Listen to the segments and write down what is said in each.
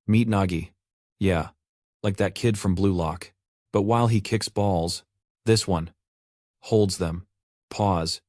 Meet Nagi. Yeah, like that kid from Blue Lock. But while he kicks balls, this one holds them. Pause.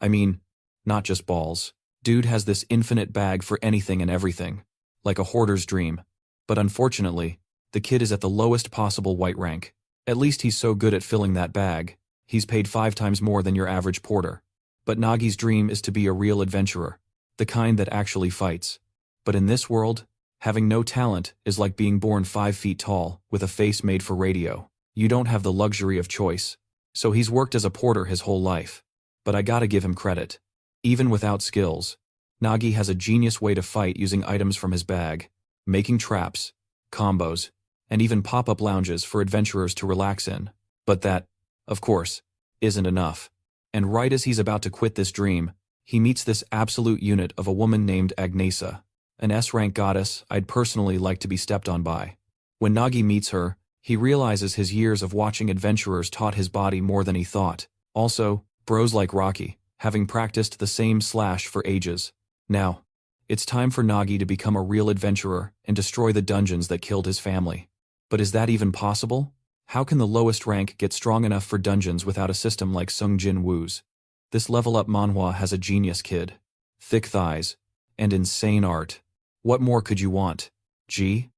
I mean, not just balls. Dude has this infinite bag for anything and everything. Like a hoarder's dream. But unfortunately, the kid is at the lowest possible white rank. At least he's so good at filling that bag. He's paid 5 times more than your average porter. But Nagi's dream is to be a real adventurer. The kind that actually fights. But in this world, having no talent is like being born 5 feet tall, with a face made for radio. You don't have the luxury of choice. So he's worked as a porter his whole life. But I gotta give him credit. Even without skills, Nagi has a genius way to fight using items from his bag, making traps, combos, and even pop-up lounges for adventurers to relax in. But that, of course, isn't enough. And right as he's about to quit this dream, he meets this absolute unit of a woman named Agnesa, an S-rank goddess I'd personally like to be stepped on by. When Nagi meets her, he realizes his years of watching adventurers taught his body more than he thought. Also, bros like Rocky, having practiced the same slash for ages. Now, it's time for Nagi to become a real adventurer and destroy the dungeons that killed his family. But is that even possible? How can the lowest rank get strong enough for dungeons without a system like Sung Jin Woo's? This level-up manhwa has a genius kid. Thick thighs. And insane art. What more could you want? Gee?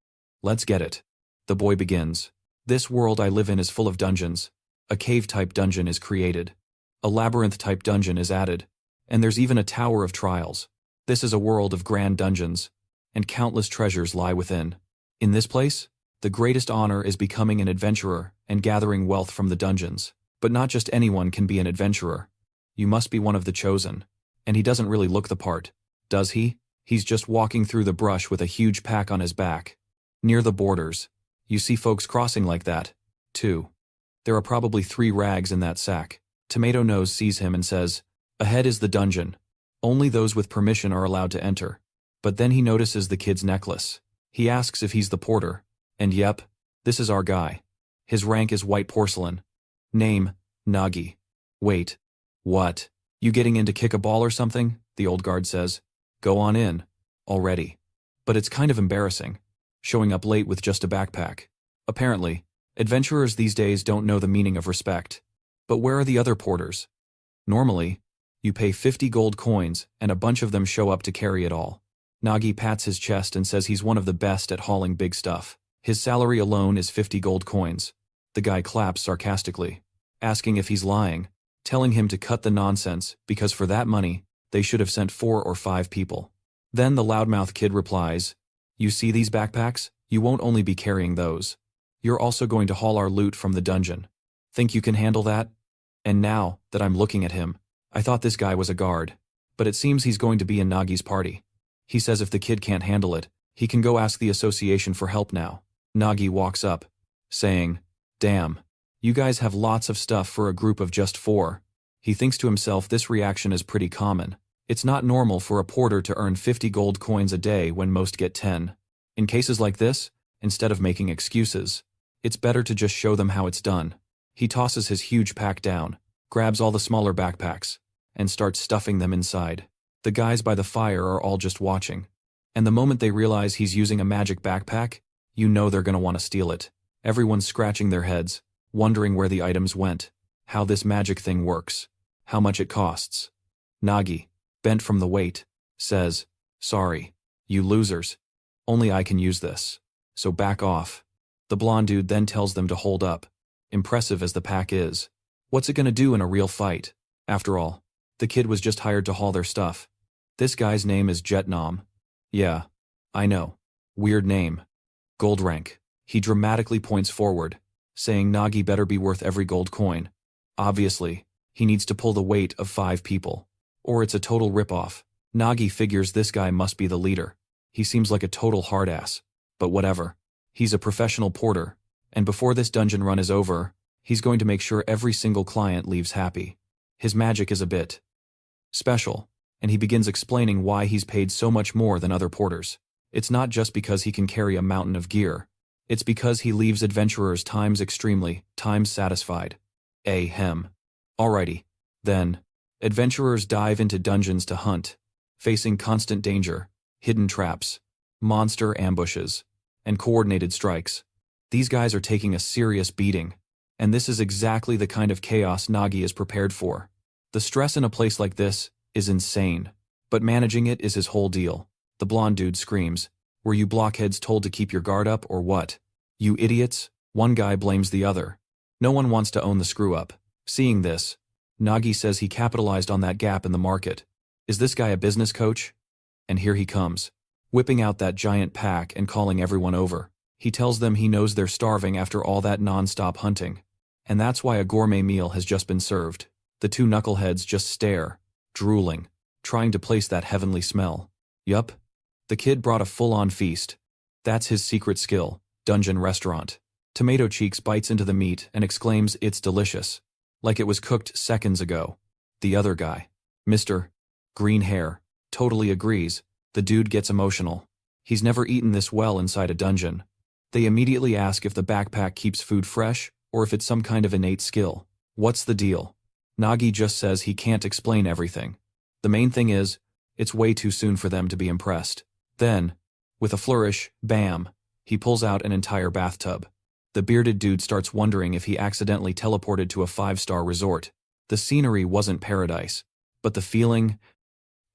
Let's get it. The boy begins. This world I live in is full of dungeons. A cave-type dungeon is created. A labyrinth-type dungeon is added. And there's even a tower of trials. This is a world of grand dungeons. And countless treasures lie within. In this place, the greatest honor is becoming an adventurer and gathering wealth from the dungeons. But not just anyone can be an adventurer. You must be one of the chosen. And he doesn't really look the part, does he? He's just walking through the brush with a huge pack on his back. Near the borders. You see folks crossing like that, too. There are probably 3 rags in that sack. Tomato Nose sees him and says, "Ahead is the dungeon. Only those with permission are allowed to enter." But then he notices the kid's necklace. He asks if he's the porter. And yep, this is our guy. His rank is white porcelain. Name, Nagi. Wait. What? You getting in to kick a ball or something? The old guard says. Go on in. Already. But it's kind of embarrassing. Showing up late with just a backpack. Apparently, adventurers these days don't know the meaning of respect. But where are the other porters? Normally, you pay 50 gold coins and a bunch of them show up to carry it all. Nagi pats his chest and says he's one of the best at hauling big stuff. His salary alone is 50 gold coins. The guy claps sarcastically, asking if he's lying, telling him to cut the nonsense because for that money, they should have sent 4 or 5 people. Then the loudmouth kid replies, "You see these backpacks? You won't only be carrying those. You're also going to haul our loot from the dungeon. Think you can handle that?" And now that I'm looking at him, I thought this guy was a guard. But it seems he's going to be in Nagi's party. He says if the kid can't handle it, he can go ask the association for help now. Nagi walks up, saying, "Damn, you guys have lots of stuff for a group of just 4. He thinks to himself this reaction is pretty common. It's not normal for a porter to earn 50 gold coins a day when most get 10. In cases like this, instead of making excuses, it's better to just show them how it's done. He tosses his huge pack down, grabs all the smaller backpacks, and starts stuffing them inside. The guys by the fire are all just watching. And the moment they realize he's using a magic backpack, you know they're gonna want to steal it. Everyone's scratching their heads, wondering where the items went, how this magic thing works, how much it costs. Nagi, bent from the weight, says, "Sorry, you losers. Only I can use this. So back off." The blonde dude then tells them to hold up. Impressive as the pack is. What's it gonna do in a real fight? After all, the kid was just hired to haul their stuff. This guy's name is Jetnom. Yeah, I know. Weird name. Gold rank. He dramatically points forward, saying Nagi better be worth every gold coin. Obviously, he needs to pull the weight of 5 people. Or it's a total ripoff. Nagi figures this guy must be the leader. He seems like a total hard-ass. But whatever. He's a professional porter, and before this dungeon run is over, he's going to make sure every single client leaves happy. His magic is a bit special, and he begins explaining why he's paid so much more than other porters. It's not just because he can carry a mountain of gear. It's because he leaves adventurers times satisfied. Ahem. Alrighty. Then, adventurers dive into dungeons to hunt, facing constant danger, hidden traps, monster ambushes, and coordinated strikes. These guys are taking a serious beating. And this is exactly the kind of chaos Nagi is prepared for. The stress in a place like this is insane. But managing it is his whole deal. The blonde dude screams, "Were you blockheads told to keep your guard up or what? You idiots?" One guy blames the other. No one wants to own the screw-up. Seeing this, Nagi says he capitalized on that gap in the market. Is this guy a business coach? And here he comes, whipping out that giant pack and calling everyone over. He tells them he knows they're starving after all that non-stop hunting. And that's why a gourmet meal has just been served. The two knuckleheads just stare, drooling, trying to place that heavenly smell. Yup. The kid brought a full-on feast. That's his secret skill, dungeon restaurant. Tomato Cheeks bites into the meat and exclaims it's delicious, like it was cooked seconds ago. The other guy, Mr. Green Hair, totally agrees. The dude gets emotional. He's never eaten this well inside a dungeon. They immediately ask if the backpack keeps food fresh or if it's some kind of innate skill. What's the deal? Nagi just says he can't explain everything. The main thing is, it's way too soon for them to be impressed. Then, with a flourish, bam, he pulls out an entire bathtub. The bearded dude starts wondering if he accidentally teleported to a 5-star resort. The scenery wasn't paradise, but the feeling,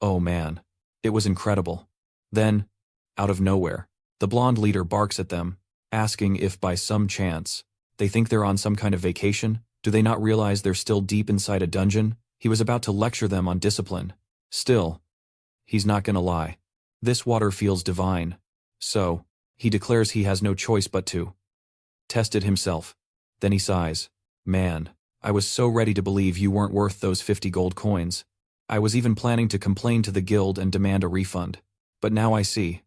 oh man, it was incredible. Then, out of nowhere, the blonde leader barks at them, asking if by some chance, they think they're on some kind of vacation. Do they not realize they're still deep inside a dungeon? He was about to lecture them on discipline. Still, he's not gonna lie. This water feels divine. So, he declares he has no choice but to test it himself. Then he sighs. Man, I was so ready to believe you weren't worth those 50 gold coins. I was even planning to complain to the guild and demand a refund. But now I see.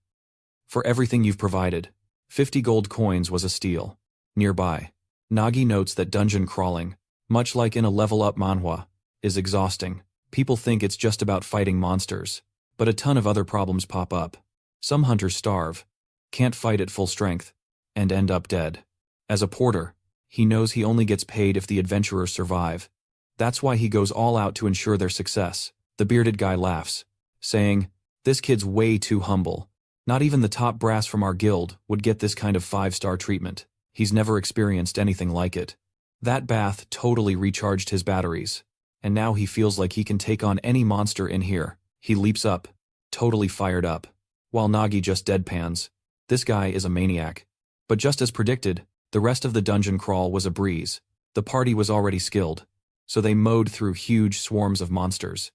For everything you've provided, 50 gold coins was a steal. Nearby, Nagi notes that dungeon crawling, much like in a level-up manhwa, is exhausting. People think it's just about fighting monsters, but a ton of other problems pop up. Some hunters starve, can't fight at full strength, and end up dead. As a porter, he knows he only gets paid if the adventurers survive. That's why he goes all out to ensure their success. The bearded guy laughs, saying, "This kid's way too humble. Not even the top brass from our guild would get this kind of 5-star treatment. He's never experienced anything like it." That bath totally recharged his batteries, and now he feels like he can take on any monster in here. He leaps up, totally fired up, while Nagi just deadpans. This guy is a maniac. But just as predicted, the rest of the dungeon crawl was a breeze. The party was already skilled, so they mowed through huge swarms of monsters.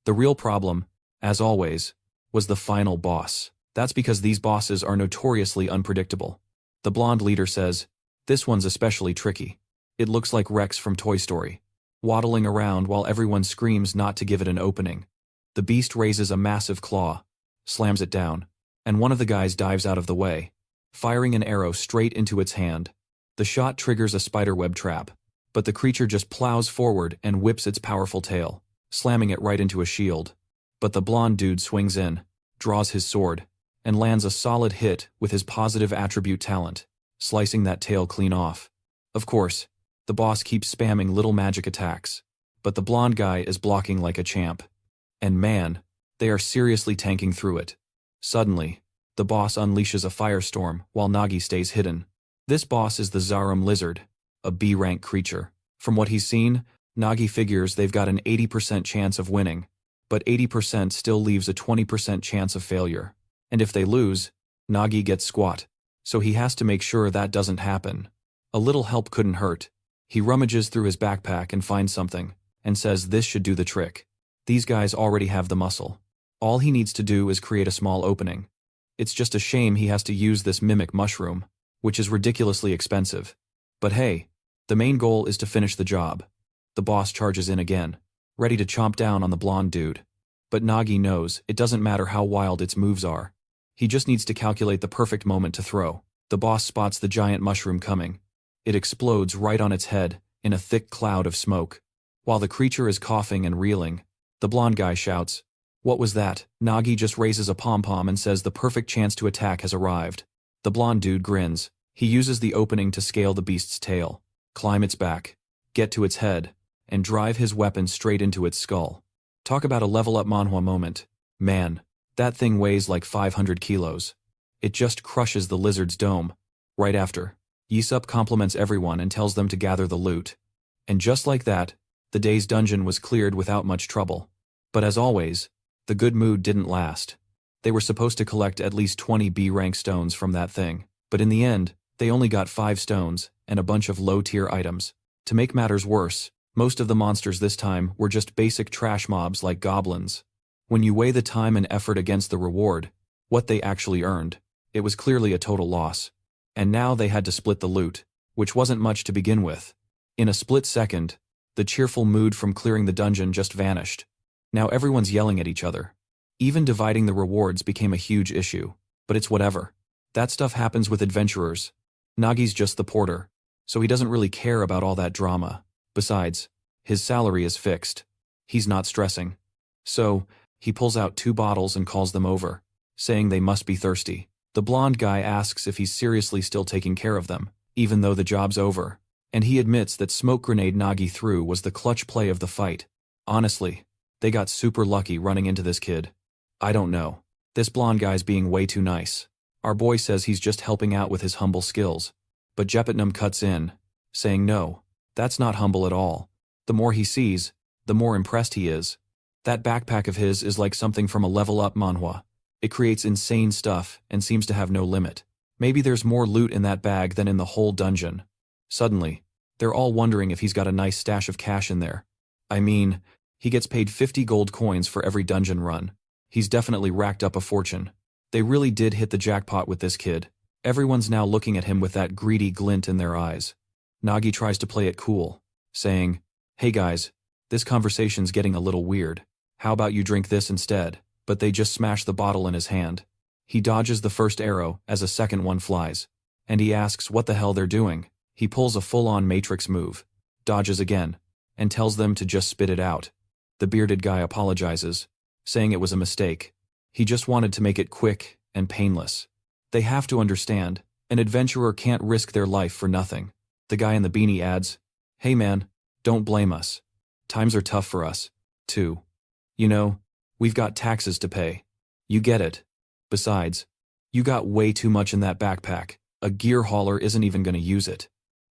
The real problem, as always, was the final boss. That's because these bosses are notoriously unpredictable. The blonde leader says, "This one's especially tricky. It looks like Rex from Toy Story, waddling around while everyone screams not to give it an opening." The beast raises a massive claw, slams it down, and one of the guys dives out of the way, firing an arrow straight into its hand. The shot triggers a spiderweb trap, but the creature just plows forward and whips its powerful tail, slamming it right into a shield. But the blonde dude swings in, draws his sword, and lands a solid hit with his positive attribute talent, slicing that tail clean off. Of course, the boss keeps spamming little magic attacks, but the blonde guy is blocking like a champ. And man, they are seriously tanking through it. Suddenly, the boss unleashes a firestorm while Nagi stays hidden. This boss is the Zarum lizard, a B-rank creature. From what he's seen, Nagi figures they've got an 80% chance of winning, but 80% still leaves a 20% chance of failure. And if they lose, Nagi gets squat, so he has to make sure that doesn't happen. A little help couldn't hurt. He rummages through his backpack and finds something, and says this should do the trick. These guys already have the muscle. All he needs to do is create a small opening. It's just a shame he has to use this mimic mushroom, which is ridiculously expensive. But hey, the main goal is to finish the job. The boss charges in again, ready to chomp down on the blonde dude. But Nagi knows it doesn't matter how wild its moves are. He just needs to calculate the perfect moment to throw. The boss spots the giant mushroom coming. It explodes right on its head, in a thick cloud of smoke. While the creature is coughing and reeling, the blonde guy shouts, "What was that?" Nagi just raises a pom-pom and says the perfect chance to attack has arrived. The blonde dude grins. He uses the opening to scale the beast's tail, climb its back, get to its head, and drive his weapon straight into its skull. Talk about a level-up manhwa moment. Man, that thing weighs like 500 kilos. It just crushes the lizard's dome. Right after, Yisup compliments everyone and tells them to gather the loot. And just like that, the day's dungeon was cleared without much trouble. But as always, the good mood didn't last. They were supposed to collect at least 20 B-rank stones from that thing, but in the end, they only got 5 stones and a bunch of low-tier items. To make matters worse, most of the monsters this time were just basic trash mobs like goblins. When you weigh the time and effort against the reward, what they actually earned, it was clearly a total loss. And now they had to split the loot, which wasn't much to begin with. In a split second, the cheerful mood from clearing the dungeon just vanished. Now everyone's yelling at each other. Even dividing the rewards became a huge issue, but it's whatever. That stuff happens with adventurers. Nagi's just the porter, so he doesn't really care about all that drama. Besides, his salary is fixed. He's not stressing. So, he pulls out 2 bottles and calls them over, saying they must be thirsty. The blonde guy asks if he's seriously still taking care of them, even though the job's over, and he admits that smoke grenade Nagi threw was the clutch play of the fight. Honestly, they got super lucky running into this kid. I don't know. This blonde guy's being way too nice. Our boy says he's just helping out with his humble skills. But Jepitnam cuts in, saying no, that's not humble at all. The more he sees, the more impressed he is. That backpack of his is like something from a level-up manhwa. It creates insane stuff and seems to have no limit. Maybe there's more loot in that bag than in the whole dungeon. Suddenly, they're all wondering if he's got a nice stash of cash in there. I mean, he gets paid 50 gold coins for every dungeon run. He's definitely racked up a fortune. They really did hit the jackpot with this kid. Everyone's now looking at him with that greedy glint in their eyes. Nagi tries to play it cool, saying, "Hey guys, this conversation's getting a little weird. How about you drink this instead?" But they just smash the bottle in his hand. He dodges the first arrow as a second one flies, and he asks what the hell they're doing. He pulls a full-on Matrix move, dodges again, and tells them to just spit it out. The bearded guy apologizes, saying it was a mistake. He just wanted to make it quick and painless. They have to understand, an adventurer can't risk their life for nothing. The guy in the beanie adds, "Hey man, don't blame us. Times are tough for us, too. You know, we've got taxes to pay. You get it. Besides, you got way too much in that backpack. A gear hauler isn't even gonna use it."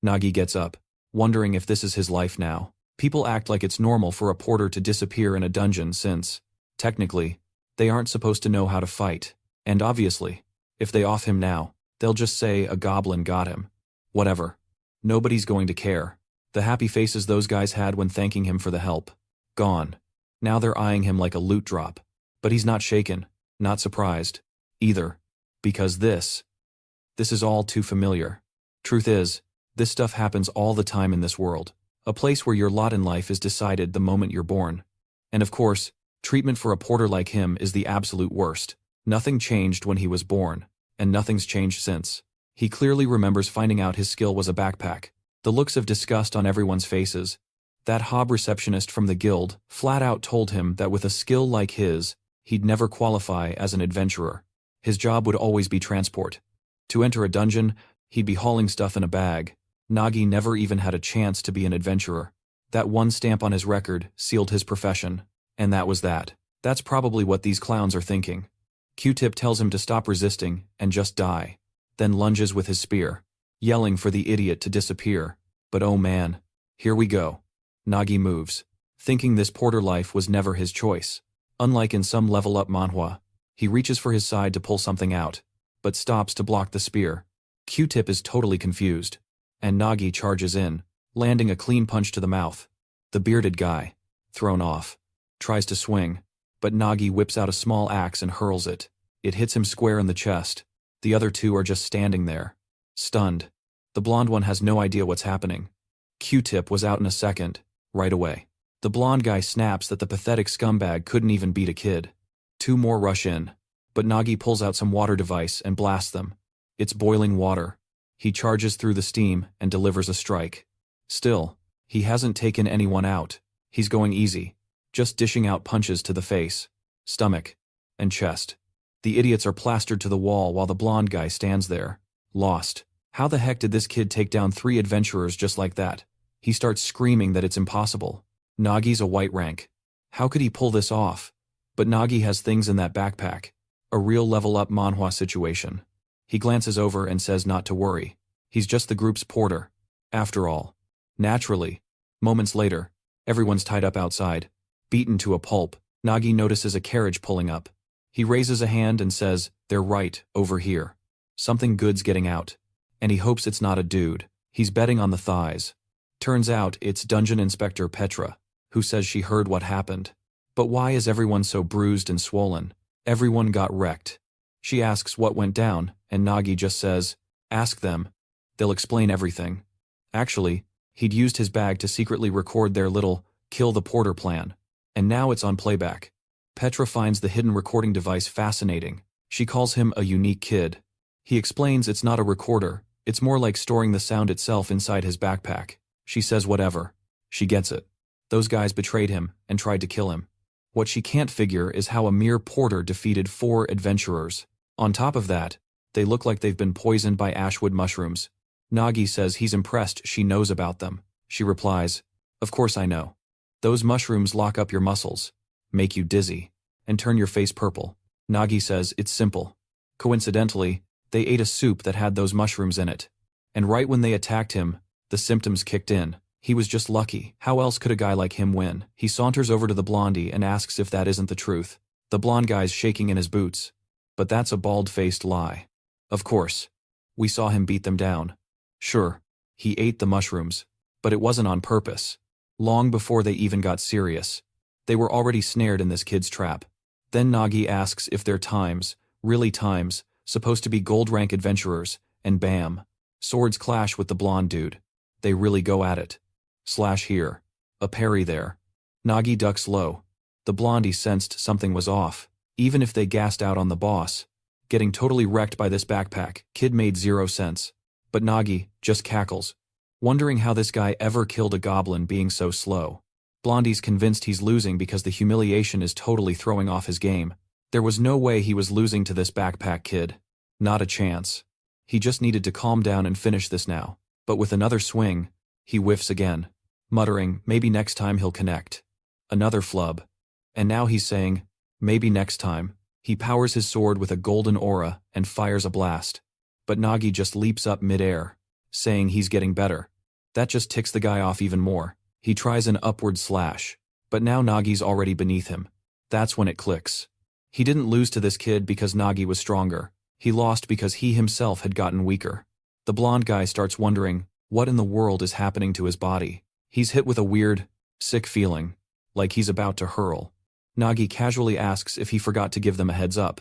Nagi gets up, wondering if this is his life now. People act like it's normal for a porter to disappear in a dungeon since, technically, they aren't supposed to know how to fight. And obviously, if they off him now, they'll just say a goblin got him. Whatever. Nobody's going to care. The happy faces those guys had when thanking him for the help. Gone. Now they're eyeing him like a loot drop. But he's not shaken, not surprised, either. Because this is all too familiar. Truth is, this stuff happens all the time in this world. A place where your lot in life is decided the moment you're born. And of course, treatment for a porter like him is the absolute worst. Nothing changed when he was born, and nothing's changed since. He clearly remembers finding out his skill was a backpack. The looks of disgust on everyone's faces. That hob receptionist from the guild flat out told him that with a skill like his, he'd never qualify as an adventurer. His job would always be transport. To enter a dungeon, he'd be hauling stuff in a bag. Nagi never even had a chance to be an adventurer. That one stamp on his record sealed his profession. And that was that. That's probably what these clowns are thinking. Q-Tip tells him to stop resisting and just die, then lunges with his spear, yelling for the idiot to disappear. But oh man, here we go. Nagi moves, thinking this porter life was never his choice. Unlike in some level-up manhwa, he reaches for his side to pull something out, but stops to block the spear. Q-Tip is totally confused, and Nagi charges in, landing a clean punch to the mouth. The bearded guy, thrown off, tries to swing, but Nagi whips out a small axe and hurls it. It hits him square in the chest. The other two are just standing there, stunned. The blonde one has no idea what's happening. Q-Tip was out in a second, right away. The blonde guy snaps that the pathetic scumbag couldn't even beat a kid. 2 more rush in, but Nagi pulls out some water device and blasts them. It's boiling water. He charges through the steam and delivers a strike. Still, he hasn't taken anyone out. He's going easy, just dishing out punches to the face, stomach, and chest. The idiots are plastered to the wall while the blonde guy stands there, lost. How the heck did this kid take down 3 adventurers just like that? He starts screaming that it's impossible. Nagi's a white rank. How could he pull this off? But Nagi has things in that backpack. A real level-up manhwa situation. He glances over and says not to worry. He's just the group's porter. After all. Naturally. Moments later, everyone's tied up outside. Beaten to a pulp, Nagi notices a carriage pulling up. He raises a hand and says, "They're right, over here. Something good's getting out." And he hopes it's not a dude. He's betting on the thighs. Turns out it's Dungeon Inspector Petra, who says she heard what happened. But why is everyone so bruised and swollen? Everyone got wrecked. She asks what went down, and Nagi just says, "Ask them. They'll explain everything." Actually, he'd used his bag to secretly record their little kill the porter plan. And now it's on playback. Petra finds the hidden recording device fascinating. She calls him a unique kid. He explains it's not a recorder, it's more like storing the sound itself inside his backpack. She says whatever. She gets it. Those guys betrayed him and tried to kill him. What she can't figure is how a mere porter defeated 4 adventurers. On top of that, they look like they've been poisoned by ashwood mushrooms. Nagi says he's impressed she knows about them. She replies, "Of course I know. Those mushrooms lock up your muscles, make you dizzy, and turn your face purple." Nagi says it's simple. Coincidentally, they ate a soup that had those mushrooms in it. And right when they attacked him, the symptoms kicked in. He was just lucky. How else could a guy like him win? He saunters over to the blondie and asks if that isn't the truth. The blonde guy's shaking in his boots. But that's a bald-faced lie. Of course. We saw him beat them down. Sure, he ate the mushrooms. But it wasn't on purpose. Long before they even got serious. They were already snared in this kid's trap. Then Nagi asks if they're times, really times, supposed to be gold-rank adventurers, and bam. Swords clash with the blonde dude. They really go at it. Slash here. A parry there. Nagi ducks low. The blondie sensed something was off, even if they gassed out on the boss. Getting totally wrecked by this backpack, kid made 0 sense. But Nagi just cackles, wondering how this guy ever killed a goblin being so slow. Blondie's convinced he's losing because the humiliation is totally throwing off his game. There was no way he was losing to this backpack kid. Not a chance. He just needed to calm down and finish this now. But with another swing, he whiffs again, muttering, maybe next time he'll connect. Another flub. And now he's saying, maybe next time. He powers his sword with a golden aura and fires a blast. But Nagi just leaps up midair, saying he's getting better. That just ticks the guy off even more. He tries an upward slash, but now Nagi's already beneath him. That's when it clicks. He didn't lose to this kid because Nagi was stronger. He lost because he himself had gotten weaker. The blonde guy starts wondering, what in the world is happening to his body? He's hit with a weird, sick feeling, like he's about to hurl. Nagi casually asks if he forgot to give them a heads up.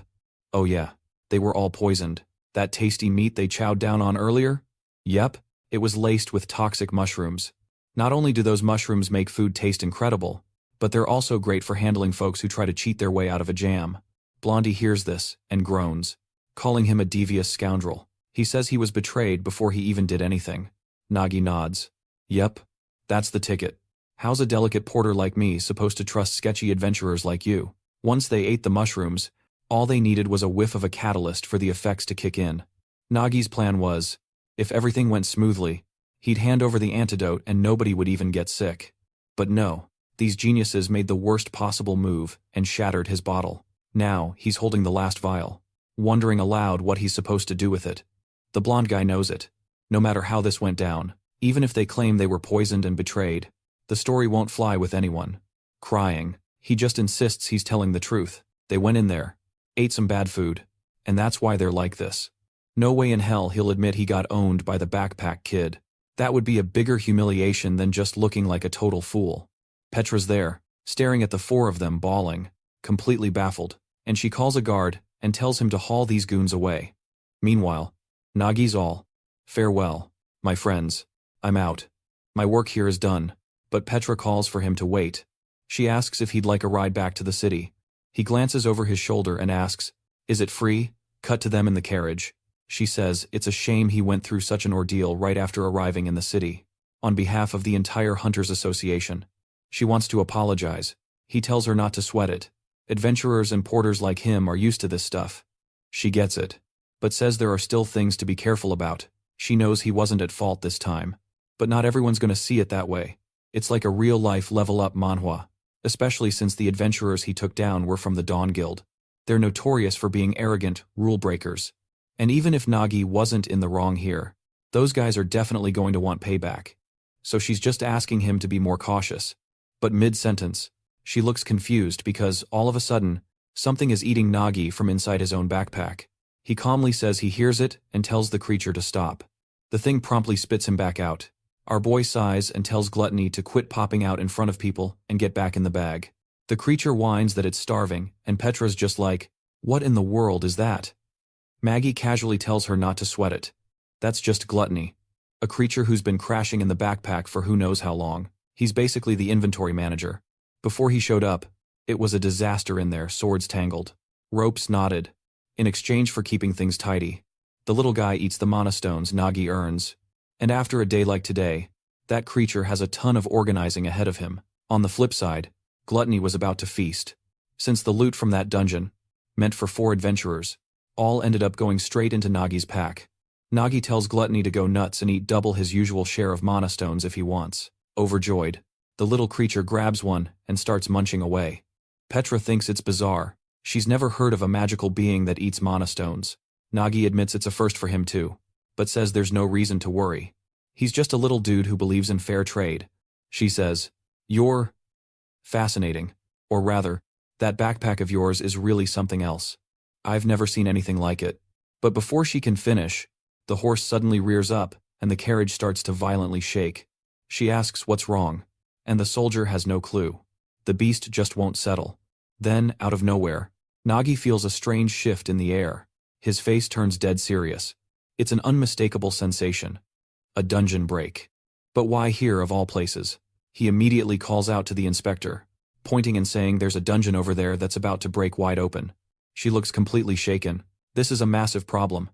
Oh yeah, they were all poisoned. That tasty meat they chowed down on earlier? Yep, it was laced with toxic mushrooms. Not only do those mushrooms make food taste incredible, but they're also great for handling folks who try to cheat their way out of a jam. Blondie hears this and groans, calling him a devious scoundrel. He says he was betrayed before he even did anything. Nagi nods. Yep, that's the ticket. How's a delicate porter like me supposed to trust sketchy adventurers like you? Once they ate the mushrooms, all they needed was a whiff of a catalyst for the effects to kick in. Nagi's plan was, if everything went smoothly, he'd hand over the antidote and nobody would even get sick. But no, these geniuses made the worst possible move and shattered his bottle. Now, he's holding the last vial, wondering aloud what he's supposed to do with it. The blonde guy knows it. No matter how this went down, even if they claim they were poisoned and betrayed, the story won't fly with anyone. Crying, he just insists he's telling the truth. They went in there, ate some bad food, and that's why they're like this. No way in hell he'll admit he got owned by the backpack kid. That would be a bigger humiliation than just looking like a total fool. Petra's there, staring at the 4 of them bawling, completely baffled, and she calls a guard and tells him to haul these goons away. Meanwhile, Nagi's all, farewell, my friends, I'm out. My work here is done. But Petra calls for him to wait. She asks if he'd like a ride back to the city. He glances over his shoulder and asks, is it free? Cut to them in the carriage. She says it's a shame he went through such an ordeal right after arriving in the city. On behalf of the entire Hunters Association. She wants to apologize. He tells her not to sweat it. Adventurers and porters like him are used to this stuff. She gets it. But says there are still things to be careful about. She knows he wasn't at fault this time. But not everyone's gonna see it that way. It's like a real-life level-up manhwa, especially since the adventurers he took down were from the Dawn Guild. They're notorious for being arrogant rule breakers. And even if Nagi wasn't in the wrong here, those guys are definitely going to want payback. So she's just asking him to be more cautious. But mid-sentence, she looks confused because, all of a sudden, something is eating Nagi from inside his own backpack. He calmly says he hears it and tells the creature to stop. The thing promptly spits him back out. Our boy sighs and tells Gluttony to quit popping out in front of people and get back in the bag. The creature whines that it's starving, and Petra's just like, "What in the world is that?" Maggie casually tells her not to sweat it. That's just Gluttony. A creature who's been crashing in the backpack for who knows how long. He's basically the inventory manager. Before he showed up, it was a disaster in there, swords tangled. Ropes knotted. In exchange for keeping things tidy, the little guy eats the mana stones Nagi earns. And after a day like today, that creature has a ton of organizing ahead of him. On the flip side, Gluttony was about to feast. Since the loot from that dungeon, meant for 4 adventurers, all ended up going straight into Nagi's pack. Nagi tells Gluttony to go nuts and eat double his usual share of mana stones if he wants. Overjoyed, the little creature grabs one and starts munching away. Petra thinks it's bizarre. She's never heard of a magical being that eats mana stones. Nagi admits it's a first for him too, but says there's no reason to worry. He's just a little dude who believes in fair trade. She says, "You're fascinating. Or rather, that backpack of yours is really something else. I've never seen anything like it." But before she can finish, the horse suddenly rears up, and the carriage starts to violently shake. She asks what's wrong, and the soldier has no clue. The beast just won't settle. Then, out of nowhere, Nagi feels a strange shift in the air. His face turns dead serious. It's an unmistakable sensation. A dungeon break. But why here of all places? He immediately calls out to the inspector, pointing and saying there's a dungeon over there that's about to break wide open. She looks completely shaken. This is a massive problem.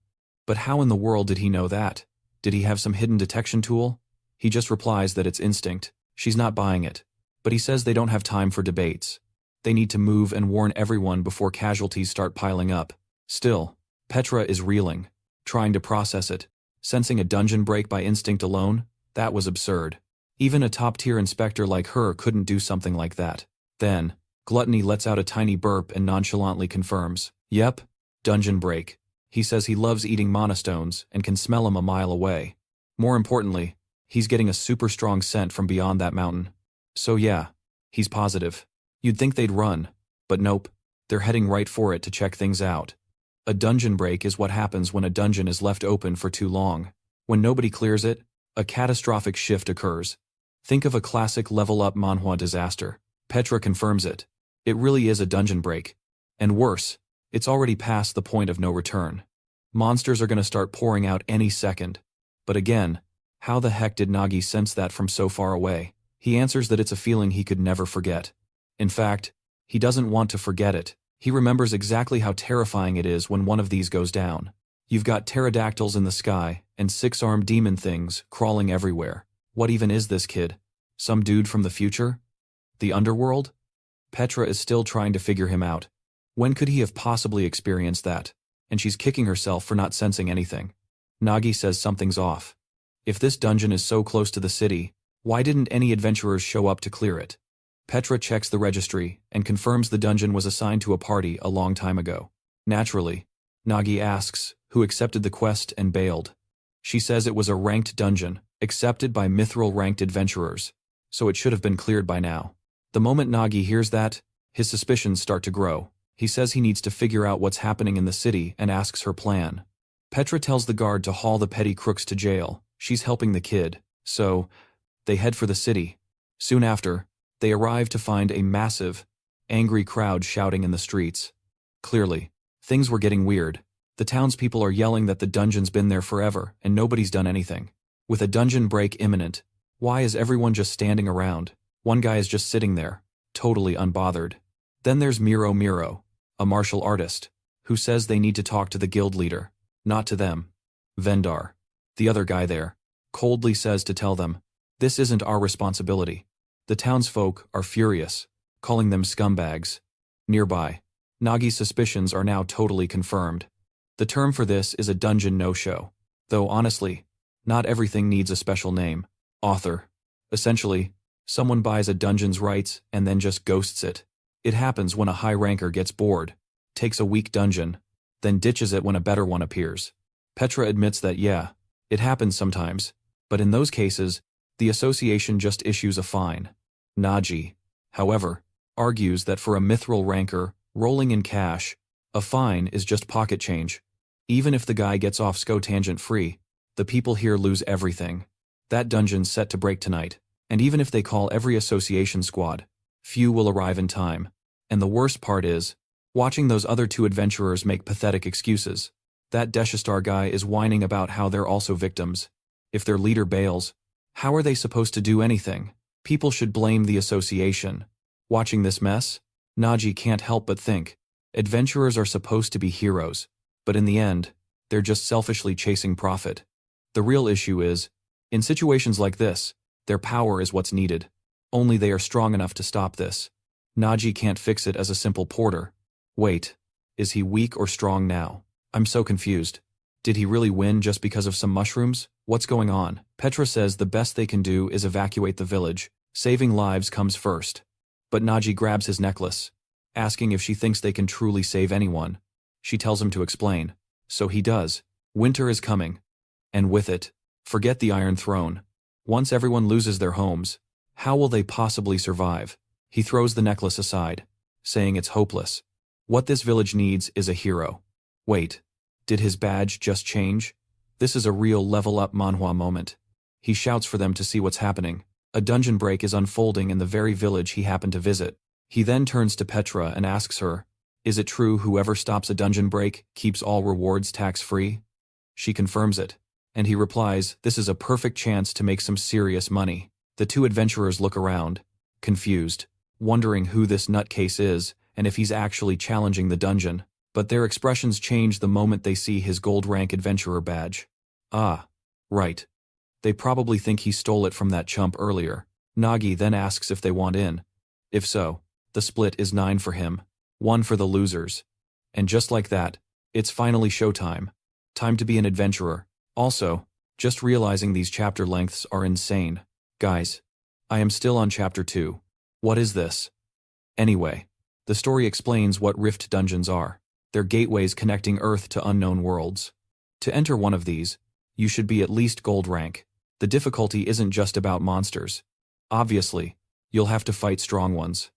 But how in the world did he know that? Did he have some hidden detection tool? He just replies that it's instinct. She's not buying it. But he says they don't have time for debates. They need to move and warn everyone before casualties start piling up. Still, Petra is reeling, trying to process it. Sensing a dungeon break by instinct alone? That was absurd. Even a top-tier inspector like her couldn't do something like that. Then, Gluttony lets out a tiny burp and nonchalantly confirms, "Yep, dungeon break." He says he loves eating mana stones and can smell them a mile away. More importantly, he's getting a super strong scent from beyond that mountain. So yeah, he's positive. You'd think they'd run, but nope, they're heading right for it to check things out. A dungeon break is what happens when a dungeon is left open for too long. When nobody clears it, a catastrophic shift occurs. Think of a classic level-up Manhwa disaster. Petra confirms it. It really is a dungeon break. And worse, it's already past the point of no return. Monsters are going to start pouring out any second. But again, how the heck did Nagi sense that from so far away? He answers that it's a feeling he could never forget. In fact, he doesn't want to forget it. He remembers exactly how terrifying it is when one of these goes down. You've got pterodactyls in the sky and 6-armed demon things crawling everywhere. What even is this kid? Some dude from the future? The underworld? Petra is still trying to figure him out. When could he have possibly experienced that? And she's kicking herself for not sensing anything. Nagi says something's off. If this dungeon is so close to the city, why didn't any adventurers show up to clear it? Petra checks the registry and confirms the dungeon was assigned to a party a long time ago. Naturally, Nagi asks who accepted the quest and bailed. She says it was a ranked dungeon, accepted by mithril-ranked adventurers, so it should have been cleared by now. The moment Nagi hears that, his suspicions start to grow. He says he needs to figure out what's happening in the city and asks her plan. Petra tells the guard to haul the petty crooks to jail. She's helping the kid, so they head for the city. Soon after, they arrive to find a massive, angry crowd shouting in the streets. Clearly, things were getting weird. The townspeople are yelling that the dungeon's been there forever and nobody's done anything. With a dungeon break imminent, why is everyone just standing around? One guy is just sitting there, totally unbothered. Then there's Miro, a martial artist, who says they need to talk to the guild leader, not to them. Vendar, the other guy there, coldly says to tell them, "This isn't our responsibility." The townsfolk are furious, calling them scumbags. Nearby, Nagi's suspicions are now totally confirmed. The term for this is a dungeon no-show. Though honestly, not everything needs a special name. Author. Essentially, someone buys a dungeon's rights and then just ghosts it. It happens when a high ranker gets bored, takes a weak dungeon, then ditches it when a better one appears. Petra admits that yeah, it happens sometimes, but in those cases, the association just issues a fine. Nagi, however, argues that for a mithril ranker, rolling in cash, a fine is just pocket change. Even if the guy gets off tangent free, the people here lose everything. That dungeon's set to break tonight, and even if they call every association squad, few will arrive in time. And the worst part is, watching those other two adventurers make pathetic excuses. That Deshistar guy is whining about how they're also victims. If their leader bails, how are they supposed to do anything? People should blame the association. Watching this mess, Nagi can't help but think, adventurers are supposed to be heroes, but in the end, they're just selfishly chasing profit. The real issue is, in situations like this, their power is what's needed. Only they are strong enough to stop this. Nagi can't fix it as a simple porter. Wait, is he weak or strong now? I'm so confused. Did he really win just because of some mushrooms? What's going on? Petra says the best they can do is evacuate the village. Saving lives comes first. But Nagi grabs his necklace, asking if she thinks they can truly save anyone. She tells him to explain. So he does. Winter is coming. And with it, forget the Iron Throne. Once everyone loses their homes, how will they possibly survive? He throws the necklace aside, saying it's hopeless. What this village needs is a hero. Wait, did his badge just change? This is a real level-up Manhwa moment. He shouts for them to see what's happening. A dungeon break is unfolding in the very village he happened to visit. He then turns to Petra and asks her, is it true whoever stops a dungeon break keeps all rewards tax-free? She confirms it, and he replies, this is a perfect chance to make some serious money. The two adventurers look around, confused, wondering who this nutcase is and if he's actually challenging the dungeon, but their expressions change the moment they see his gold rank adventurer badge. Ah, right. They probably think he stole it from that chump earlier. Nagi then asks if they want in. If so, the split is 9 for him, 1 for the losers. And just like that, it's finally showtime. Time to be an adventurer. Also, just realizing these chapter lengths are insane. Guys, I am still on chapter 2. What is this? Anyway, the story explains what rift dungeons are. They're gateways connecting Earth to unknown worlds. To enter one of these, you should be at least gold rank. The difficulty isn't just about monsters. Obviously, you'll have to fight strong ones.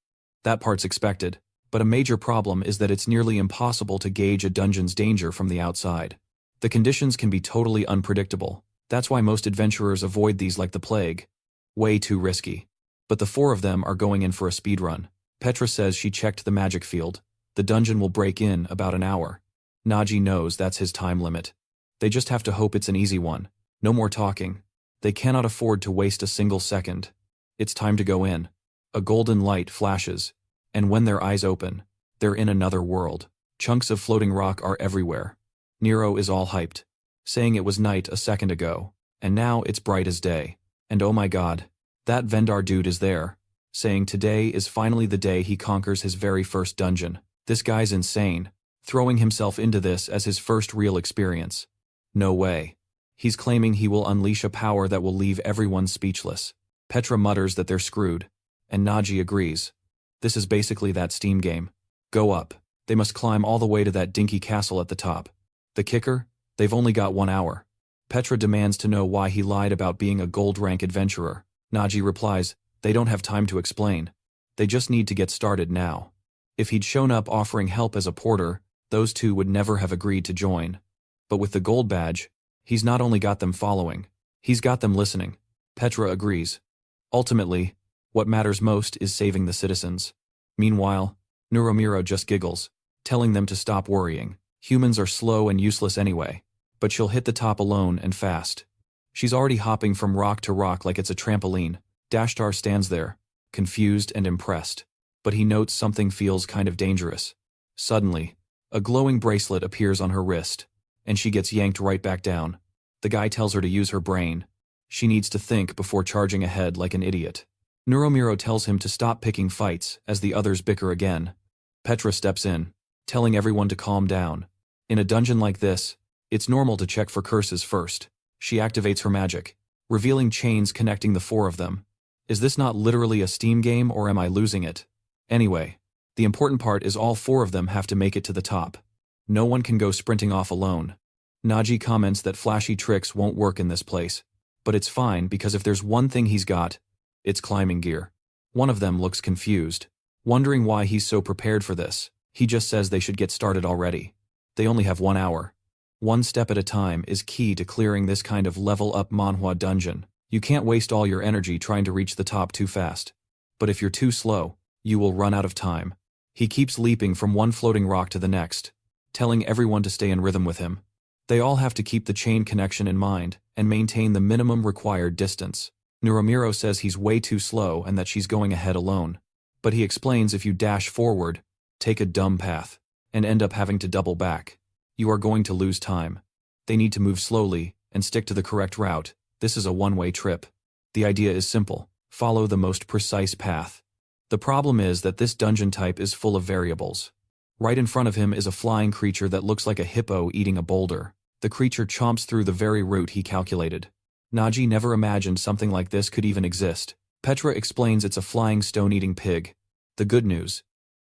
That part's expected, but a major problem is that it's nearly impossible to gauge a dungeon's danger from the outside. The conditions can be totally unpredictable. That's why most adventurers avoid these like the plague. Way too risky. But the 4 of them are going in for a speedrun. Petra says she checked the magic field. The dungeon will break in about an hour. Nagi knows that's his time limit. They just have to hope it's an easy one. No more talking. They cannot afford to waste a single second. It's time to go in. A golden light flashes, and when their eyes open, they're in another world. Chunks of floating rock are everywhere. Nero is all hyped, saying it was night a second ago, and now it's bright as day. And oh my god, that Vendar dude is there, saying today is finally the day he conquers his very first dungeon. This guy's insane, throwing himself into this as his first real experience. No way. He's claiming he will unleash a power that will leave everyone speechless. Petra mutters that they're screwed, and Nagi agrees. This is basically that Steam game. Go up. They must climb all the way to that dinky castle at the top. The kicker? They've only got 1 hour. Petra demands to know why he lied about being a gold rank adventurer. Nagi replies, they don't have time to explain. They just need to get started now. If he'd shown up offering help as a porter, those two would never have agreed to join. But with the gold badge, he's not only got them following, he's got them listening. Petra agrees. Ultimately, what matters most is saving the citizens. Meanwhile, Nuromiro just giggles, telling them to stop worrying. Humans are slow and useless anyway, but she'll hit the top alone and fast. She's already hopping from rock to rock like it's a trampoline. Dashtar stands there, confused and impressed, but he notes something feels kind of dangerous. Suddenly, a glowing bracelet appears on her wrist, and she gets yanked right back down. The guy tells her to use her brain. She needs to think before charging ahead like an idiot. Nuromiro tells him to stop picking fights as the others bicker again. Petra steps in, telling everyone to calm down. In a dungeon like this, it's normal to check for curses first. She activates her magic, revealing chains connecting the 4 of them. Is this not literally a Steam game or am I losing it? Anyway, the important part is all 4 of them have to make it to the top. No one can go sprinting off alone. Nagi comments that flashy tricks won't work in this place. But it's fine because if there's one thing he's got, it's climbing gear. One of them looks confused, wondering why he's so prepared for this. He just says they should get started already. They only have 1 hour. One step at a time is key to clearing this kind of level-up Manhwa dungeon. You can't waste all your energy trying to reach the top too fast. But if you're too slow, you will run out of time. He keeps leaping from one floating rock to the next, telling everyone to stay in rhythm with him. They all have to keep the chain connection in mind and maintain the minimum required distance. Nuromiro says he's way too slow and that she's going ahead alone. But he explains if you dash forward, take a dumb path, and end up having to double back, you are going to lose time. They need to move slowly and stick to the correct route. This is a one-way trip. The idea is simple. Follow the most precise path. The problem is that this dungeon type is full of variables. Right in front of him is a flying creature that looks like a hippo eating a boulder. The creature chomps through the very route he calculated. Nagi never imagined something like this could even exist. Petra explains it's a flying stone-eating pig. The good news: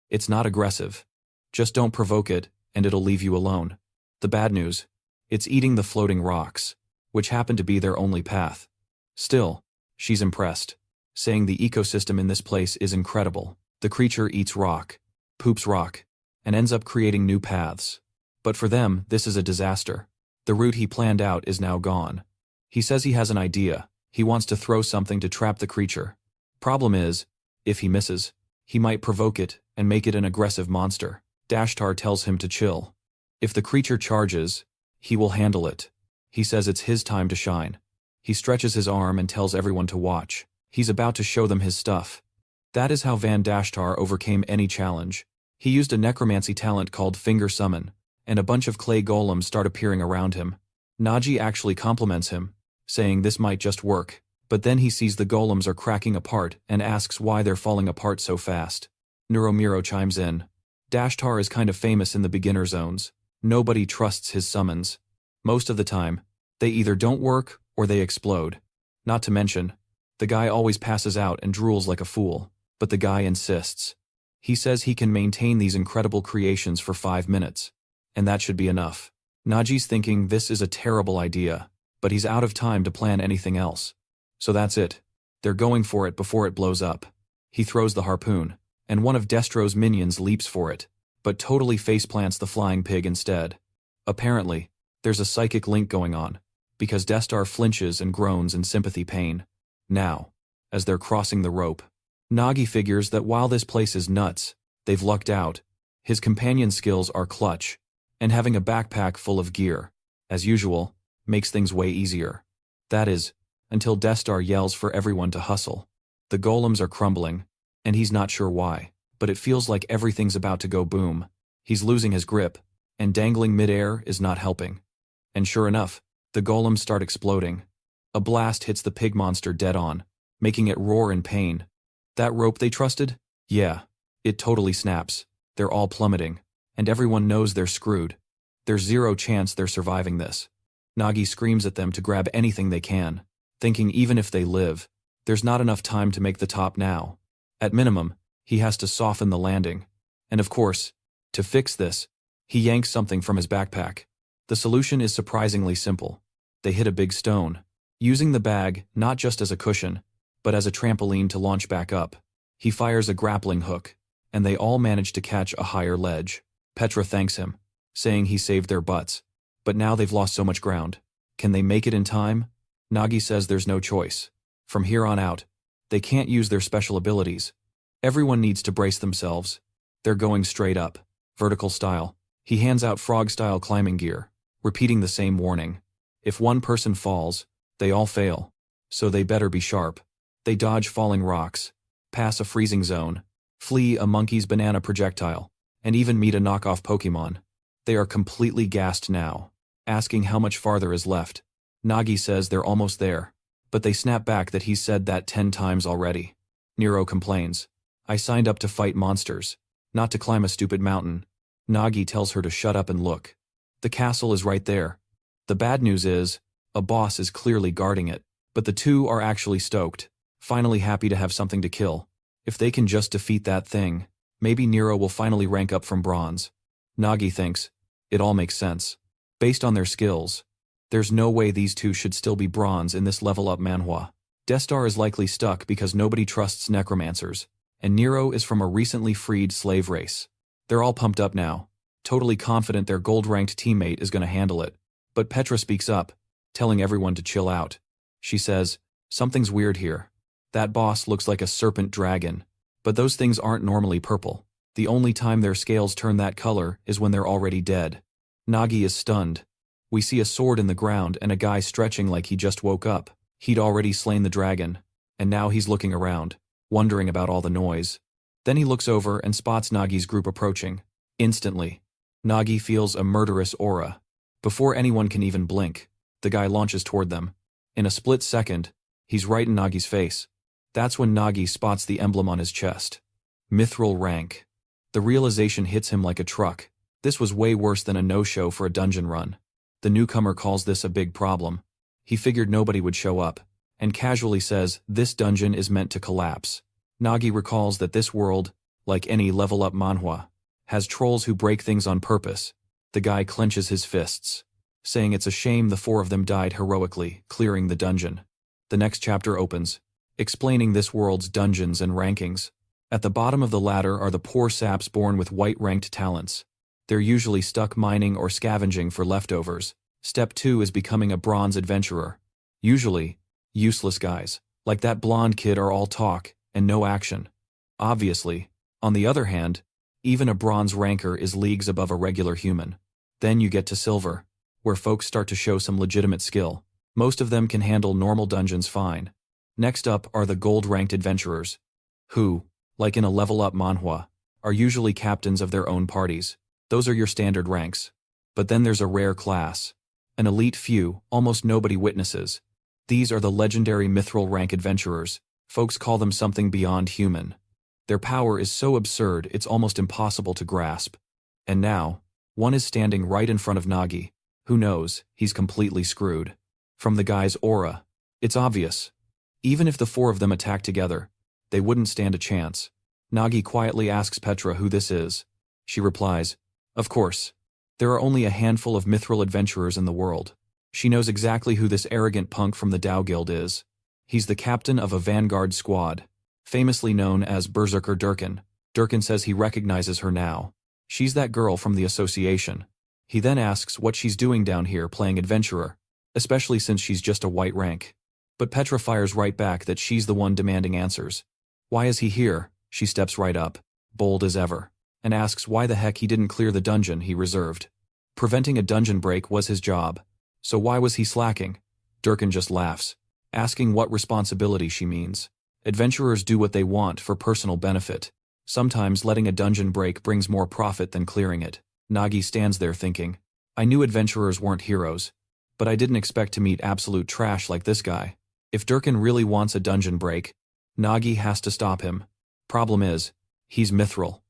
it's not aggressive. Just don't provoke it, and it'll leave you alone. The bad news: it's eating the floating rocks, which happen to be their only path. Still, she's impressed, saying the ecosystem in this place is incredible. The creature eats rock, poops rock, and ends up creating new paths. But for them, this is a disaster. The route he planned out is now gone. He says he has an idea. He wants to throw something to trap the creature. Problem is, if he misses, he might provoke it and make it an aggressive monster. Dashtar tells him to chill. If the creature charges, he will handle it. He says it's his time to shine. He stretches his arm and tells everyone to watch. He's about to show them his stuff. That is how Van Dashtar overcame any challenge. He used a necromancy talent called Finger Summon, and a bunch of clay golems start appearing around him. Nagi actually compliments him, saying this might just work, but then he sees the golems are cracking apart and asks why they're falling apart so fast. Nuromiro chimes in. Dashtar is kind of famous in the beginner zones. Nobody trusts his summons. Most of the time, they either don't work or they explode. Not to mention, the guy always passes out and drools like a fool, but the guy insists. He says he can maintain these incredible creations for 5 minutes, and that should be enough. Nagi's thinking this is a terrible idea, but he's out of time to plan anything else. So that's it. They're going for it before it blows up. He throws the harpoon, and one of Destro's minions leaps for it, but totally faceplants the flying pig instead. Apparently, there's a psychic link going on, because Destar flinches and groans in sympathy pain. Now, as they're crossing the rope, Nagi figures that while this place is nuts, they've lucked out. His companion skills are clutch, and having a backpack full of gear, as usual, makes things way easier. That is, until Destar yells for everyone to hustle. The golems are crumbling, and he's not sure why, but it feels like everything's about to go boom. He's losing his grip, and dangling midair is not helping. And sure enough, the golems start exploding. A blast hits the pig monster dead on, making it roar in pain. That rope they trusted? Yeah, it totally snaps. They're all plummeting, and everyone knows they're screwed. There's zero chance they're surviving this. Nagi screams at them to grab anything they can, thinking even if they live, there's not enough time to make the top now. At minimum, he has to soften the landing. And of course, to fix this, he yanks something from his backpack. The solution is surprisingly simple. They hit a big stone, using the bag not just as a cushion, but as a trampoline to launch back up. He fires a grappling hook, and they all manage to catch a higher ledge. Petra thanks him, saying he saved their butts. But now they've lost so much ground. Can they make it in time? Nagi says there's no choice. From here on out, they can't use their special abilities. Everyone needs to brace themselves. They're going straight up, vertical style. He hands out frog-style climbing gear, repeating the same warning. If one person falls, they all fail. So they better be sharp. They dodge falling rocks, pass a freezing zone, flee a monkey's banana projectile, and even meet a knockoff Pokemon. They are completely gassed now, asking how much farther is left. Nagi says they're almost there, but they snap back that he's said that 10 times already. Nero complains. I signed up to fight monsters, not to climb a stupid mountain. Nagi tells her to shut up and look. The castle is right there. The bad news is, a boss is clearly guarding it, but the two are actually stoked, finally happy to have something to kill. If they can just defeat that thing, maybe Nero will finally rank up from bronze. Nagi thinks, It all makes sense. Based on their skills, there's no way these two should still be bronze in this level-up manhwa. Destar is likely stuck because nobody trusts necromancers, and Nero is from a recently freed slave race. They're all pumped up now, totally confident their gold-ranked teammate is going to handle it. But Petra speaks up, telling everyone to chill out. She says, "Something's weird here. That boss looks like a serpent dragon, but those things aren't normally purple. The only time their scales turn that color is when they're already dead." Nagi is stunned. We see a sword in the ground and a guy stretching like he just woke up. He'd already slain the dragon, and now he's looking around, wondering about all the noise. Then he looks over and spots Nagi's group approaching. Instantly, Nagi feels a murderous aura. Before anyone can even blink, the guy launches toward them. In a split second, he's right in Nagi's face. That's when Nagi spots the emblem on his chest. Mithril rank. The realization hits him like a truck. This was way worse than a no-show for a dungeon run. The newcomer calls this a big problem. He figured nobody would show up, and casually says this dungeon is meant to collapse. Nagi recalls that this world, like any level-up manhwa, has trolls who break things on purpose. The guy clenches his fists, saying it's a shame the four of them died heroically, clearing the dungeon. The next chapter opens, explaining this world's dungeons and rankings. At the bottom of the ladder are the poor saps born with white-ranked talents. They're usually stuck mining or scavenging for leftovers. Step 2 is becoming a bronze adventurer. Usually, useless guys, like that blonde kid, are all talk and no action. Obviously, on the other hand, even a bronze ranker is leagues above a regular human. Then you get to silver, where folks start to show some legitimate skill. Most of them can handle normal dungeons fine. Next up are the gold-ranked adventurers, who, like in a level-up manhwa, are usually captains of their own parties. Those are your standard ranks. But then there's a rare class. An elite few, almost nobody witnesses. These are the legendary mithril rank adventurers. Folks call them something beyond human. Their power is so absurd it's almost impossible to grasp. And now, one is standing right in front of Nagi. Who knows, he's completely screwed. From the guy's aura, it's obvious. Even if the four of them attack together, they wouldn't stand a chance. Nagi quietly asks Petra who this is. She replies, "Of course. There are only a handful of mithril adventurers in the world." She knows exactly who this arrogant punk from the Tao Guild is. He's the captain of a vanguard squad, famously known as Berserker Durkin. Durkin says he recognizes her now. She's that girl from the association. He then asks what she's doing down here playing adventurer, especially since she's just a white rank. But Petra fires right back that she's the one demanding answers. Why is he here? She steps right up, bold as ever, and asks why the heck he didn't clear the dungeon he reserved. Preventing a dungeon break was his job, so why was he slacking? Durkin just laughs, asking what responsibility she means. Adventurers do what they want for personal benefit. Sometimes letting a dungeon break brings more profit than clearing it. Nagi stands there thinking, I knew adventurers weren't heroes, but I didn't expect to meet absolute trash like this guy. If Durkin really wants a dungeon break, Nagi has to stop him. Problem is, he's mithril.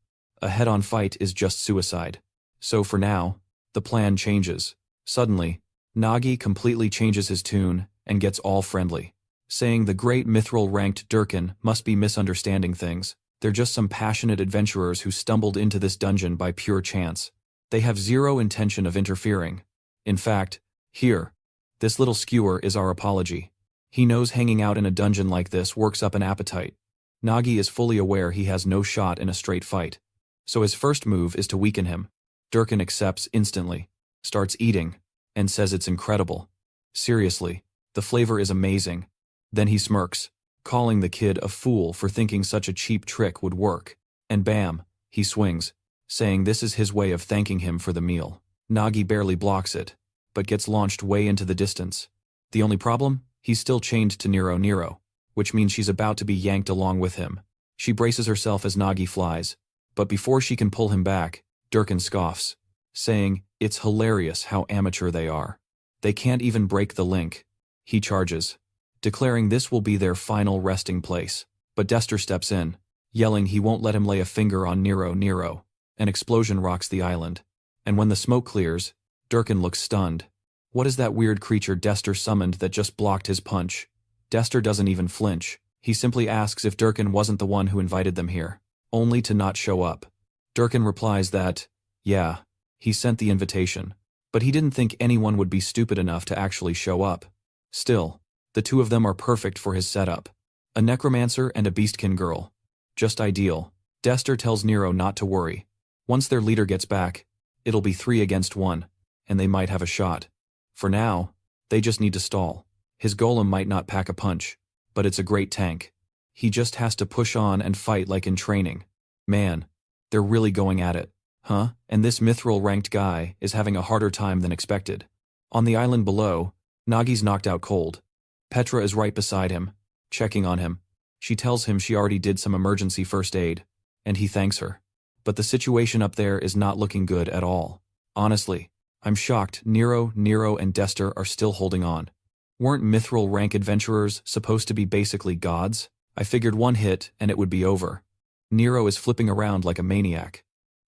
A head-on fight is just suicide. So for now, the plan changes. Suddenly, Nagi completely changes his tune and gets all friendly, saying the great mithril-ranked Durkin must be misunderstanding things. They're just some passionate adventurers who stumbled into this dungeon by pure chance. They have zero intention of interfering. In fact, here, this little skewer is our apology. He knows hanging out in a dungeon like this works up an appetite. Nagi is fully aware he has no shot in a straight fight, so his first move is to weaken him. Durkin accepts instantly, starts eating, and says it's incredible. Seriously, the flavor is amazing. Then he smirks, calling the kid a fool for thinking such a cheap trick would work. And bam, he swings, saying this is his way of thanking him for the meal. Nagi barely blocks it, but gets launched way into the distance. The only problem? He's still chained to Nero, which means she's about to be yanked along with him. She braces herself as Nagi flies, but before she can pull him back, Durkin scoffs, saying, it's hilarious how amateur they are. They can't even break the link. He charges, declaring this will be their final resting place. But Dester steps in, yelling he won't let him lay a finger on Nero. An explosion rocks the island, and when the smoke clears, Durkin looks stunned. What is that weird creature Dester summoned that just blocked his punch? Dester doesn't even flinch. He simply asks if Durkin wasn't the one who invited them here, only to not show up. Durkin replies that, yeah, He sent the invitation, but he didn't think anyone would be stupid enough to actually show up. Still, the two of them are perfect for his setup. A necromancer and a beastkin girl. Just ideal. Dester tells Nero not to worry. Once their leader gets back, it'll be 3 against 1, and they might have a shot. For now, they just need to stall. His golem might not pack a punch, but it's a great tank. He just has to push on and fight like in training. Man, they're really going at it, huh? And this mithril-ranked guy is having a harder time than expected. On the island below, Nagi's knocked out cold. Petra is right beside him, checking on him. She tells him she already did some emergency first aid, and he thanks her. But the situation up there is not looking good at all. Honestly, I'm shocked Nero, and Dester are still holding on. Weren't mithril rank adventurers supposed to be basically gods? I figured one hit and it would be over. Nero is flipping around like a maniac.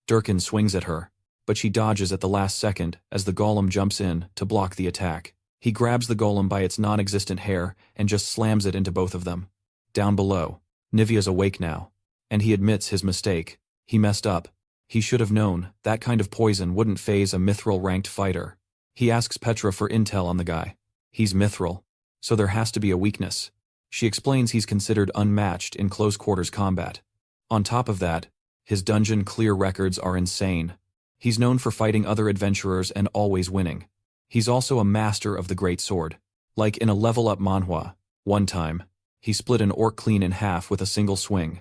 Durkin swings at her, but she dodges at the last second as the golem jumps in to block the attack. He grabs the golem by its non-existent hair and just slams it into both of them. Down below, Nivea's awake now, and he admits his mistake. He messed up. He should have known that kind of poison wouldn't faze a mithril-ranked fighter. He asks Petra for intel on the guy. He's mithril, so there has to be a weakness. She explains he's considered unmatched in close-quarters combat. On top of that, his dungeon clear records are insane. He's known for fighting other adventurers and always winning. He's also a master of the great sword. Like in a level-up manhwa, one time, he split an orc clean in half with a single swing.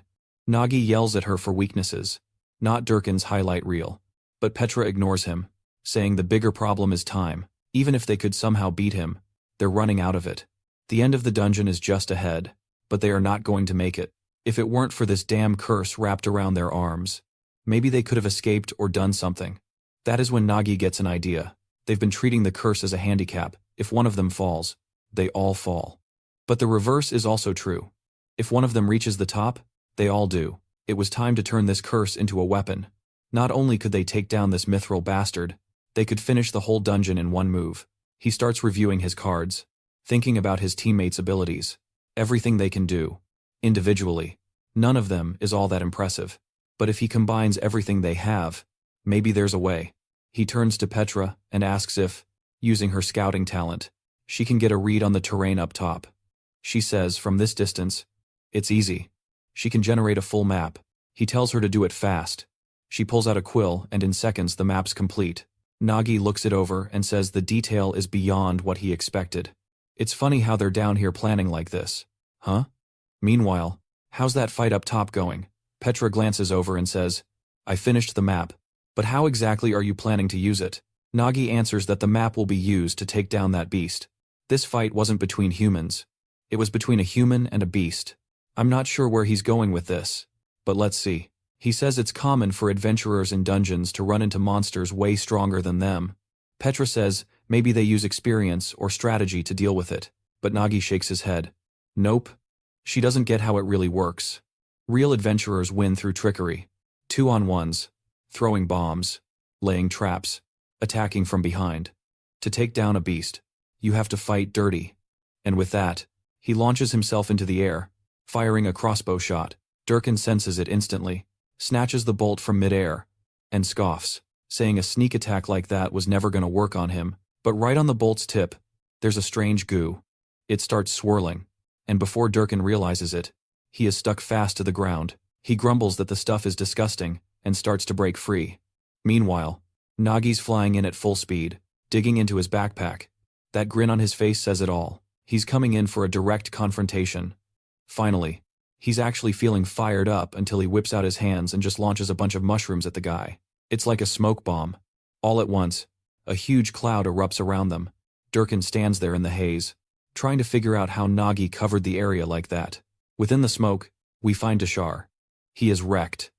Nagi yells at her for weaknesses, not Durkin's highlight reel. But Petra ignores him, saying the bigger problem is time. Even if they could somehow beat him, they're running out of it. The end of the dungeon is just ahead, but they are not going to make it. If it weren't for this damn curse wrapped around their arms, maybe they could have escaped or done something. That is when Nagi gets an idea. They've been treating the curse as a handicap. If one of them falls, they all fall. But the reverse is also true. If one of them reaches the top, they all do. It was time to turn this curse into a weapon. Not only could they take down this mithril bastard, they could finish the whole dungeon in one move. He starts reviewing his cards, thinking about his teammates' abilities, everything they can do. Individually, none of them is all that impressive. But if he combines everything they have, maybe there's a way. He turns to Petra and asks if, using her scouting talent, she can get a read on the terrain up top. She says, from this distance, it's easy. She can generate a full map. He tells her to do it fast. She pulls out a quill and in seconds the map's complete. Nagi looks it over and says the detail is beyond what he expected. It's funny how they're down here planning like this. Huh? Meanwhile, how's that fight up top going? Petra glances over and says, I finished the map. But how exactly are you planning to use it? Nagi answers that the map will be used to take down that beast. This fight wasn't between humans. It was between a human and a beast. I'm not sure where he's going with this, but let's see. He says it's common for adventurers in dungeons to run into monsters way stronger than them. Petra says maybe they use experience or strategy to deal with it, but Nagi shakes his head. Nope. She doesn't get how it really works. Real adventurers win through trickery. 2-on-1s, throwing bombs, laying traps, attacking from behind. To take down a beast, you have to fight dirty. And with that, he launches himself into the air, firing a crossbow shot. Durkin senses it instantly, snatches the bolt from midair, and scoffs, saying a sneak attack like that was never going to work on him. But right on the bolt's tip, there's a strange goo. It starts swirling, and before Durkin realizes it, he is stuck fast to the ground. He grumbles that the stuff is disgusting, and starts to break free. Meanwhile, Nagi's flying in at full speed, digging into his backpack. That grin on his face says it all. He's coming in for a direct confrontation. Finally, he's actually feeling fired up until he whips out his hands and just launches a bunch of mushrooms at the guy. It's like a smoke bomb. All at once, a huge cloud erupts around them. Durkin stands there in the haze, trying to figure out how Nagi covered the area like that. Within the smoke, we find Dashar. He is wrecked.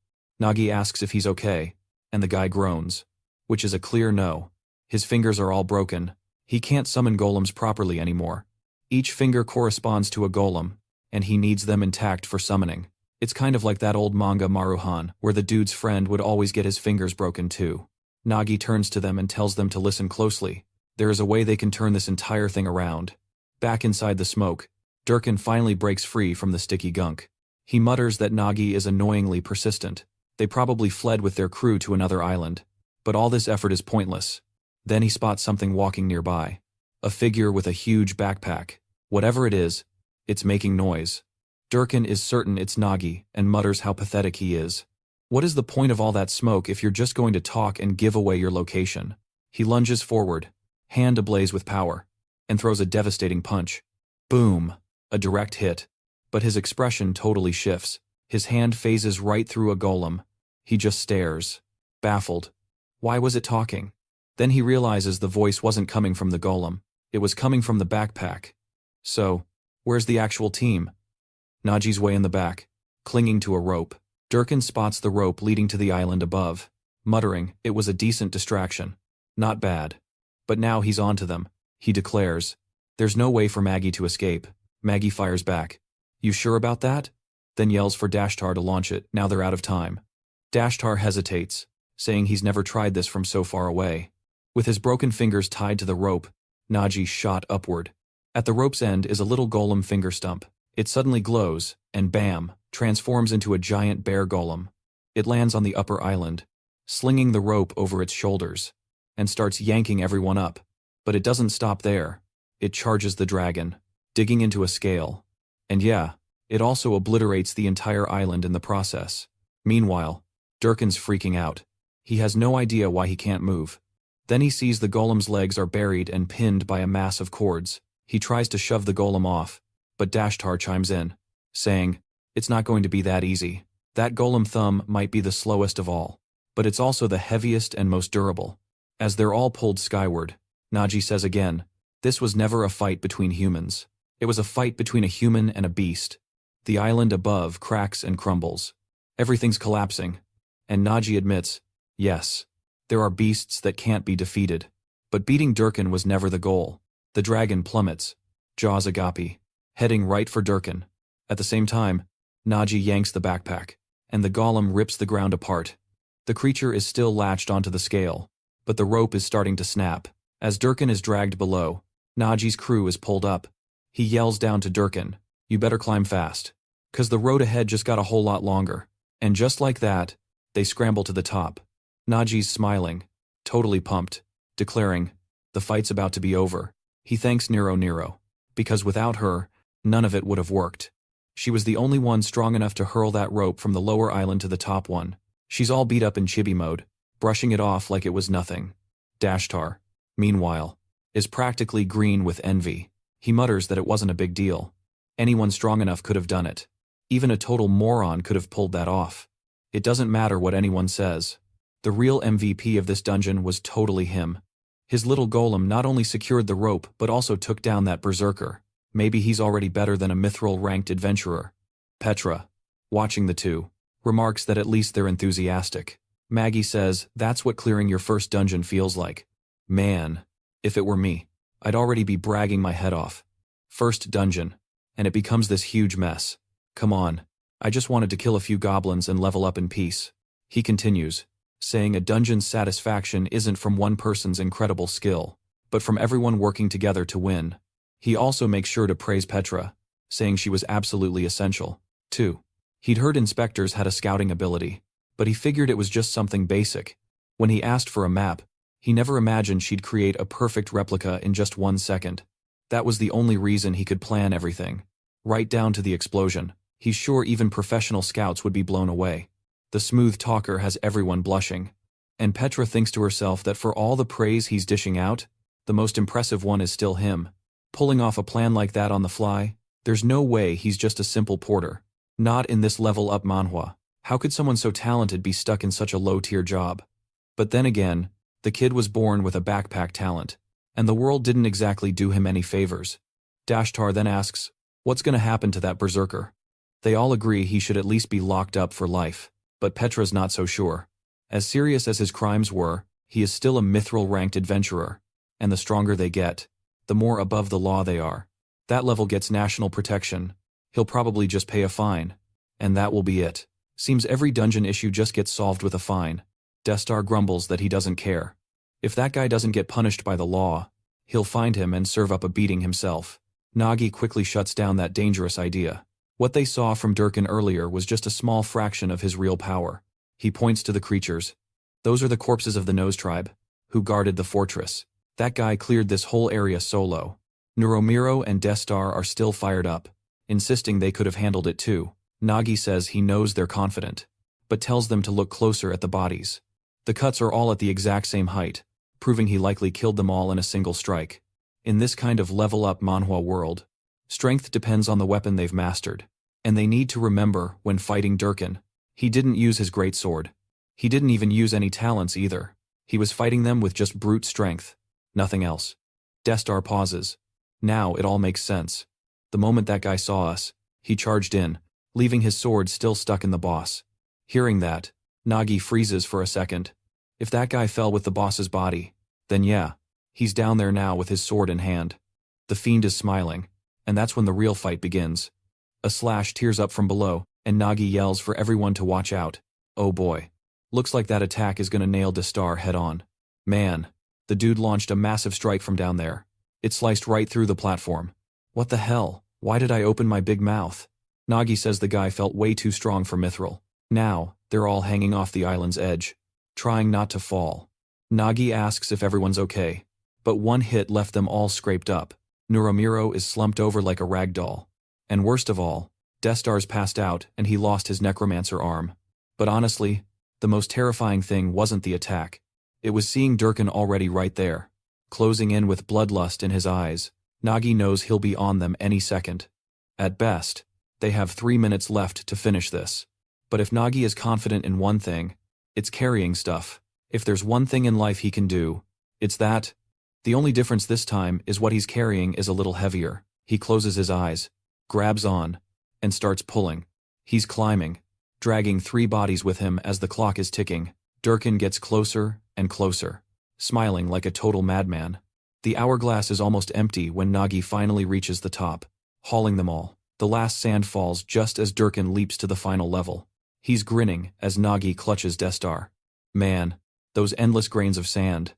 Nagi asks if he's okay, and the guy groans, which is a clear no. His fingers are all broken. He can't summon golems properly anymore. Each finger corresponds to a golem, and he needs them intact for summoning. It's kind of like that old manga Maruhan, where the dude's friend would always get his fingers broken too. Nagi turns to them and tells them to listen closely. There is a way they can turn this entire thing around. Back inside the smoke, Durkin finally breaks free from the sticky gunk. He mutters that Nagi is annoyingly persistent. They probably fled with their crew to another island. But all this effort is pointless. Then he spots something walking nearby. A figure with a huge backpack. Whatever it is, it's making noise. Durkin is certain it's Nagi and mutters how pathetic he is. What is the point of all that smoke if you're just going to talk and give away your location? He lunges forward, hand ablaze with power, and throws a devastating punch. Boom! A direct hit. But his expression totally shifts. His hand phases right through a golem. He just stares, baffled. Why was it talking? Then he realizes the voice wasn't coming from the golem. It was coming from the backpack. So, where's the actual team? Nagi's way in the back, clinging to a rope. Durkin spots the rope leading to the island above, muttering it was a decent distraction. Not bad. But now he's onto them, he declares. There's no way for Maggie to escape. Maggie fires back. You sure about that? Then yells for Dashtar to launch it, now they're out of time. Dashtar hesitates, saying he's never tried this from so far away. With his broken fingers tied to the rope, Nagi shot upward. At the rope's end is a little golem finger stump. It suddenly glows, and bam, transforms into a giant bear golem. It lands on the upper island, slinging the rope over its shoulders, and starts yanking everyone up. But it doesn't stop there. It charges the dragon, digging into a scale. And yeah, it also obliterates the entire island in the process. Meanwhile, Durkin's freaking out. He has no idea why he can't move. Then he sees the golem's legs are buried and pinned by a mass of cords. He tries to shove the golem off, but Dashtar chimes in, saying, it's not going to be that easy. That golem thumb might be the slowest of all, but it's also the heaviest and most durable. As they're all pulled skyward, Nagi says again, this was never a fight between humans. It was a fight between a human and a beast. The island above cracks and crumbles. Everything's collapsing. And Nagi admits, yes, there are beasts that can't be defeated. But beating Durkin was never the goal. The dragon plummets, jaws agape, heading right for Durkin. At the same time, Nagi yanks the backpack, and the golem rips the ground apart. The creature is still latched onto the scale, but the rope is starting to snap. As Durkin is dragged below, Nagi's crew is pulled up. He yells down to Durkin, you better climb fast, 'cause the road ahead just got a whole lot longer. And just like that, they scramble to the top. Nagi's smiling, totally pumped, declaring, the fight's about to be over. He thanks Nero, because without her, none of it would have worked. She was the only one strong enough to hurl that rope from the lower island to the top one. She's all beat up in chibi mode, brushing it off like it was nothing. Dashtar, meanwhile, is practically green with envy. He mutters that it wasn't a big deal. Anyone strong enough could have done it. Even a total moron could have pulled that off. It doesn't matter what anyone says. The real MVP of this dungeon was totally him. His little golem not only secured the rope but also took down that berserker. Maybe he's already better than a mithril-ranked adventurer. Petra, watching the two, remarks that at least they're enthusiastic. Maggie says, that's what clearing your first dungeon feels like. Man, if it were me, I'd already be bragging my head off. First dungeon, and it becomes this huge mess. Come on, I just wanted to kill a few goblins and level up in peace. He continues, saying a dungeon's satisfaction isn't from one person's incredible skill, but from everyone working together to win. He also makes sure to praise Petra, saying she was absolutely essential, too. He'd heard inspectors had a scouting ability, but he figured it was just something basic. When he asked for a map, he never imagined she'd create a perfect replica in just 1 second. That was the only reason he could plan everything. Right down to the explosion. He's sure even professional scouts would be blown away. The smooth talker has everyone blushing. And Petra thinks to herself that for all the praise he's dishing out, the most impressive one is still him. Pulling off a plan like that on the fly, there's no way he's just a simple porter. Not in this level-up manhwa. How could someone so talented be stuck in such a low-tier job? But then again, the kid was born with a backpack talent, and the world didn't exactly do him any favors. Dashtar then asks, what's gonna happen to that berserker? They all agree he should at least be locked up for life, but Petra's not so sure. As serious as his crimes were, he is still a mithril-ranked adventurer, and the stronger they get, the more above the law they are. That level gets national protection. He'll probably just pay a fine, and that will be it. Seems every dungeon issue just gets solved with a fine. Dashtar grumbles that he doesn't care. If that guy doesn't get punished by the law, he'll find him and serve up a beating himself. Nagi quickly shuts down that dangerous idea. What they saw from Durkin earlier was just a small fraction of his real power. He points to the creatures. Those are the corpses of the Nose tribe, who guarded the fortress. That guy cleared this whole area solo. Nuromiro and Destar are still fired up, insisting they could have handled it too. Nagi says he knows they're confident, but tells them to look closer at the bodies. The cuts are all at the exact same height, proving he likely killed them all in a single strike. In this kind of level-up manhwa world, strength depends on the weapon they've mastered. And they need to remember, when fighting Durkin, he didn't use his great sword. He didn't even use any talents either. He was fighting them with just brute strength. Nothing else. Destar pauses. Now it all makes sense. The moment that guy saw us, he charged in, leaving his sword still stuck in the boss. Hearing that, Nagi freezes for a second. If that guy fell with the boss's body, then yeah, he's down there now with his sword in hand. The fiend is smiling, and that's when the real fight begins. A slash tears up from below, and Nagi yells for everyone to watch out. Oh boy. Looks like that attack is gonna nail Destar head on. Man, the dude launched a massive strike from down there. It sliced right through the platform. What the hell? Why did I open my big mouth? Nagi says the guy felt way too strong for Mithril. Now, they're all hanging off the island's edge, trying not to fall. Nagi asks if everyone's okay, but one hit left them all scraped up. Nuromiro is slumped over like a rag doll. And worst of all, Destar's passed out and he lost his necromancer arm. But honestly, the most terrifying thing wasn't the attack. It was seeing Durkin already right there, closing in with bloodlust in his eyes. Nagi knows he'll be on them any second. At best, they have 3 minutes left to finish this. But if Nagi is confident in one thing, it's carrying stuff. If there's one thing in life he can do, it's that. The only difference this time is what he's carrying is a little heavier. He closes his eyes, grabs on, and starts pulling. He's climbing, dragging 3 bodies with him as the clock is ticking. Durkin gets closer and closer, smiling like a total madman. The hourglass is almost empty when Nagi finally reaches the top, hauling them all. The last sand falls just as Durkin leaps to the final level. He's grinning as Nagi clutches Destar. Man, those endless grains of sand.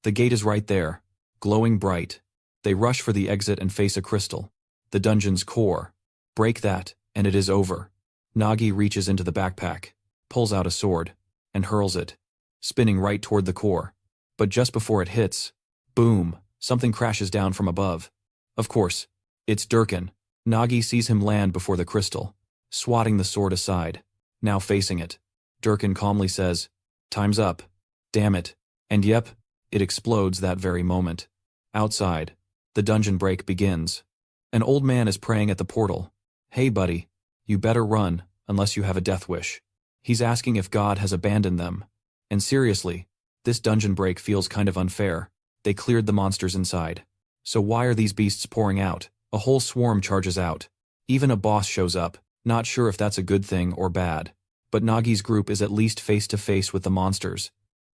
The gate is right there, glowing bright. They rush for the exit and face a crystal. The dungeon's core. Break that, and it is over. Nagi reaches into the backpack, pulls out a sword, and hurls it, spinning right toward the core. But just before it hits, boom, something crashes down from above. Of course, it's Durkin. Nagi sees him land before the crystal, swatting the sword aside. Now facing it, Durkin calmly says, "Time's up. Damn it." And yep, it explodes that very moment. Outside, the dungeon break begins. An old man is praying at the portal. "Hey buddy, you better run, unless you have a death wish." He's asking if God has abandoned them. And seriously, this dungeon break feels kind of unfair. They cleared the monsters inside. So why are these beasts pouring out? A whole swarm charges out. Even a boss shows up, not sure if that's a good thing or bad. But Nagi's group is at least face to face with the monsters.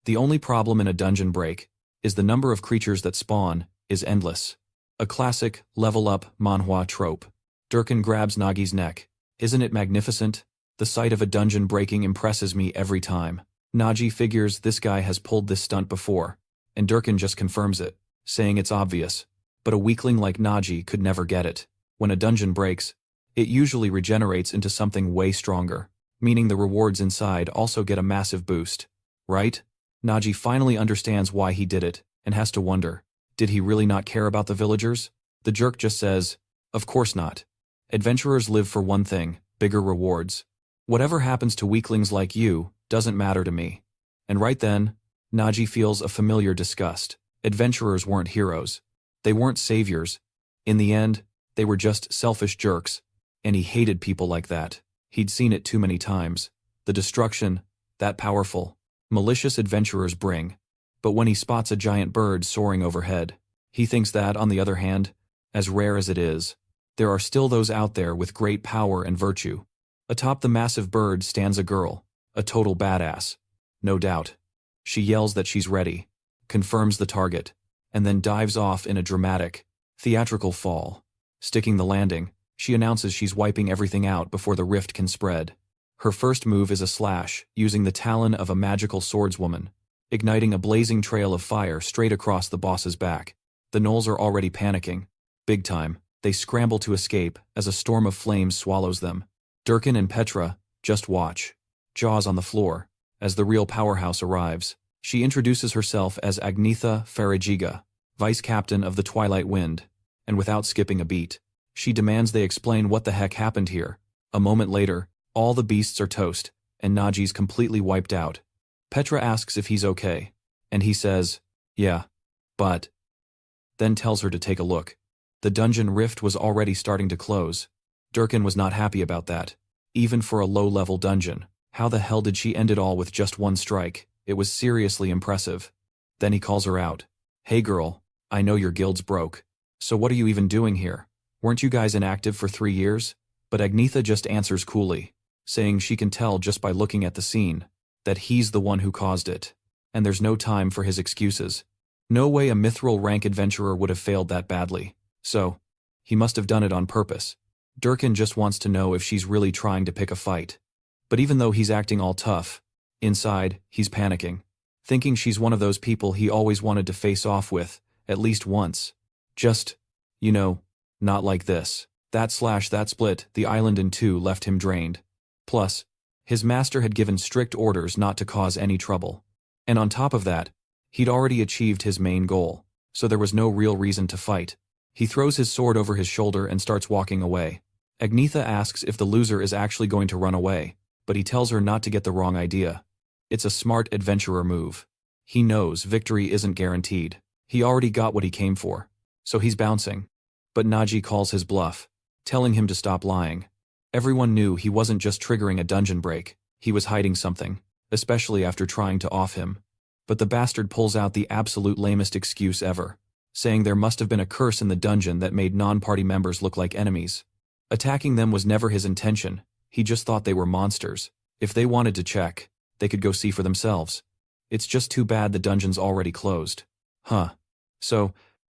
The only problem in a dungeon break is the number of creatures that spawn is endless. A classic, level-up manhwa trope. Durkin grabs Nagi's neck. Isn't it magnificent? The sight of a dungeon breaking impresses me every time. Nagi figures this guy has pulled this stunt before, and Durkin just confirms it, saying it's obvious. But a weakling like Nagi could never get it. When a dungeon breaks, it usually regenerates into something way stronger, meaning the rewards inside also get a massive boost. Right? Nagi finally understands why he did it, and has to wonder, did he really not care about the villagers? The jerk just says, of course not. Adventurers live for one thing, bigger rewards. Whatever happens to weaklings like you, doesn't matter to me. And right then, Nagi feels a familiar disgust. Adventurers weren't heroes. They weren't saviors. In the end, they were just selfish jerks. And he hated people like that. He'd seen it too many times. The destruction, that powerful, malicious adventurers bring. But when he spots a giant bird soaring overhead, he thinks that, on the other hand, as rare as it is, there are still those out there with great power and virtue. Atop the massive bird stands a girl, a total badass. No doubt. She yells that she's ready, confirms the target, and then dives off in a dramatic, theatrical fall. Sticking the landing, she announces she's wiping everything out before the rift can spread. Her first move is a slash, using the talon of a magical swordswoman, igniting a blazing trail of fire straight across the boss's back. The gnolls are already panicking. Big time. They scramble to escape as a storm of flames swallows them. Durkin and Petra just watch, jaws on the floor. As the real powerhouse arrives, she introduces herself as Agnetha Farajiga, vice captain of the Twilight Wind, and without skipping a beat, she demands they explain what the heck happened here. A moment later, all the beasts are toast, and Nagi's completely wiped out. Petra asks if he's okay, and he says, yeah, but then tells her to take a look. The dungeon rift was already starting to close. Durkin was not happy about that. Even for a low-level dungeon, how the hell did she end it all with just one strike? It was seriously impressive. Then he calls her out. Hey girl, I know your guild's broke. So what are you even doing here? Weren't you guys inactive for 3 years? But Agnetha just answers coolly, saying she can tell just by looking at the scene that he's the one who caused it. And there's no time for his excuses. No way a mithril rank adventurer would have failed that badly. So, he must have done it on purpose. Durkin just wants to know if she's really trying to pick a fight. But even though he's acting all tough, inside, he's panicking, thinking she's one of those people he always wanted to face off with, at least once. Just, not like this. That split the island in two left him drained. Plus, his master had given strict orders not to cause any trouble. And on top of that, he'd already achieved his main goal, so there was no real reason to fight. He throws his sword over his shoulder and starts walking away. Agnetha asks if the loser is actually going to run away, but he tells her not to get the wrong idea. It's a smart adventurer move. He knows victory isn't guaranteed. He already got what he came for, so he's bouncing. But Nagi calls his bluff, telling him to stop lying. Everyone knew he wasn't just triggering a dungeon break, he was hiding something, especially after trying to off him. But the bastard pulls out the absolute lamest excuse ever, saying there must have been a curse in the dungeon that made non-party members look like enemies. Attacking them was never his intention, he just thought they were monsters. If they wanted to check, they could go see for themselves. It's just too bad the dungeon's already closed. Huh. So,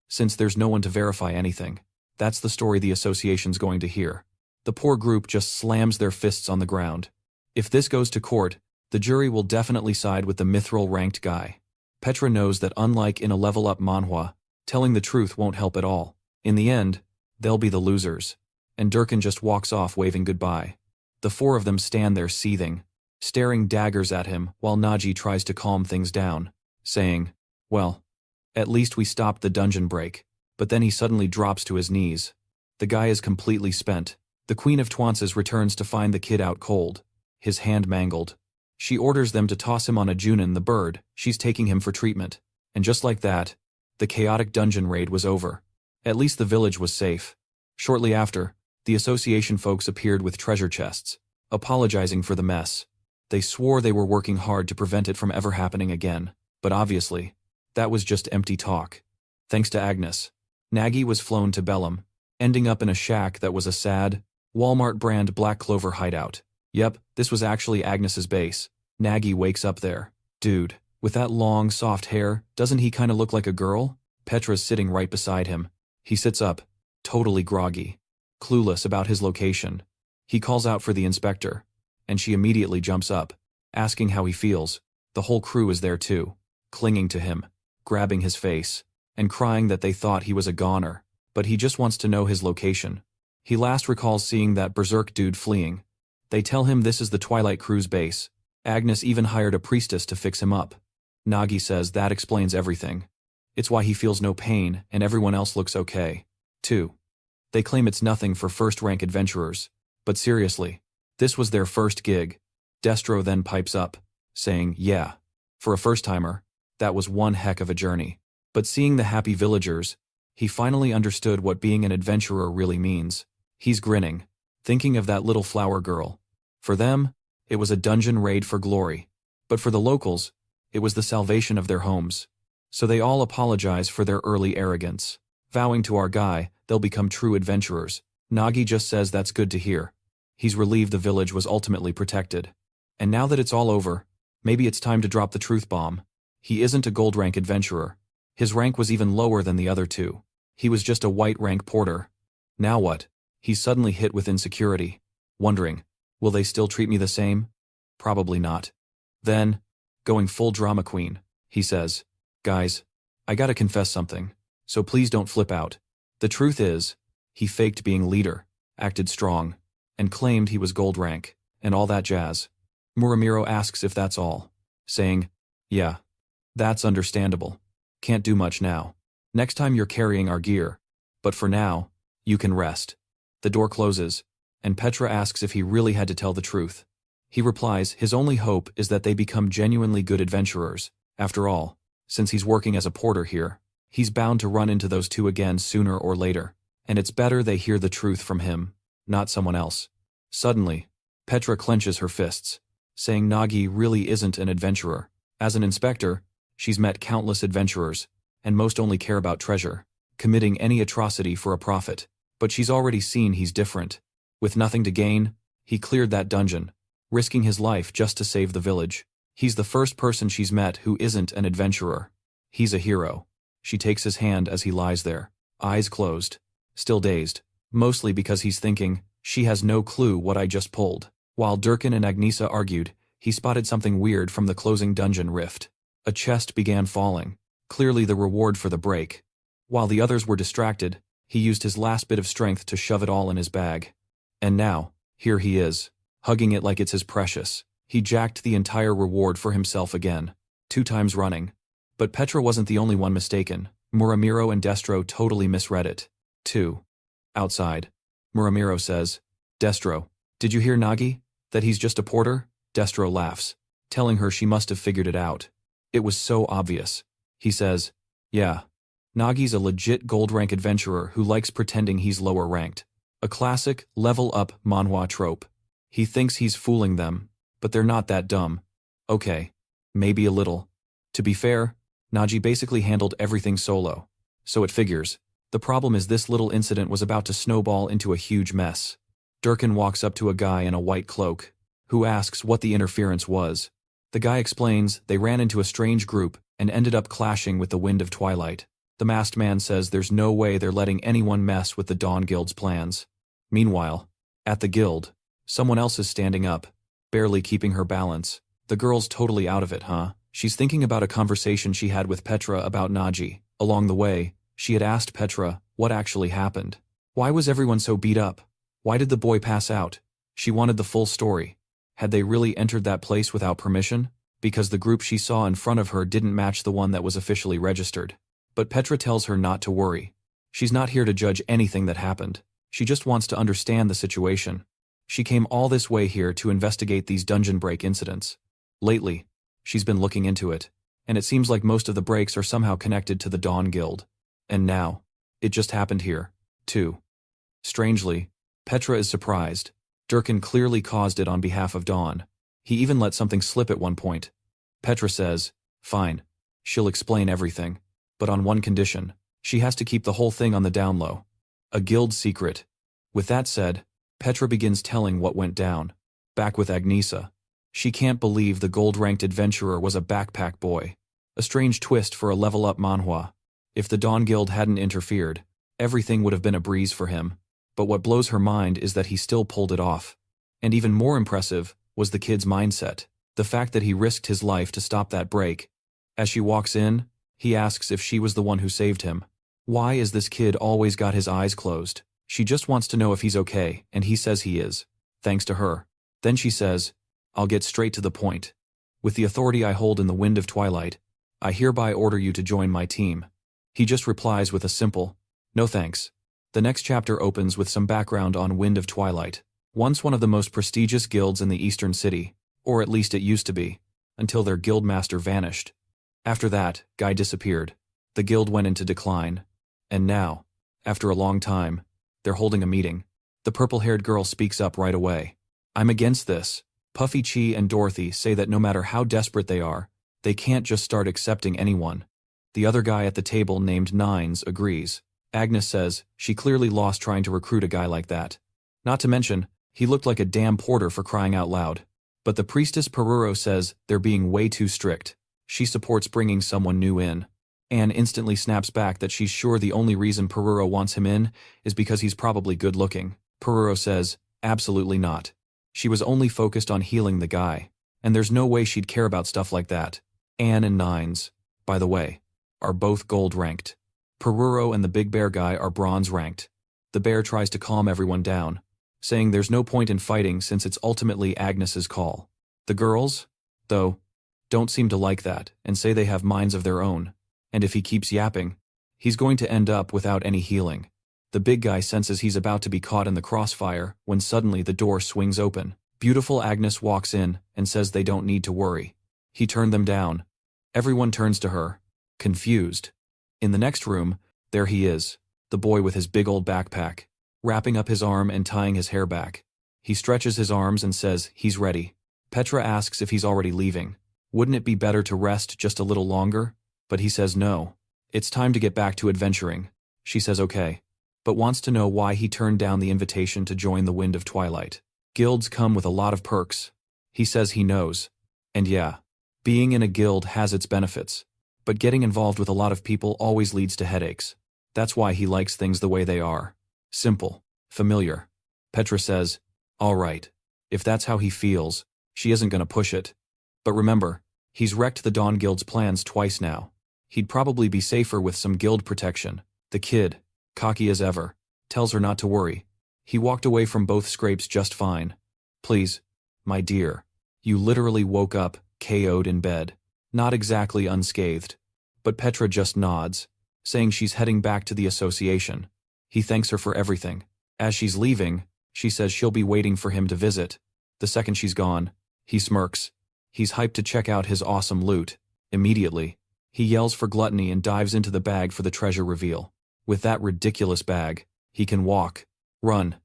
since there's no one to verify anything, that's the story the association's going to hear. The poor group just slams their fists on the ground. If this goes to court, the jury will definitely side with the mithril-ranked guy. Petra knows that unlike in a level-up manhwa, telling the truth won't help at all. In the end, they'll be the losers. And Durkin just walks off waving goodbye. The four of them stand there seething, staring daggers at him while Nagi tries to calm things down, saying, well, at least we stopped the dungeon break. But then he suddenly drops to his knees. The guy is completely spent. The Queen of Twances returns to find the kid out cold, his hand mangled. She orders them to toss him on a Junin, the bird she's taking him for treatment. And just like that, the chaotic dungeon raid was over. At least the village was safe. Shortly after, the association folks appeared with treasure chests, apologizing for the mess. They swore they were working hard to prevent it from ever happening again, but obviously, that was just empty talk. Thanks to Agnes, Nagi was flown to Bellum, ending up in a shack that was a sad, Walmart-brand Black Clover hideout. Yep, this was actually Agnes's base. Nagi wakes up there. Dude, with that long, soft hair, doesn't he kinda look like a girl? Petra's sitting right beside him. He sits up, totally groggy, clueless about his location. He calls out for the inspector, and she immediately jumps up, asking how he feels. The whole crew is there too, clinging to him, grabbing his face, and crying that they thought he was a goner, but he just wants to know his location. He last recalls seeing that berserk dude fleeing. They tell him this is the Twilight Crew's base. Agnes even hired a priestess to fix him up. Nagi says that explains everything. It's why he feels no pain and everyone else looks okay, too. They claim it's nothing for first-rank adventurers, but seriously, this was their first gig. Destro then pipes up, saying, yeah, for a first-timer, that was one heck of a journey. But seeing the happy villagers, he finally understood what being an adventurer really means. He's grinning, thinking of that little flower girl. For them, it was a dungeon raid for glory. But for the locals, it was the salvation of their homes. So they all apologize for their early arrogance, vowing to our guy they'll become true adventurers. Nagi just says that's good to hear. He's relieved the village was ultimately protected. And now that it's all over, maybe it's time to drop the truth bomb. He isn't a gold rank adventurer. His rank was even lower than the other two. He was just a white rank porter. Now what? He's suddenly hit with insecurity, wondering, will they still treat me the same? Probably not. Then, going full drama queen, he says, guys, I gotta confess something, so please don't flip out. The truth is, he faked being leader, acted strong, and claimed he was gold rank, and all that jazz. Muramiro asks if that's all, saying, yeah, that's understandable. Can't do much now. Next time you're carrying our gear. But for now, you can rest. The door closes, and Petra asks if he really had to tell the truth. He replies his only hope is that they become genuinely good adventurers. After all, since he's working as a porter here, he's bound to run into those two again sooner or later, and it's better they hear the truth from him, not someone else. Suddenly, Petra clenches her fists, saying Nagi really isn't an adventurer. As an inspector, she's met countless adventurers, and most only care about treasure, committing any atrocity for a profit. But she's already seen he's different. With nothing to gain, he cleared that dungeon, risking his life just to save the village. He's the first person she's met who isn't an adventurer. He's a hero. She takes his hand as he lies there, eyes closed, still dazed, mostly because he's thinking, she has no clue what I just pulled. While Durkin and Agnesa argued, he spotted something weird from the closing dungeon rift. A chest began falling, clearly the reward for the break. While the others were distracted, he used his last bit of strength to shove it all in his bag. And now, here he is, hugging it like it's his precious. He jacked the entire reward for himself again, 2 times running. But Petra wasn't the only one mistaken. Muramiro and Destro totally misread it, too. Outside, Muramiro says, Destro, did you hear Nagi? That he's just a porter? Destro laughs, telling her she must have figured it out. It was so obvious. He says, yeah. Nagi's a legit gold-rank adventurer who likes pretending he's lower-ranked. A classic, level-up Manhwa trope. He thinks he's fooling them, but they're not that dumb. Okay, maybe a little. To be fair, Nagi basically handled everything solo, so it figures. The problem is this little incident was about to snowball into a huge mess. Durkin walks up to a guy in a white cloak, who asks what the interference was. The guy explains they ran into a strange group and ended up clashing with the Wind of Twilight. The masked man says there's no way they're letting anyone mess with the Dawn Guild's plans. Meanwhile, at the guild, someone else is standing up, barely keeping her balance. The girl's totally out of it, huh? She's thinking about a conversation she had with Petra about Nagi. Along the way, she had asked Petra what actually happened. Why was everyone so beat up? Why did the boy pass out? She wanted the full story. Had they really entered that place without permission? Because the group she saw in front of her didn't match the one that was officially registered. But Petra tells her not to worry. She's not here to judge anything that happened. She just wants to understand the situation. She came all this way here to investigate these dungeon break incidents. Lately, she's been looking into it, and it seems like most of the breaks are somehow connected to the Dawn Guild. And now, it just happened here, too. Strangely, Petra is surprised. Durkin clearly caused it on behalf of Dawn. He even let something slip at one point. Petra says, fine, she'll explain everything. But on one condition, she has to keep the whole thing on the down low. A guild secret. With that said, Petra begins telling what went down. Back with Agnesa. She can't believe the gold-ranked adventurer was a backpack boy. A strange twist for a level-up Manhwa. If the Dawn Guild hadn't interfered, everything would have been a breeze for him. But what blows her mind is that he still pulled it off. And even more impressive was the kid's mindset. The fact that he risked his life to stop that break. As she walks in, he asks if she was the one who saved him. Why is this kid always got his eyes closed? She just wants to know if he's okay, and he says he is. Thanks to her. Then she says, I'll get straight to the point. With the authority I hold in the Wind of Twilight, I hereby order you to join my team. He just replies with a simple, no thanks. The next chapter opens with some background on Wind of Twilight, once one of the most prestigious guilds in the Eastern City, or at least it used to be, until their guildmaster vanished. After that, Guy disappeared. The guild went into decline. And now, after a long time, they're holding a meeting. The purple-haired girl speaks up right away. I'm against this. Puffy Chi and Dorothy say that no matter how desperate they are, they can't just start accepting anyone. The other guy at the table named Nines agrees. Agnes says she clearly lost trying to recruit a guy like that. Not to mention, he looked like a damn porter for crying out loud. But the priestess Peruro says they're being way too strict. She supports bringing someone new in. Anne instantly snaps back that she's sure the only reason Peruro wants him in is because he's probably good-looking. Peruro says, absolutely not. She was only focused on healing the guy, and there's no way she'd care about stuff like that. Anne and Nines, by the way, are both gold-ranked. Peruro and the big bear guy are bronze-ranked. The bear tries to calm everyone down, saying there's no point in fighting since it's ultimately Agnes's call. The girls, though, don't seem to like that and say they have minds of their own, and if he keeps yapping, he's going to end up without any healing. The big guy senses he's about to be caught in the crossfire when suddenly the door swings open. Beautiful Agnes walks in and says they don't need to worry. He turned them down. Everyone turns to her, confused. In the next room, there he is, the boy with his big old backpack, wrapping up his arm and tying his hair back. He stretches his arms and says he's ready. Petra asks if he's already leaving. Wouldn't it be better to rest just a little longer? But he says no. It's time to get back to adventuring. She says okay, but wants to know why he turned down the invitation to join the Wind of Twilight. Guilds come with a lot of perks. He says he knows. And yeah, being in a guild has its benefits, but getting involved with a lot of people always leads to headaches. That's why he likes things the way they are. Simple, familiar. Petra says, all right. If that's how he feels, she isn't gonna push it. But remember, he's wrecked the Dawn Guild's plans twice now. He'd probably be safer with some guild protection. The kid, cocky as ever, tells her not to worry. He walked away from both scrapes just fine. Please, my dear. You literally woke up, KO'd in bed. Not exactly unscathed. But Petra just nods, saying she's heading back to the association. He thanks her for everything. As she's leaving, she says she'll be waiting for him to visit. The second she's gone, he smirks. He's hyped to check out his awesome loot. Immediately, he yells for Gluttony and dives into the bag for the treasure reveal. With that ridiculous bag, he can walk, run,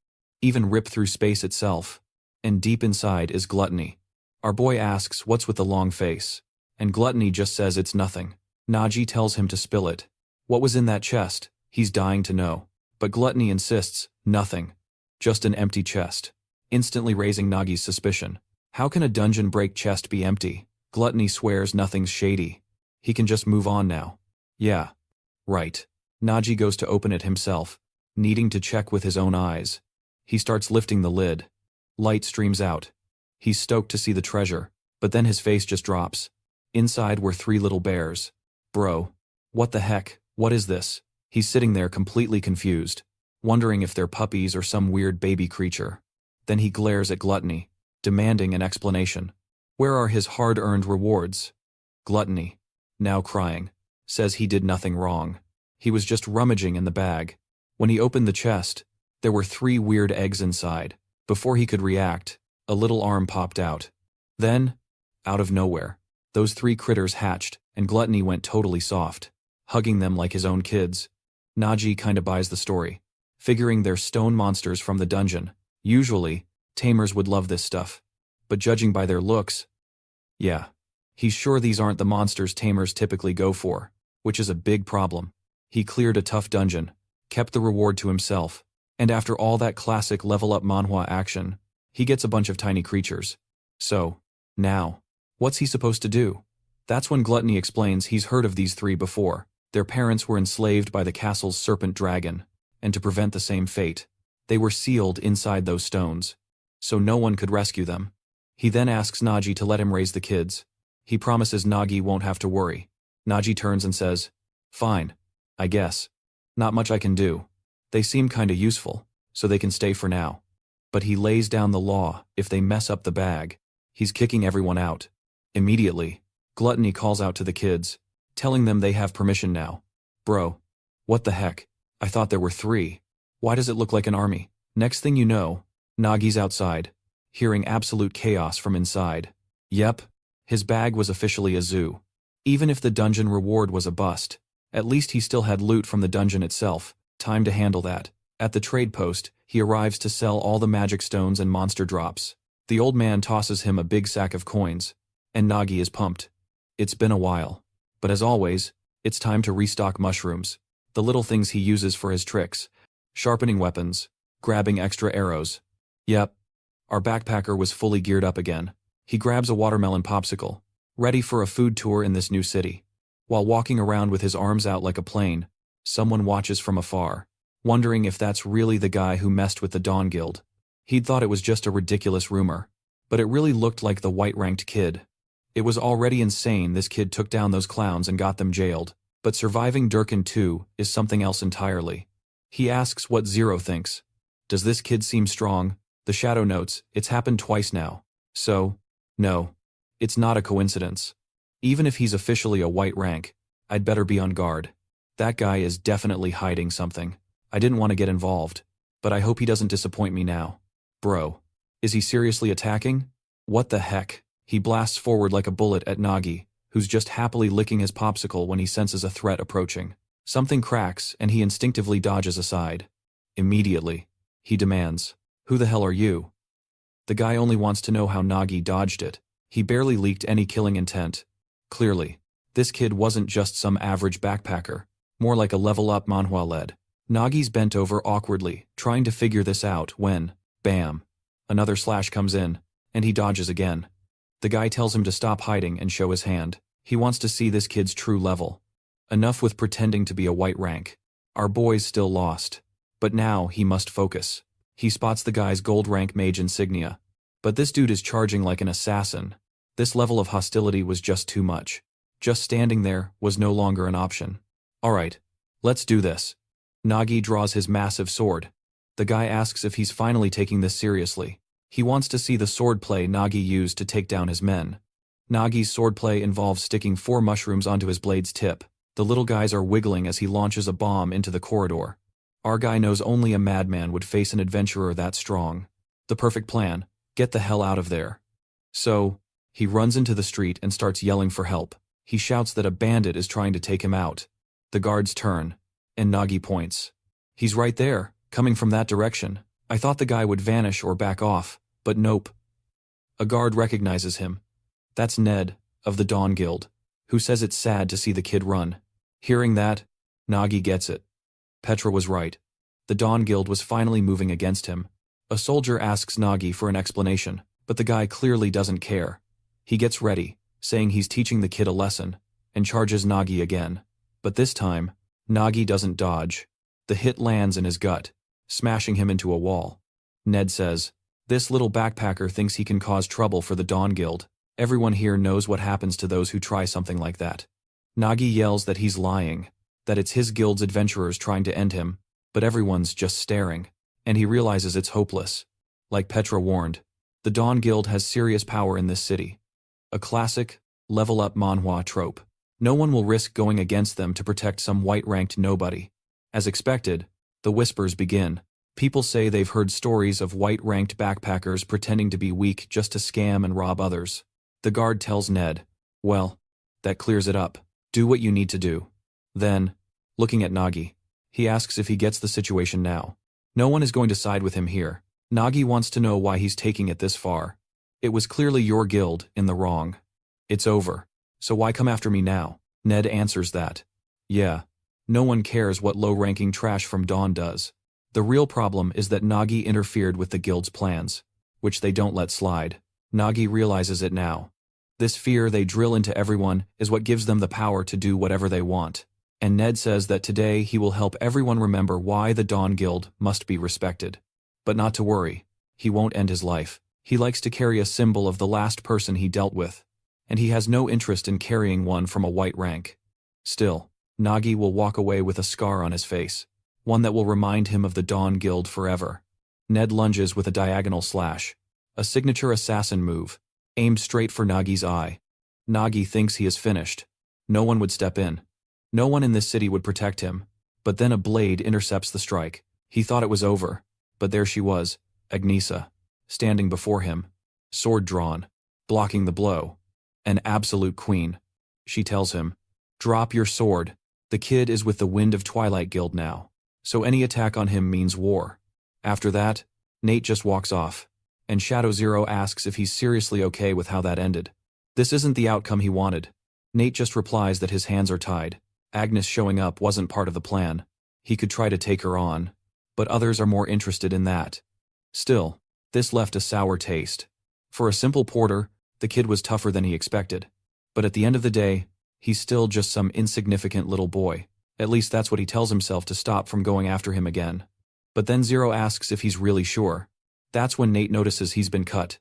even rip through space itself. And deep inside is Gluttony. Our boy asks what's with the long face, and Gluttony just says it's nothing. Nagi tells him to spill it. What was in that chest? He's dying to know. But Gluttony insists, nothing. Just an empty chest. Instantly raising Nagi's suspicion. How can a dungeon break chest be empty? Gluttony swears nothing's shady. He can just move on now. Yeah. Right. Nagi goes to open it himself, needing to check with his own eyes. He starts lifting the lid. Light streams out. He's stoked to see the treasure, but then his face just drops. Inside were 3 little bears. Bro. What the heck? What is this? He's sitting there completely confused, wondering if they're puppies or some weird baby creature. Then he glares at Gluttony, demanding an explanation. Where are his hard-earned rewards? Gluttony, now crying, says he did nothing wrong. He was just rummaging in the bag. When he opened the chest, there were 3 weird eggs inside. Before he could react, a little arm popped out. Then, out of nowhere, those 3 critters hatched, and Gluttony went totally soft, hugging them like his own kids. Nagi kinda buys the story, figuring they're stone monsters from the dungeon. Usually, tamers would love this stuff. But judging by their looks, yeah, he's sure these aren't the monsters tamers typically go for, which is a big problem. He cleared a tough dungeon, kept the reward to himself, and after all that classic level-up manhwa action, he gets a bunch of tiny creatures. So, now, what's he supposed to do? That's when Gluttony explains he's heard of these 3 before. Their parents were enslaved by the castle's serpent dragon, and to prevent the same fate, they were sealed inside those stones, so no one could rescue them. He then asks Nagi to let him raise the kids. He promises Nagi won't have to worry. Nagi turns and says, fine, I guess. Not much I can do. They seem kinda useful, so they can stay for now. But he lays down the law if they mess up the bag. He's kicking everyone out. Immediately, Gluttony calls out to the kids, telling them they have permission now. Bro, what the heck? I thought there were 3. Why does it look like an army? Next thing you know, Nagi's outside, hearing absolute chaos from inside. Yep, his bag was officially a zoo. Even if the dungeon reward was a bust, at least he still had loot from the dungeon itself. Time to handle that. At the trade post, he arrives to sell all the magic stones and monster drops. The old man tosses him a big sack of coins, and Nagi is pumped. It's been a while. But as always, it's time to restock mushrooms. The little things he uses for his tricks. Sharpening weapons, grabbing extra arrows. Yep. Our backpacker was fully geared up again. He grabs a watermelon popsicle, ready for a food tour in this new city. While walking around with his arms out like a plane, someone watches from afar, wondering if that's really the guy who messed with the Dawn Guild. He'd thought it was just a ridiculous rumor, but it really looked like the white-ranked kid. It was already insane this kid took down those clowns and got them jailed, but surviving Durkin 2 is something else entirely. He asks what Zero thinks. Does this kid seem strong? The shadow notes, it's happened twice now. So, no, It's not a coincidence. Even if he's officially a white rank, I'd better be on guard. That guy is definitely hiding something. I didn't want to get involved, but I hope he doesn't disappoint me now. Bro. Is he seriously attacking? What the heck? He blasts forward like a bullet at Nagi, who's just happily licking his popsicle when he senses a threat approaching. Something cracks and he instinctively dodges aside. Immediately, he demands, "Who the hell are you?" The guy only wants to know how Nagi dodged it. He barely leaked any killing intent. Clearly, this kid wasn't just some average backpacker, more like a level-up Manhwa lead. Nagi's bent over awkwardly, trying to figure this out when, bam, another slash comes in, and he dodges again. The guy tells him to stop hiding and show his hand. He wants to see this kid's true level. Enough with pretending to be a white rank. Our boy's still lost. But now he must focus. He spots the guy's gold rank mage insignia. But this dude is charging like an assassin. This level of hostility was just too much. Just standing there was no longer an option. Alright, let's do this. Nagi draws his massive sword. The guy asks if he's finally taking this seriously. He wants to see the swordplay Nagi used to take down his men. Nagi's swordplay involves sticking 4 mushrooms onto his blade's tip. The little guys are wiggling as he launches a bomb into the corridor. Our guy knows only a madman would face an adventurer that strong. The perfect plan: get the hell out of there. So, he runs into the street and starts yelling for help. He shouts that a bandit is trying to take him out. The guards turn, and Nagi points. He's right there, coming from that direction. I thought the guy would vanish or back off, but nope. A guard recognizes him. That's Ned, of the Dawn Guild, who says it's sad to see the kid run. Hearing that, Nagi gets it. Petra was right. The Dawn Guild was finally moving against him. A soldier asks Nagi for an explanation, but the guy clearly doesn't care. He gets ready, saying he's teaching the kid a lesson, and charges Nagi again. But this time, Nagi doesn't dodge. The hit lands in his gut, smashing him into a wall. Ned says, "This little backpacker thinks he can cause trouble for the Dawn Guild. Everyone here knows what happens to those who try something like that." Nagi yells that he's lying, that it's his guild's adventurers trying to end him, but everyone's just staring, and he realizes it's hopeless. Like Petra warned, the Dawn Guild has serious power in this city. A classic, level-up manhwa trope. No one will risk going against them to protect some white-ranked nobody. As expected, the whispers begin. People say they've heard stories of white-ranked backpackers pretending to be weak just to scam and rob others. The guard tells Ned, "Well, that clears it up. Do what you need to do." Then, looking at Nagi, he asks if he gets the situation now. No one is going to side with him here. Nagi wants to know why he's taking it this far. It was clearly your guild in the wrong. It's over. So why come after me now? Ned answers that. Yeah, no one cares what low-ranking trash from Dawn does. The real problem is that Nagi interfered with the guild's plans, which they don't let slide. Nagi realizes it now. This fear they drill into everyone is what gives them the power to do whatever they want. And Ned says that today he will help everyone remember why the Dawn Guild must be respected. But not to worry, he won't end his life. He likes to carry a symbol of the last person he dealt with, and he has no interest in carrying one from a white rank. Still, Nagi will walk away with a scar on his face, one that will remind him of the Dawn Guild forever. Ned lunges with a diagonal slash, a signature assassin move, aimed straight for Nagi's eye. Nagi thinks he is finished. No one would step in. No one in this city would protect him. But then a blade intercepts the strike. He thought it was over, but there she was, Agnesa, standing before him, sword drawn, blocking the blow. An absolute queen. She tells him, "Drop your sword. The kid is with the Wind of Twilight Guild now, so any attack on him means war." After that, Nate just walks off, and Shadow Zero asks if he's seriously okay with how that ended. This isn't the outcome he wanted. Nate just replies that his hands are tied. Agnes showing up wasn't part of the plan. He could try to take her on, but others are more interested in that. Still, this left a sour taste. For a simple porter, the kid was tougher than he expected. But at the end of the day, he's still just some insignificant little boy. At least that's what he tells himself to stop from going after him again. But then Zero asks if he's really sure. That's when Nate notices he's been cut.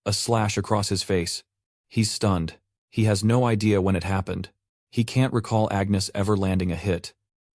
A slash across his face. He's stunned. He has no idea when it happened. He can't recall Agnes ever landing a hit.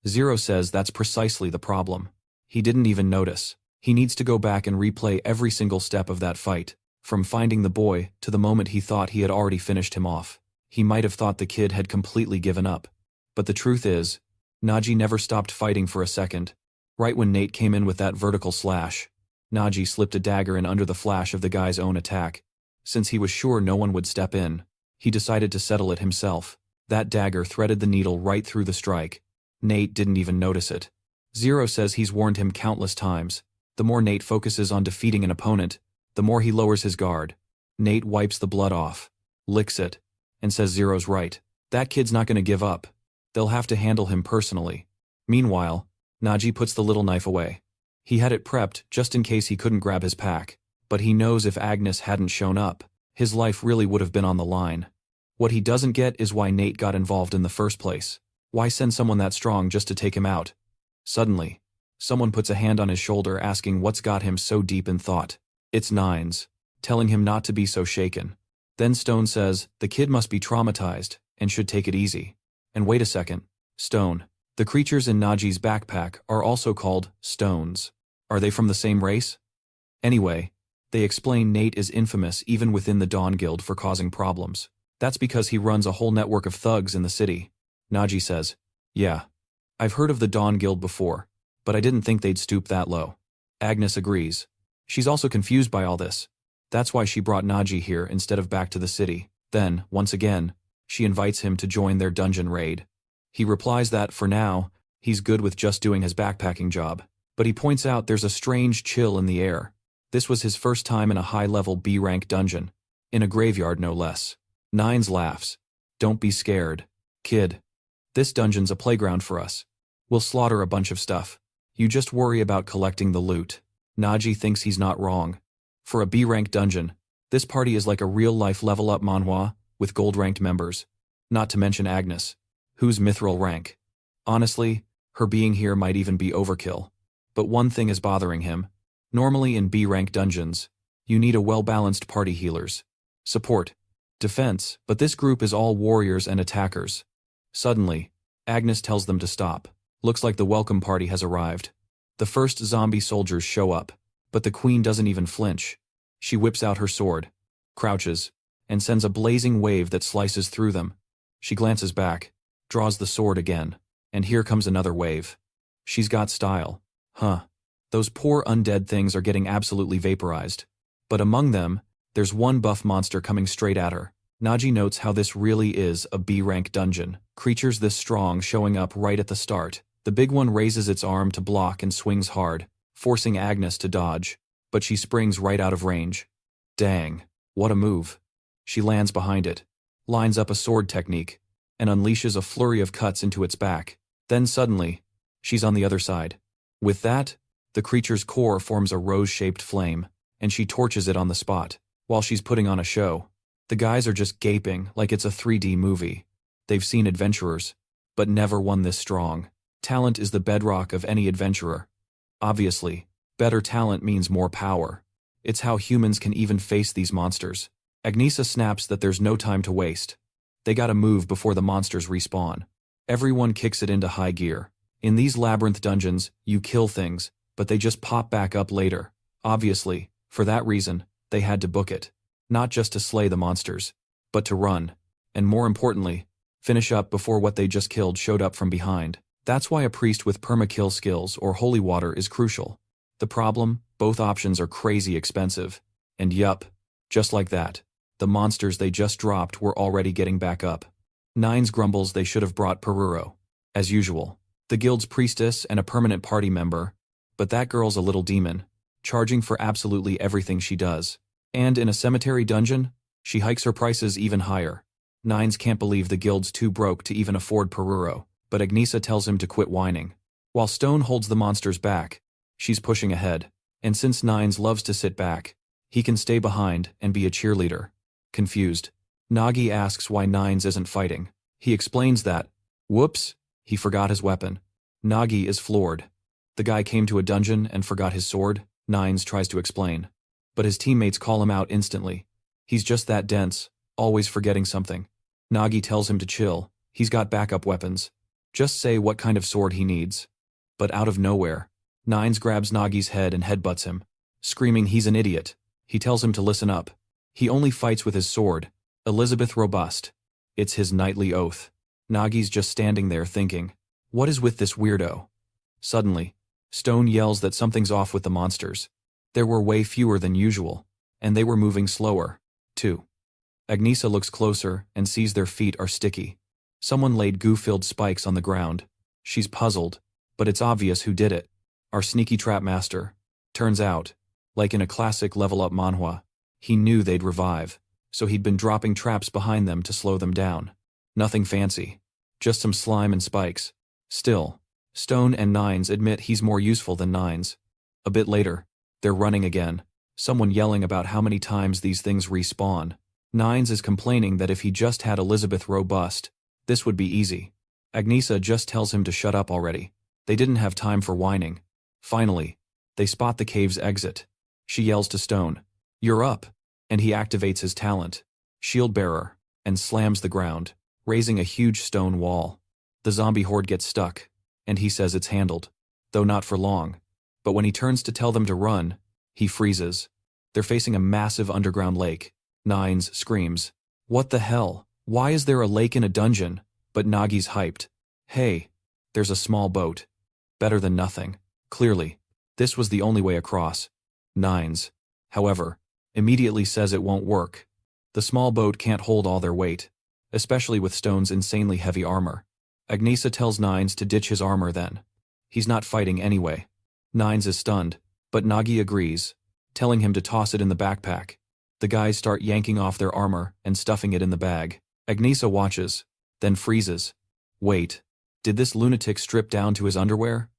Zero says that's precisely the problem. He didn't even notice. He needs to go back and replay every single step of that fight. From finding the boy to the moment he thought he had already finished him off. He might have thought the kid had completely given up. But the truth is, Nagi never stopped fighting for a second. Right when Nate came in with that vertical slash, Nagi slipped a dagger in under the flash of the guy's own attack. Since he was sure no one would step in, he decided to settle it himself. That dagger threaded the needle right through the strike. Nate didn't even notice it. Zero says he's warned him countless times. The more Nate focuses on defeating an opponent, the more he lowers his guard. Nate wipes the blood off, licks it, and says Zero's right. That kid's not going to give up. They'll have to handle him personally. Meanwhile, Nagi puts the little knife away. He had it prepped just in case he couldn't grab his pack, but he knows if Agnes hadn't shown up, his life really would have been on the line. What he doesn't get is why Nate got involved in the first place. Why send someone that strong just to take him out? Suddenly, someone puts a hand on his shoulder asking what's got him so deep in thought. It's Nines, telling him not to be so shaken. Then Stone says the kid must be traumatized and should take it easy. And wait a second, Stone. The creatures in Nagi's backpack are also called stones. Are they from the same race? Anyway, they explain Nate is infamous even within the Dawn Guild for causing problems. That's because he runs a whole network of thugs in the city. Nagi says, yeah, I've heard of the Dawn Guild before, but I didn't think they'd stoop that low. Agnes agrees. She's also confused by all this. That's why she brought Nagi here instead of back to the city. Then, once again, she invites him to join their dungeon raid. He replies that, for now, he's good with just doing his backpacking job, but he points out there's a strange chill in the air. This was his first time in a high-level B-rank dungeon, in a graveyard no less. Nines laughs. Don't be scared, kid. This dungeon's a playground for us. We'll slaughter a bunch of stuff. You just worry about collecting the loot. Nagi thinks he's not wrong. For a B-rank dungeon, this party is like a real-life level-up Manhwa, with gold-ranked members. Not to mention Agnes, who's mithril rank. Honestly, her being here might even be overkill. But one thing is bothering him. Normally in B-rank dungeons, you need a well-balanced party healers. Support. Defense, but this group is all warriors and attackers. Suddenly, Agnes tells them to stop. Looks like the welcome party has arrived. The first zombie soldiers show up, but the queen doesn't even flinch. She whips out her sword, crouches, and sends a blazing wave that slices through them. She glances back, draws the sword again, and here comes another wave. She's got style. Huh. Those poor undead things are getting absolutely vaporized. But among them, there's one buff monster coming straight at her. Nagi notes how this really is a B-rank dungeon. Creatures this strong showing up right at the start. The big one raises its arm to block and swings hard, forcing Agnes to dodge, but she springs right out of range. Dang, what a move. She lands behind it, lines up a sword technique, and unleashes a flurry of cuts into its back. Then suddenly, she's on the other side. With that, the creature's core forms a rose-shaped flame, and she torches it on the spot. While she's putting on a show, the guys are just gaping like it's a 3D movie. They've seen adventurers, but never one this strong. Talent is the bedrock of any adventurer. Obviously, better talent means more power. It's how humans can even face these monsters. Agnesa snaps that there's no time to waste. They gotta move before the monsters respawn. Everyone kicks it into high gear. In these labyrinth dungeons, you kill things, but they just pop back up later. Obviously, for that reason, they had to book it. Not just to slay the monsters, but to run. And more importantly, finish up before what they just killed showed up from behind. That's why a priest with perma-kill skills or holy water is crucial. The problem, both options are crazy expensive. And yup, just like that, the monsters they just dropped were already getting back up. Nines grumbles they should have brought Peruro. As usual, the guild's priestess and a permanent party member, but that girl's a little demon, charging for absolutely everything she does. And in a cemetery dungeon, she hikes her prices even higher. Nines can't believe the guild's too broke to even afford Peruro, but Agnesa tells him to quit whining. While Stone holds the monsters back, she's pushing ahead, and since Nines loves to sit back, he can stay behind and be a cheerleader. Confused, Nagi asks why Nines isn't fighting. He explains that, whoops, he forgot his weapon. Nagi is floored. The guy came to a dungeon and forgot his sword, Nines tries to explain. But his teammates call him out instantly. He's just that dense, always forgetting something. Nagi tells him to chill, he's got backup weapons. Just say what kind of sword he needs. But out of nowhere, Nines grabs Nagi's head and headbutts him, screaming he's an idiot. He tells him to listen up. He only fights with his sword. Elizabeth robust. It's his knightly oath. Nagi's just standing there thinking, what is with this weirdo? Suddenly, Stone yells that something's off with the monsters. There were way fewer than usual, and they were moving slower, too. Agnesa looks closer and sees their feet are sticky. Someone laid goo-filled spikes on the ground. She's puzzled, but it's obvious who did it. Our sneaky trap master. Turns out, like in a classic level-up manhwa, he knew they'd revive, so he'd been dropping traps behind them to slow them down. Nothing fancy. Just some slime and spikes. Still, Stone and Nines admit he's more useful than Nines. A bit later, they're running again, someone yelling about how many times these things respawn. Nines is complaining that if he just had Elizabeth robust, this would be easy. Agnesa just tells him to shut up already. They didn't have time for whining. Finally, they spot the cave's exit. She yells to Stone, "You're up," and he activates his talent, Shield Bearer, and slams the ground, raising a huge stone wall. The zombie horde gets stuck, and he says it's handled, though not for long. But when he turns to tell them to run, he freezes. They're facing a massive underground lake. Nines screams, "What the hell? Why is there a lake in a dungeon?" But Nagi's hyped. "Hey, there's a small boat. Better than nothing." Clearly, this was the only way across. Nines, however, immediately says it won't work. The small boat can't hold all their weight, especially with Stone's insanely heavy armor. Agnesa tells Nines to ditch his armor then. He's not fighting anyway. Nines is stunned, but Nagi agrees, telling him to toss it in the backpack. The guys start yanking off their armor and stuffing it in the bag. Agnesa watches, then freezes. Wait, did this lunatic strip down to his underwear?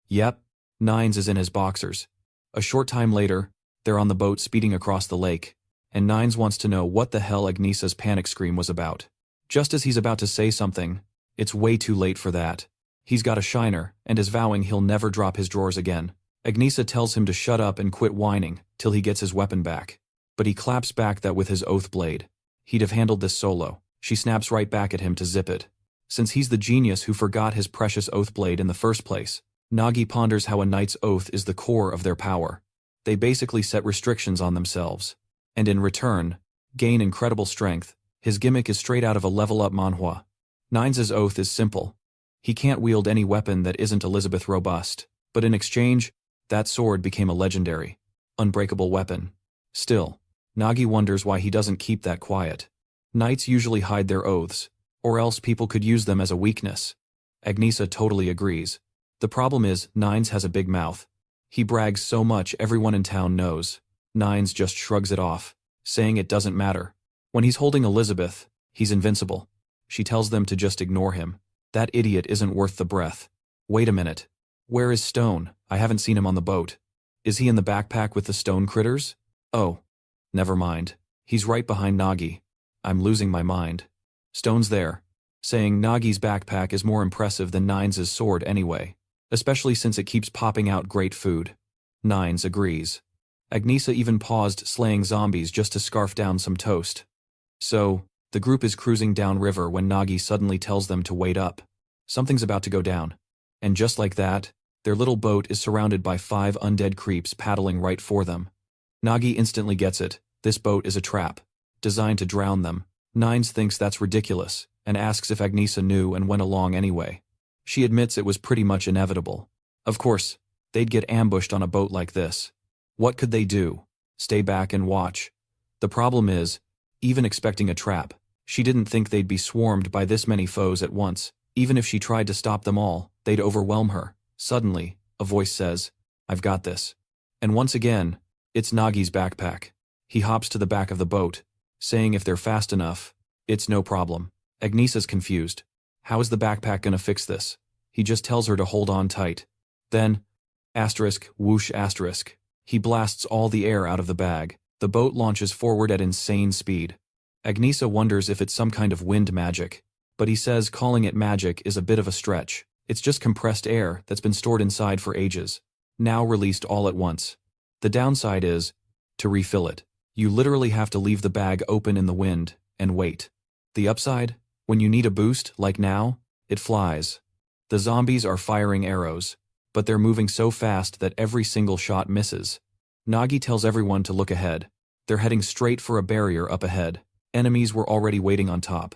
Yep, Nines is in his boxers. A short time later, they're on the boat speeding across the lake, and Nines wants to know what the hell Agnesa's panic scream was about. Just as he's about to say something, it's way too late for that. He's got a shiner and is vowing he'll never drop his drawers again. Agnesa tells him to shut up and quit whining till he gets his weapon back. But he claps back that with his oath blade. He'd have handled this solo. She snaps right back at him to zip it. Since he's the genius who forgot his precious oath blade in the first place, Nagi ponders how a knight's oath is the core of their power. They basically set restrictions on themselves, and in return, gain incredible strength. His gimmick is straight out of a level-up manhwa. Nines' oath is simple. He can't wield any weapon that isn't Elizabeth robust, but in exchange, that sword became a legendary, unbreakable weapon. Still, Nagi wonders why he doesn't keep that quiet. Knights usually hide their oaths, or else people could use them as a weakness. Agnesa totally agrees. The problem is, Nines has a big mouth. He brags so much everyone in town knows. Nines just shrugs it off, saying it doesn't matter. When he's holding Elizabeth, he's invincible. She tells them to just ignore him. That idiot isn't worth the breath. Wait a minute. Where is Stone? I haven't seen him on the boat. Is he in the backpack with the stone critters? Oh, never mind. He's right behind Nagi. I'm losing my mind. Stone's there, saying Nagi's backpack is more impressive than Nines' sword anyway, especially since it keeps popping out great food. Nines agrees. Agnesa even paused slaying zombies just to scarf down some toast. So, the group is cruising downriver when Nagi suddenly tells them to wait up. Something's about to go down. And just like that, their little boat is surrounded by 5 undead creeps paddling right for them. Nagi instantly gets it. This boat is a trap, designed to drown them. Nines thinks that's ridiculous, and asks if Agnesa knew and went along anyway. She admits it was pretty much inevitable. Of course, they'd get ambushed on a boat like this. What could they do? Stay back and watch. The problem is, even expecting a trap, she didn't think they'd be swarmed by this many foes at once. Even if she tried to stop them all, they'd overwhelm her. Suddenly, a voice says, "I've got this." And once again, it's Nagi's backpack. He hops to the back of the boat, saying if they're fast enough, it's no problem. Agnesa's confused. How is the backpack gonna fix this? He just tells her to hold on tight. Then, whoosh asterisk. He blasts all the air out of the bag. The boat launches forward at insane speed. Agnesa wonders if it's some kind of wind magic, but he says calling it magic is a bit of a stretch. It's just compressed air that's been stored inside for ages, now released all at once. The downside is, to refill it, you literally have to leave the bag open in the wind and wait. The upside? When you need a boost, like now, it flies. The zombies are firing arrows, but they're moving so fast that every single shot misses. Nagi tells everyone to look ahead, They're heading straight for a barrier up ahead. Enemies were already waiting on top.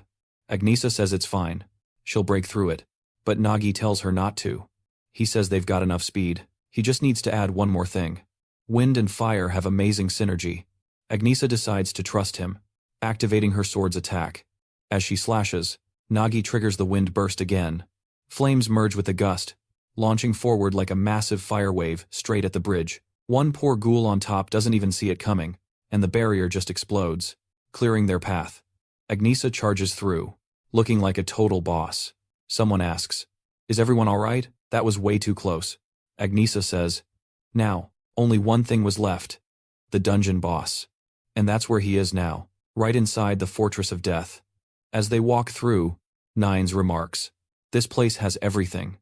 Agnesa says it's fine. She'll break through it. But Nagi tells her not to. He says they've got enough speed. He just needs to add one more thing. Wind and fire have amazing synergy. Agnesa decides to trust him, activating her sword's attack. As she slashes, Nagi triggers the wind burst again. Flames merge with the gust, launching forward like a massive fire wave straight at the bridge. One poor ghoul on top doesn't even see it coming, and the barrier just explodes, clearing their path. Agnesa charges through, looking like a total boss. Someone asks, "Is everyone alright? That was way too close." Agnesa says, "Now, only one thing was left. The dungeon boss. And that's where he is now, right inside the Fortress of Death." As they walk through, Nines remarks, "This place has everything.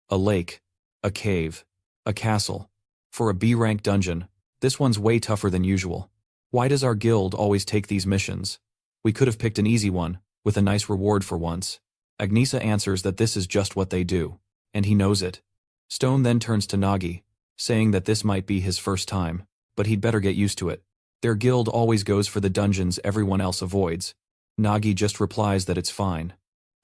A lake, a cave, a castle. For a B-rank dungeon, this one's way tougher than usual. Why does our guild always take these missions? We could have picked an easy one, with a nice reward for once." Agnesa answers that this is just what they do, and he knows it. Stone then turns to Nagi, saying that this might be his first time, but he'd better get used to it. Their guild always goes for the dungeons everyone else avoids. Nagi just replies that it's fine.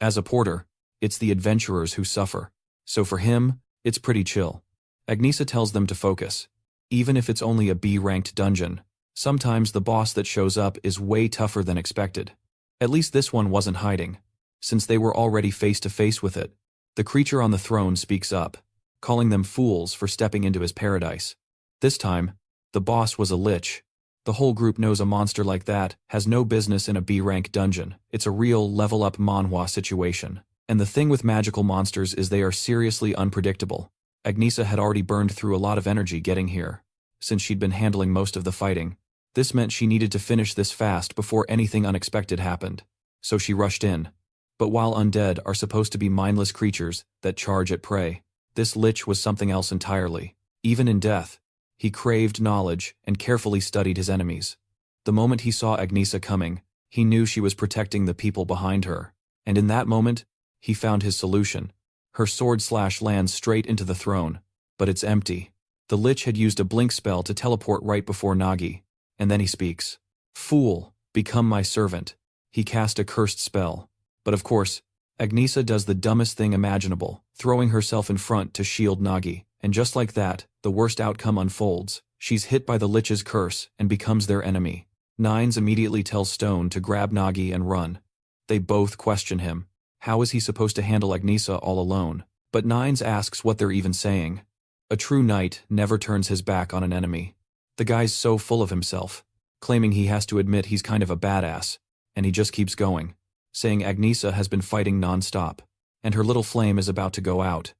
As a porter, it's the adventurers who suffer, so for him, it's pretty chill. Agnesa tells them to focus. Even if it's only a B-ranked dungeon, sometimes the boss that shows up is way tougher than expected. At least this one wasn't hiding, since they were already face-to-face with it. The creature on the throne speaks up, calling them fools for stepping into his paradise. This time, the boss was a lich. The whole group knows a monster like that has no business in a B-rank dungeon. It's a real level-up Manhwa situation. And the thing with magical monsters is they are seriously unpredictable. Agnesa had already burned through a lot of energy getting here, since she'd been handling most of the fighting. This meant she needed to finish this fast before anything unexpected happened. So she rushed in. But while undead are supposed to be mindless creatures that charge at prey, this lich was something else entirely. Even in death, he craved knowledge and carefully studied his enemies. The moment he saw Agnesa coming, he knew she was protecting the people behind her, and in that moment, he found his solution. Her sword slash lands straight into the throne, but it's empty. The lich had used a blink spell to teleport right before Nagi, and then he speaks. "Fool, become my servant." He cast a cursed spell. But of course, Agnesa does the dumbest thing imaginable, throwing herself in front to shield Nagi, and just like that, the worst outcome unfolds. She's hit by the lich's curse and becomes their enemy. Nines immediately tells Stone to grab Nagi and run. They both question him. How is he supposed to handle Agnesa all alone? But Nines asks what they're even saying. A true knight never turns his back on an enemy. The guy's so full of himself, claiming he has to admit he's kind of a badass, and he just keeps going, saying Agnesa has been fighting non-stop, and her little flame is about to go out.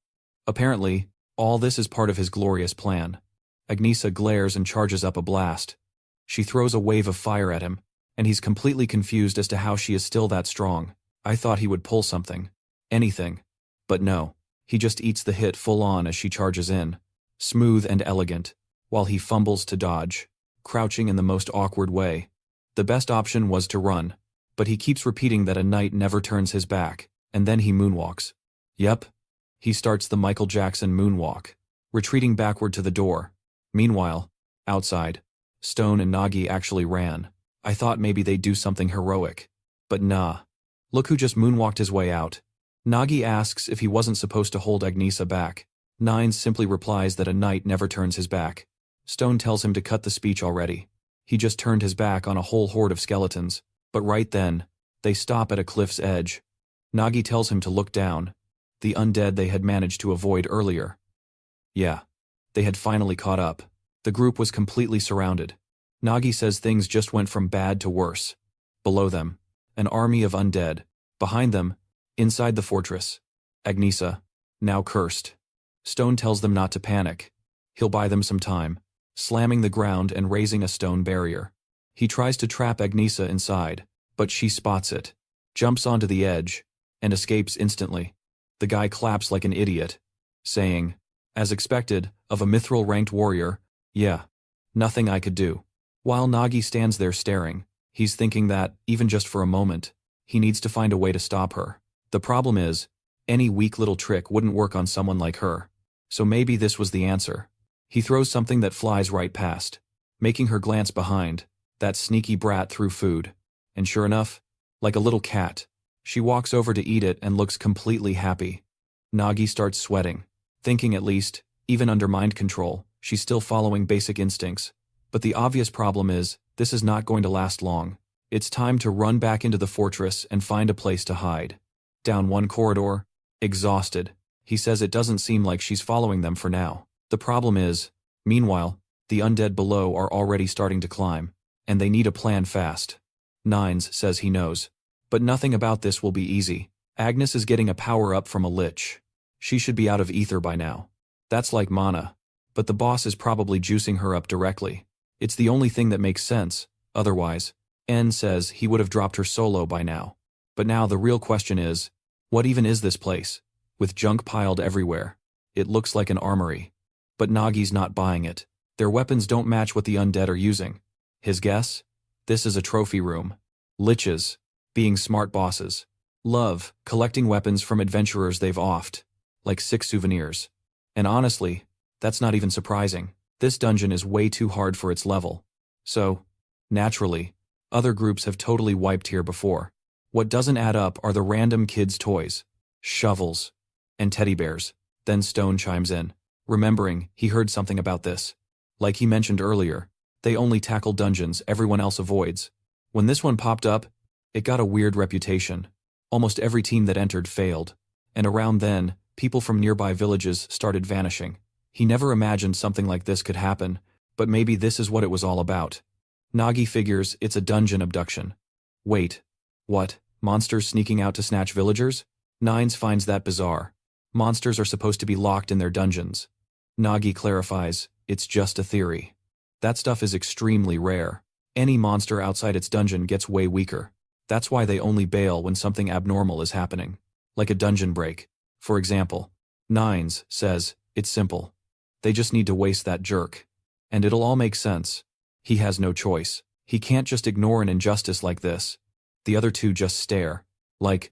Apparently, all this is part of his glorious plan. Agnesa glares and charges up a blast. She throws a wave of fire at him, and he's completely confused as to how she is still that strong. I thought he would pull something. Anything. But no. He just eats the hit full on as she charges in. Smooth and elegant, while he fumbles to dodge, crouching in the most awkward way. The best option was to run, but he keeps repeating that a knight never turns his back, and then he moonwalks. Yep. He starts the Michael Jackson moonwalk, retreating backward to the door. Meanwhile, outside, Stone and Nagi actually ran. I thought maybe they'd do something heroic. But nah. Look who just moonwalked his way out. Nagi asks if he wasn't supposed to hold Agnesa back. Nines simply replies that a knight never turns his back. Stone tells him to cut the speech already. He just turned his back on a whole horde of skeletons. But right then, they stop at a cliff's edge. Nagi tells him to look down. The undead they had managed to avoid earlier. Yeah. They had finally caught up. The group was completely surrounded. Nagi says things just went from bad to worse. Below them, an army of undead. Behind them, inside the fortress, Agnesa, now cursed. Stone tells them not to panic. He'll buy them some time, slamming the ground and raising a stone barrier. He tries to trap Agnesa inside, but she spots it, jumps onto the edge, and escapes instantly. The guy claps like an idiot, saying, as expected, of a mithril-ranked warrior, yeah, nothing I could do. While Nagi stands there staring, he's thinking that, even just for a moment, he needs to find a way to stop her. The problem is, any weak little trick wouldn't work on someone like her. So maybe this was the answer. He throws something that flies right past, making her glance behind. That sneaky brat threw food. And sure enough, like a little cat, she walks over to eat it and looks completely happy. Nagi starts sweating, thinking at least, even under mind control, she's still following basic instincts. But the obvious problem is, this is not going to last long. It's time to run back into the fortress and find a place to hide. Down one corridor, exhausted, he says it doesn't seem like she's following them for now. The problem is, meanwhile, the undead below are already starting to climb, and they need a plan fast. Nines says he knows. But nothing about this will be easy. Agnes is getting a power-up from a lich. She should be out of ether by now. That's like mana. But the boss is probably juicing her up directly. It's the only thing that makes sense, otherwise, N says he would have dropped her solo by now. But now the real question is, what even is this place? With junk piled everywhere. It looks like an armory. But Nagi's not buying it. Their weapons don't match what the undead are using. His guess? This is a trophy room. Liches, being smart bosses, love collecting weapons from adventurers they've offed, like 6 souvenirs. And honestly, that's not even surprising. This dungeon is way too hard for its level. So, naturally, other groups have totally wiped here before. What doesn't add up are the random kids' toys, shovels, and teddy bears. Then Stone chimes in, remembering he heard something about this. Like he mentioned earlier, they only tackle dungeons everyone else avoids. When this one popped up, it got a weird reputation. Almost every team that entered failed. And around then, people from nearby villages started vanishing. He never imagined something like this could happen, but maybe this is what it was all about. Nagi figures it's a dungeon abduction. Wait. What? Monsters sneaking out to snatch villagers? Nines finds that bizarre. Monsters are supposed to be locked in their dungeons. Nagi clarifies, it's just a theory. That stuff is extremely rare. Any monster outside its dungeon gets way weaker. That's why they only bail when something abnormal is happening. Like a dungeon break, for example. Nines says, it's simple. They just need to waste that jerk. And it'll all make sense. He has no choice. He can't just ignore an injustice like this. The other two just stare. Like,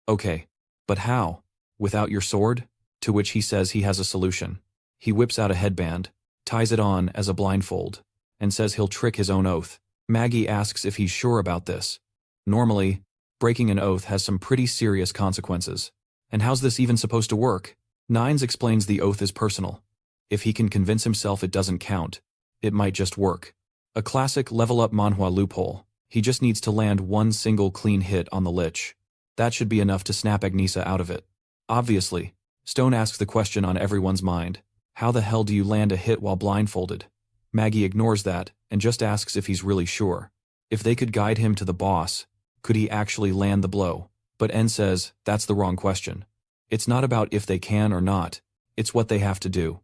okay, but how? Without your sword? To which he says he has a solution. He whips out a headband, ties it on as a blindfold, and says he'll trick his own oath. Maggie asks if he's sure about this. Normally, breaking an oath has some pretty serious consequences. And how's this even supposed to work? Nines explains the oath is personal. If he can convince himself it doesn't count, it might just work. A classic level-up Manhwa loophole. He just needs to land one single clean hit on the lich. That should be enough to snap Agnesa out of it. Obviously, Stone asks the question on everyone's mind. How the hell do you land a hit while blindfolded? Maggie ignores that and just asks if he's really sure. If they could guide him to the boss, could he actually land the blow? But N says, that's the wrong question. It's not about if they can or not, it's what they have to do.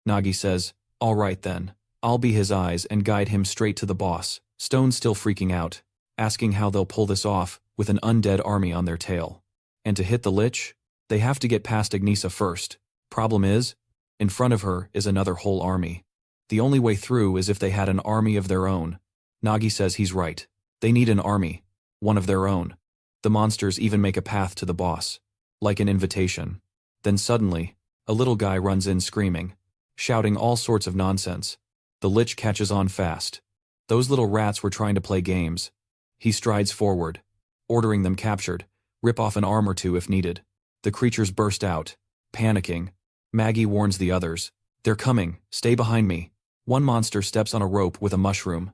Nagi says, all right then, I'll be his eyes and guide him straight to the boss. Stone's still freaking out, asking how they'll pull this off with an undead army on their tail. And to hit the lich, they have to get past Agnesa first. Problem is, in front of her is another whole army. The only way through is if they had an army of their own. Nagi says he's right. They need an army. One of their own. The monsters even make a path to the boss. Like an invitation. Then suddenly, a little guy runs in screaming, shouting all sorts of nonsense. The lich catches on fast. Those little rats were trying to play games. He strides forward, ordering them captured, rip off an arm or two if needed. The creatures burst out, panicking. Maggie warns the others. They're coming, stay behind me. One monster steps on a rope with a mushroom.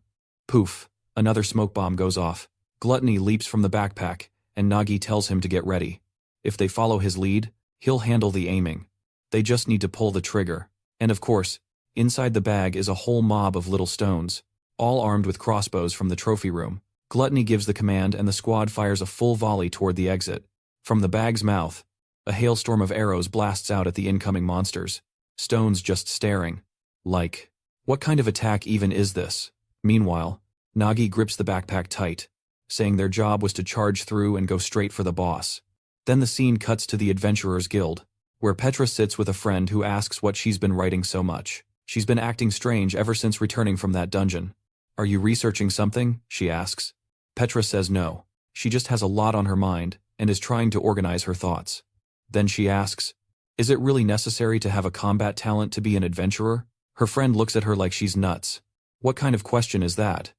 Poof, another smoke bomb goes off. Gluttony leaps from the backpack, and Nagi tells him to get ready. If they follow his lead, he'll handle the aiming. They just need to pull the trigger. And of course, inside the bag is a whole mob of little stones, all armed with crossbows from the trophy room. Gluttony gives the command and the squad fires a full volley toward the exit. From the bag's mouth, a hailstorm of arrows blasts out at the incoming monsters. Stone's just staring. Like, what kind of attack even is this? Meanwhile, Nagi grips the backpack tight, saying their job was to charge through and go straight for the boss. Then the scene cuts to the Adventurers Guild, where Petra sits with a friend who asks what she's been writing so much. She's been acting strange ever since returning from that dungeon. Are you researching something? She asks. Petra says no. She just has a lot on her mind and is trying to organize her thoughts. Then she asks, is it really necessary to have a combat talent to be an adventurer? Her friend looks at her like she's nuts. What kind of question is that?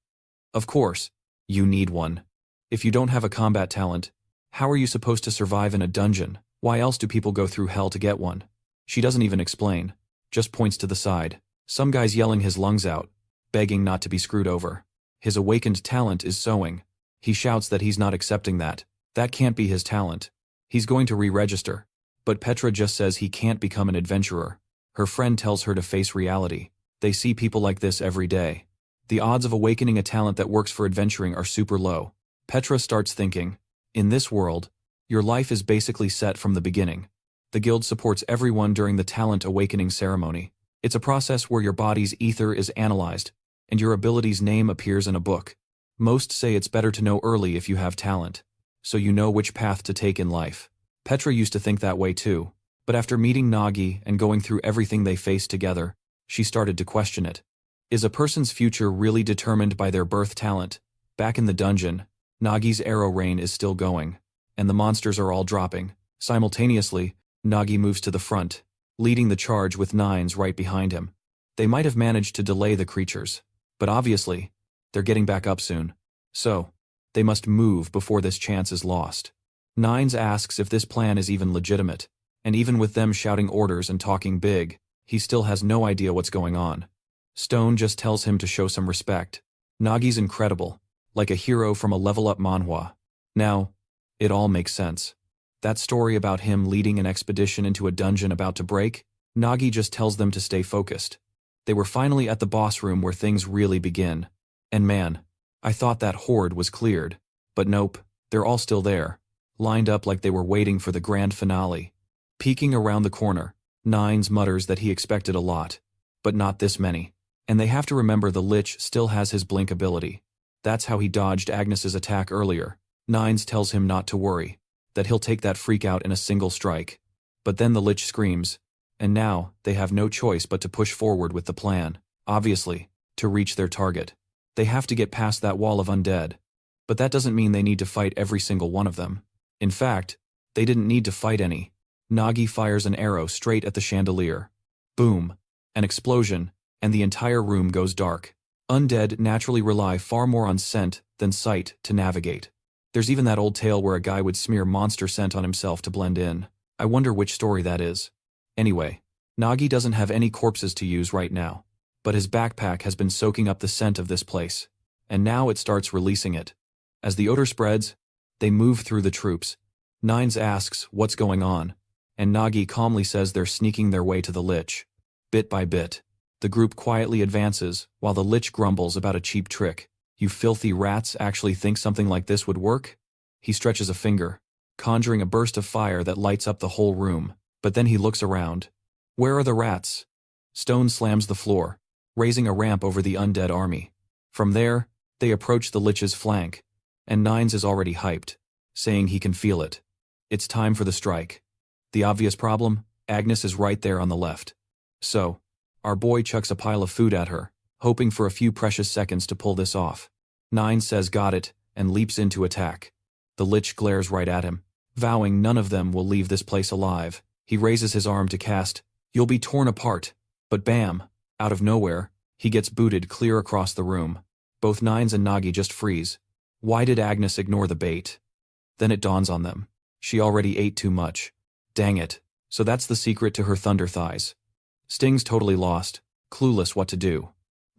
Of course, you need one. If you don't have a combat talent, how are you supposed to survive in a dungeon? Why else do people go through hell to get one? She doesn't even explain, just points to the side. Some guy's yelling his lungs out, begging not to be screwed over. His awakened talent is sewing. He shouts that he's not accepting that. That can't be his talent. He's going to re-register. But Petra just says he can't become an adventurer. Her friend tells her to face reality. They see people like this every day. The odds of awakening a talent that works for adventuring are super low. Petra starts thinking, in this world, your life is basically set from the beginning. The guild supports everyone during the talent awakening ceremony. It's a process where your body's ether is analyzed, and your ability's name appears in a book. Most say it's better to know early if you have talent, so you know which path to take in life. Petra used to think that way too, but after meeting Nagi and going through everything they faced together, she started to question it. Is a person's future really determined by their birth talent? Back in the dungeon, Nagi's arrow rain is still going, and the monsters are all dropping. Simultaneously, Nagi moves to the front, leading the charge with nines right behind him. They might have managed to delay the creatures, but obviously, they're getting back up soon. So, they must move before this chance is lost. Nines asks if this plan is even legitimate, and even with them shouting orders and talking big, he still has no idea what's going on. Stone just tells him to show some respect. Nagi's incredible, like a hero from a level-up manhwa. Now, it all makes sense. That story about him leading an expedition into a dungeon about to break, Nagi just tells them to stay focused. They were finally at the boss room where things really begin. And man, I thought that horde was cleared. But nope, they're all still there, lined up like they were waiting for the grand finale. Peeking around the corner, Nines mutters that he expected a lot, but not this many. And they have to remember the Lich still has his blink ability. That's how he dodged Agnes's attack earlier. Nines tells him not to worry, that he'll take that freak out in a single strike. But then the Lich screams, and now they have no choice but to push forward with the plan, obviously, to reach their target. They have to get past that wall of undead. But that doesn't mean they need to fight every single one of them. In fact, they didn't need to fight any. Nagi fires an arrow straight at the chandelier. Boom. An explosion, and the entire room goes dark. Undead naturally rely far more on scent than sight to navigate. There's even that old tale where a guy would smear monster scent on himself to blend in. I wonder which story that is. Anyway, Nagi doesn't have any corpses to use right now, but his backpack has been soaking up the scent of this place, and now it starts releasing it. As the odor spreads, they move through the troops. Nines asks what's going on, and Nagi calmly says they're sneaking their way to the Lich. Bit by bit, the group quietly advances while the Lich grumbles about a cheap trick. You filthy rats actually think something like this would work? He stretches a finger, conjuring a burst of fire that lights up the whole room, but then he looks around. Where are the rats? Stone slams the floor, raising a ramp over the undead army. From there, they approach the Lich's flank, and Nines is already hyped, saying he can feel it. It's time for the strike. The obvious problem? Agnes is right there on the left. So, our boy chucks a pile of food at her, hoping for a few precious seconds to pull this off. Nines says got it, and leaps in to attack. The Lich glares right at him, vowing none of them will leave this place alive. He raises his arm to cast, "You'll be torn apart." But bam, out of nowhere, he gets booted clear across the room. Both Nines and Nagi just freeze. Why did Agnes ignore the bait? Then it dawns on them. She already ate too much. Dang it. So that's the secret to her thunder thighs. Sting's totally lost, clueless what to do.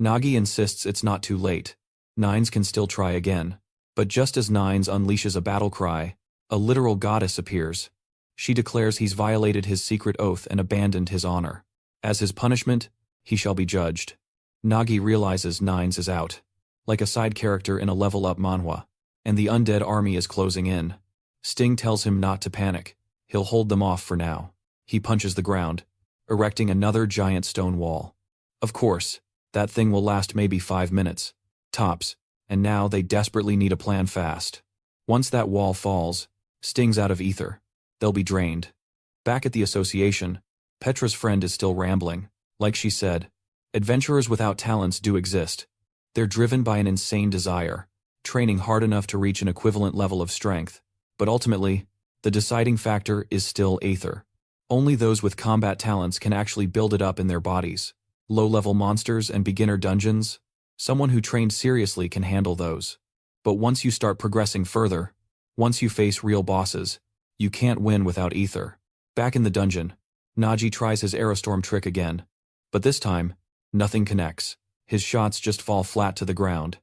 Nagi insists it's not too late. Nines can still try again. But just as Nines unleashes a battle cry, a literal goddess appears. She declares he's violated his secret oath and abandoned his honor. As his punishment, he shall be judged. Nagi realizes Nines is out, like a side character in a level-up manhwa, and the undead army is closing in. Sting tells him not to panic. He'll hold them off for now. He punches the ground, erecting another giant stone wall. Of course, that thing will last maybe 5 minutes, tops, and now they desperately need a plan fast. Once that wall falls, Sting's out of ether. They'll be drained. Back at the association, Petra's friend is still rambling. Like she said, adventurers without talents do exist. They're driven by an insane desire, training hard enough to reach an equivalent level of strength. But ultimately, the deciding factor is still ether. Only those with combat talents can actually build it up in their bodies. Low-level monsters and beginner dungeons? Someone who trained seriously can handle those. But once you start progressing further, once you face real bosses, you can't win without ether. Back in the dungeon, Nagi tries his Aerostorm trick again. But this time, nothing connects. His shots just fall flat to the ground.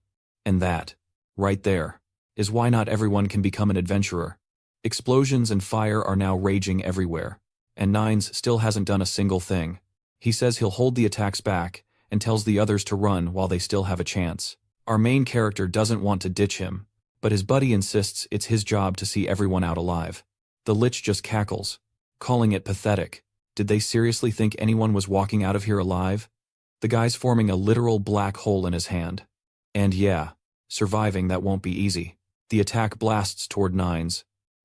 And that, right there, is why not everyone can become an adventurer. Explosions and fire are now raging everywhere. And Nines still hasn't done a single thing. He says he'll hold the attacks back, and tells the others to run while they still have a chance. Our main character doesn't want to ditch him, but his buddy insists it's his job to see everyone out alive. The Lich just cackles, calling it pathetic. Did they seriously think anyone was walking out of here alive? The guy's forming a literal black hole in his hand. And yeah, surviving that won't be easy. The attack blasts toward Nines.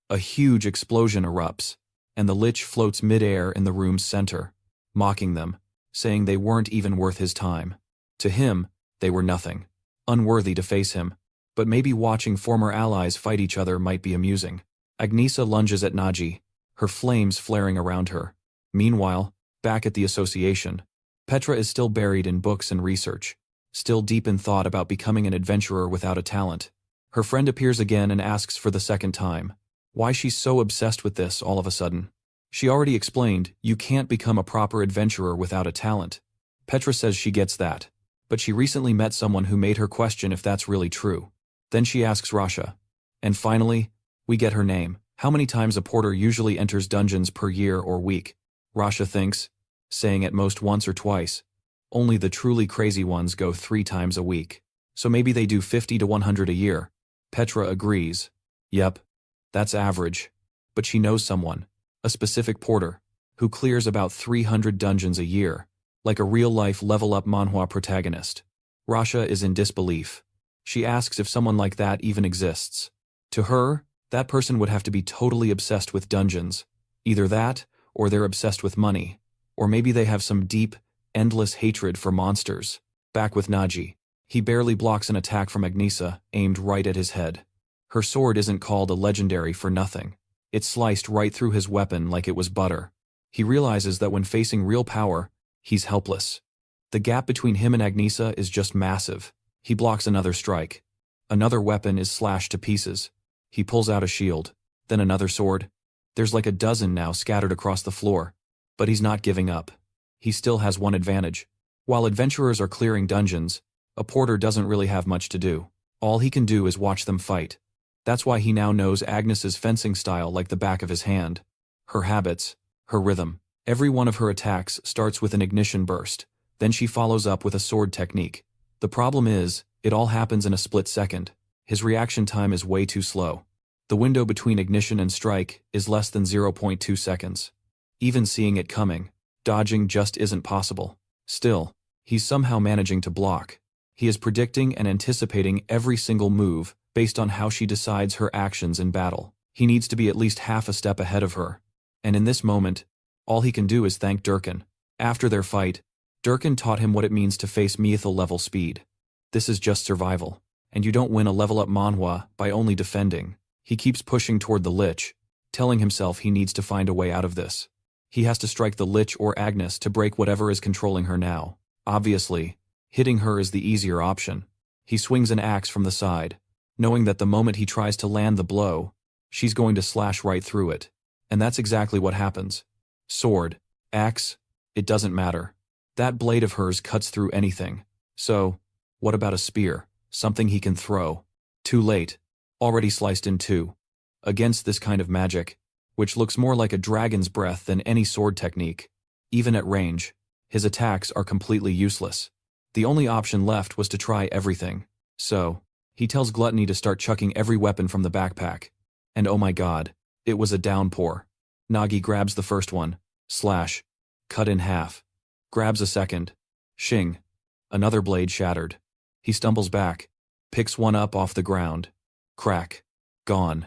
A huge explosion erupts, and the Lich floats mid-air in the room's center, mocking them, saying they weren't even worth his time. To him, they were nothing. Unworthy to face him, but maybe watching former allies fight each other might be amusing. Agnesa lunges at Nagi, her flames flaring around her. Meanwhile, back at the association, Petra is still buried in books and research, still deep in thought about becoming an adventurer without a talent. Her friend appears again and asks for the second time why she's so obsessed with this all of a sudden. She already explained, you can't become a proper adventurer without a talent. Petra says she gets that, but she recently met someone who made her question if that's really true. Then she asks Rasha. And finally, we get her name. How many times a porter usually enters dungeons per year or week? Rasha thinks, saying at most once or twice. Only the truly crazy ones go 3 times a week. So maybe they do 50 to 100 a year. Petra agrees. Yep, that's average. But she knows someone. A specific porter, who clears about 300 dungeons a year, like a real-life level-up Manhwa protagonist. Rasha is in disbelief. She asks if someone like that even exists. To her, that person would have to be totally obsessed with dungeons. Either that, or they're obsessed with money. Or maybe they have some deep, endless hatred for monsters. Back with Nagi. He barely blocks an attack from Agnesa, aimed right at his head. Her sword isn't called a legendary for nothing. It sliced right through his weapon like it was butter. He realizes that when facing real power, he's helpless. The gap between him and Agnesa is just massive. He blocks another strike. Another weapon is slashed to pieces. He pulls out a shield, then another sword. There's like a dozen now scattered across the floor. But he's not giving up. He still has one advantage. While adventurers are clearing dungeons, a porter doesn't really have much to do. All he can do is watch them fight. That's why he now knows Agnes's fencing style like the back of his hand. Her habits, her rhythm. Every one of her attacks starts with an ignition burst, then she follows up with a sword technique. The problem is, it all happens in a split second. His reaction time is way too slow. The window between ignition and strike is less than 0.2 seconds. Even seeing it coming, dodging just isn't possible. Still, he's somehow managing to block. He is predicting and anticipating every single move, based on how she decides her actions in battle. He needs to be at least half a step ahead of her. And in this moment, all he can do is thank Durkin. After their fight, Durkin taught him what it means to face Mythal-level speed. This is just survival, and you don't win a level-up Manhwa by only defending. He keeps pushing toward the Lich, telling himself he needs to find a way out of this. He has to strike the Lich or Agnes to break whatever is controlling her now. Obviously, hitting her is the easier option. He swings an axe from the side, knowing that the moment he tries to land the blow, she's going to slash right through it. And that's exactly what happens. Sword, axe, it doesn't matter. That blade of hers cuts through anything. So, what about a spear? Something he can throw. Too late. Already sliced in two. Against this kind of magic, which looks more like a dragon's breath than any sword technique, even at range, his attacks are completely useless. The only option left was to try everything. So, he tells Gluttony to start chucking every weapon from the backpack. And oh my god, it was a downpour. Nagi grabs the first one, slash, cut in half. Grabs a second, shing. Another blade shattered. He stumbles back, picks one up off the ground. Crack. Gone.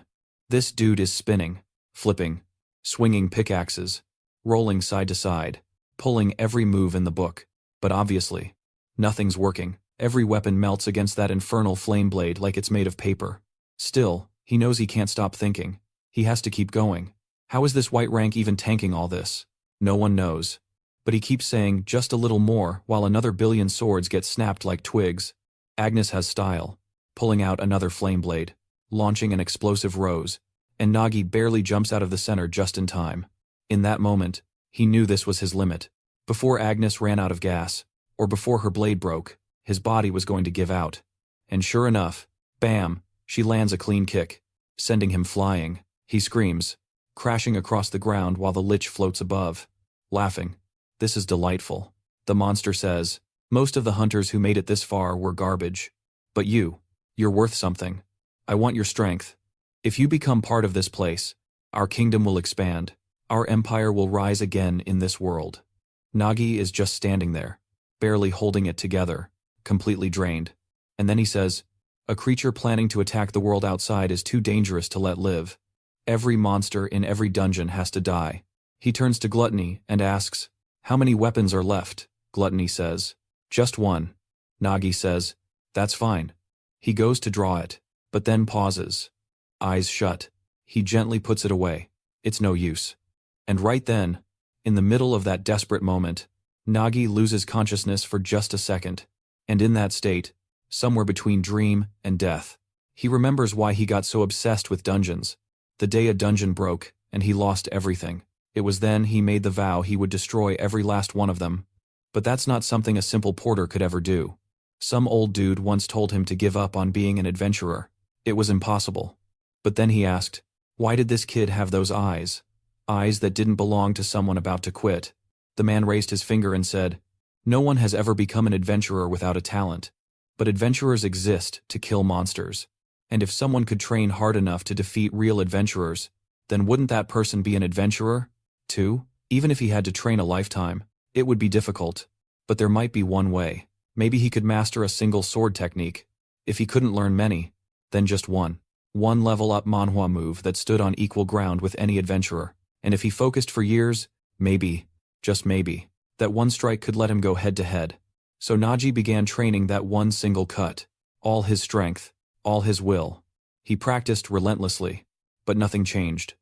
This dude is spinning, flipping, swinging pickaxes, rolling side to side, pulling every move in the book. But obviously, nothing's working. Every weapon melts against that infernal flame blade like it's made of paper. Still, he knows he can't stop thinking. He has to keep going. How is this white rank even tanking all this? No one knows. But he keeps saying just a little more while another billion swords get snapped like twigs. Agnes has style, pulling out another flame blade, launching an explosive rose, and Nagi barely jumps out of the center just in time. In that moment, he knew this was his limit. Before Agnes ran out of gas, or before her blade broke, his body was going to give out. And sure enough, bam, she lands a clean kick, sending him flying. He screams, crashing across the ground while the lich floats above, laughing. This is delightful. The monster says, most of the hunters who made it this far were garbage. But you're worth something. I want your strength. If you become part of this place, our kingdom will expand. Our empire will rise again in this world. Nagi is just standing there, barely holding it together, completely drained. And then he says, a creature planning to attack the world outside is too dangerous to let live. Every monster in every dungeon has to die. He turns to Gluttony and asks, how many weapons are left? Gluttony says, just one. Nagi says, that's fine. He goes to draw it, but then pauses. Eyes shut. He gently puts it away. It's no use. And right then, in the middle of that desperate moment, Nagi loses consciousness for just a second. And in that state, somewhere between dream and death, he remembers why he got so obsessed with dungeons. The day a dungeon broke, and he lost everything. It was then he made the vow he would destroy every last one of them. But that's not something a simple porter could ever do. Some old dude once told him to give up on being an adventurer. It was impossible. But then he asked, why did this kid have those eyes? Eyes that didn't belong to someone about to quit. The man raised his finger and said, no one has ever become an adventurer without a talent. But adventurers exist to kill monsters. And if someone could train hard enough to defeat real adventurers, then wouldn't that person be an adventurer, too? Even if he had to train a lifetime, it would be difficult. But there might be one way. Maybe he could master a single sword technique. If he couldn't learn many, then just one. One level-up Manhwa move that stood on equal ground with any adventurer. And if he focused for years, maybe, just maybe, that one strike could let him go head-to-head. So Nagi began training that one single cut. All his strength, all his will. He practiced relentlessly. But nothing changed.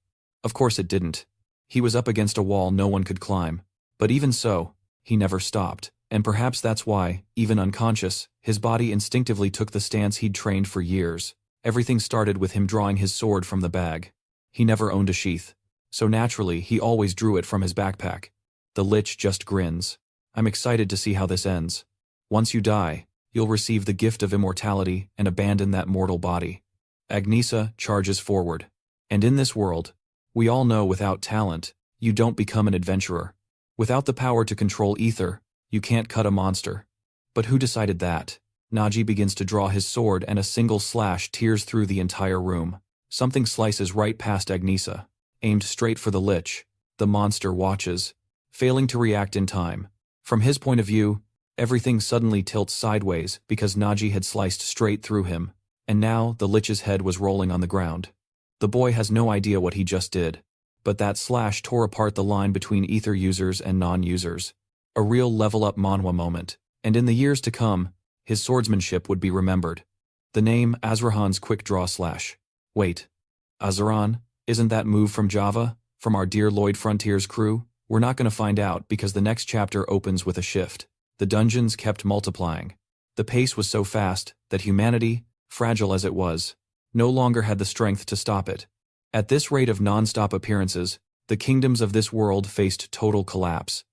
Of course it didn't. He was up against a wall no one could climb. But even so, he never stopped. And perhaps that's why, even unconscious, his body instinctively took the stance he'd trained for years. Everything started with him drawing his sword from the bag. He never owned a sheath. So naturally, he always drew it from his backpack. The lich just grins. I'm excited to see how this ends. Once you die, you'll receive the gift of immortality and abandon that mortal body. Agnesa charges forward. And in this world, we all know without talent, you don't become an adventurer. Without the power to control ether, you can't cut a monster. But who decided that? Nagi begins to draw his sword and a single slash tears through the entire room. Something slices right past Agnesa, aimed straight for the lich. The monster watches, failing to react in time. From his point of view, everything suddenly tilts sideways because Nagi had sliced straight through him, and now the lich's head was rolling on the ground. The boy has no idea what he just did, but that slash tore apart the line between ether users and non-users. A real level-up Manhwa moment, and in the years to come, his swordsmanship would be remembered. The name Azrahan's quick draw slash. Wait. Azran, isn't that move from Java, from our dear Lloyd Frontiers crew? We're not going to find out because the next chapter opens with a shift. The dungeons kept multiplying. The pace was so fast that humanity, fragile as it was, no longer had the strength to stop it. At this rate of non-stop appearances, the kingdoms of this world faced total collapse.